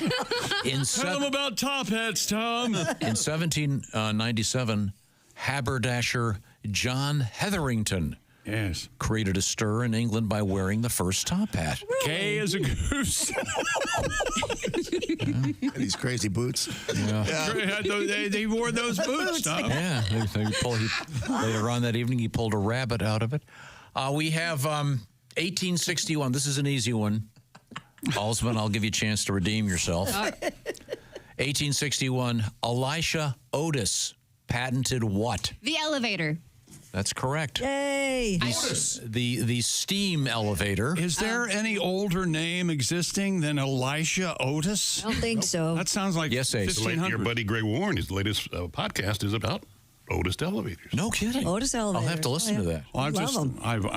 Tell them about top hats, Tom. In 1797, haberdasher John Hetherington created a stir in England by wearing the first top hat. Gay as a goose. These crazy boots. Yeah. They wore those boots, Tom. Yeah. Later on that evening, he pulled a rabbit out of it. We have 1861. This is an easy one. Alsman, I'll give you a chance to redeem yourself. 1861, Elisha Otis patented what? The elevator. That's correct. Yay. The steam elevator. Is there any older name existing than Elisha Otis? I don't think so. That sounds like Yes, Ace. 1500. Your buddy Greg Warren, his latest podcast is about Otis elevators. No kidding. Otis elevator. I'll have to listen to that. Well, I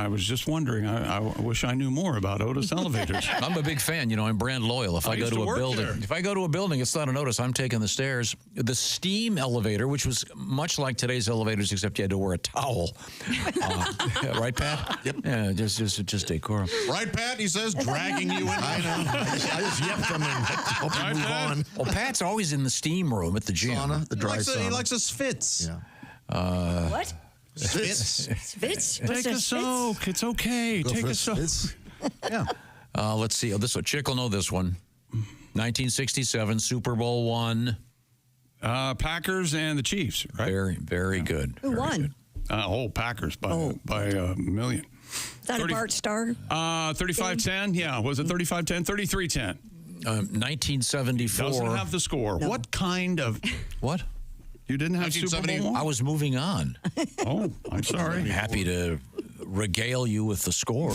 was just wondering. I wish I knew more about Otis elevators. I'm a big fan. You know, I'm brand loyal. If I go used to to a work building, there. if I go to a building, it's not a Otis. I'm taking the stairs. The steam elevator, which was much like today's elevators, except you had to wear a towel. Right, Pat? Yep. Yeah, just decorum. Right, Pat? He says, dragging you in. I know. I just yipped them and hope you move on. Well, Pat's always in the steam room at the gym. Sauna, the dry sauna. He likes a Svitz. Yeah. What? Svitz. Svitz? Take a soak. It's okay. Take a soak. Yeah. Let's see. Oh, this one. Chick will know this one. 1967 Super Bowl one. Packers and the Chiefs, right? Very good. Who won? Packers by a million. Is that a Bart Starr? 35-10. Yeah. Was it 35-10? 33-10. 1974. Doesn't have the score. No. What kind of... What? You didn't have Super 1970. Bowl? I was moving on. Oh, I'm sorry. Happy to regale you with the score.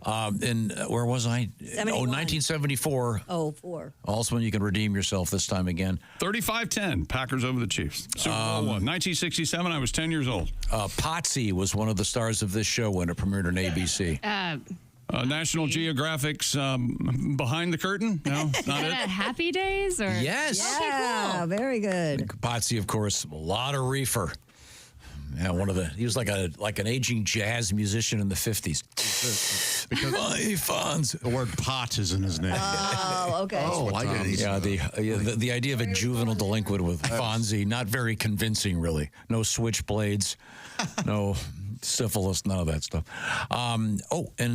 And where was I? 1974. Oh, 4. Alsman, you can redeem yourself this time again. 35-10. Packers over the Chiefs. Super Bowl one. 1967. I was 10 years old. Potsy was one of the stars of this show when it premiered on ABC. National Geographic's Behind the Curtain? No, not Is that it. Happy Days? Or? Yes. Yeah, very good. Potsy, of course, a lot of reefer. Yeah, he was like an aging jazz musician in the 50s. Because Fonz. the word pot is in his name. Oh, okay. I get it. Yeah, the idea of a juvenile delinquent with Fonzie, not very convincing, really. No switchblades, no syphilis, none of that stuff. In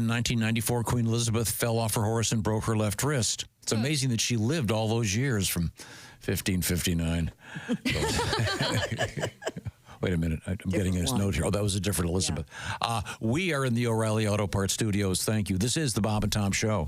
1994, Queen Elizabeth fell off her horse and broke her left wrist. It's amazing that she lived all those years from 1559. Wait a minute. I'm getting this note here. Oh, that was a different Elizabeth. We are in the O'Reilly Auto Parts Studios. Thank you. This is the Bob and Tom Show.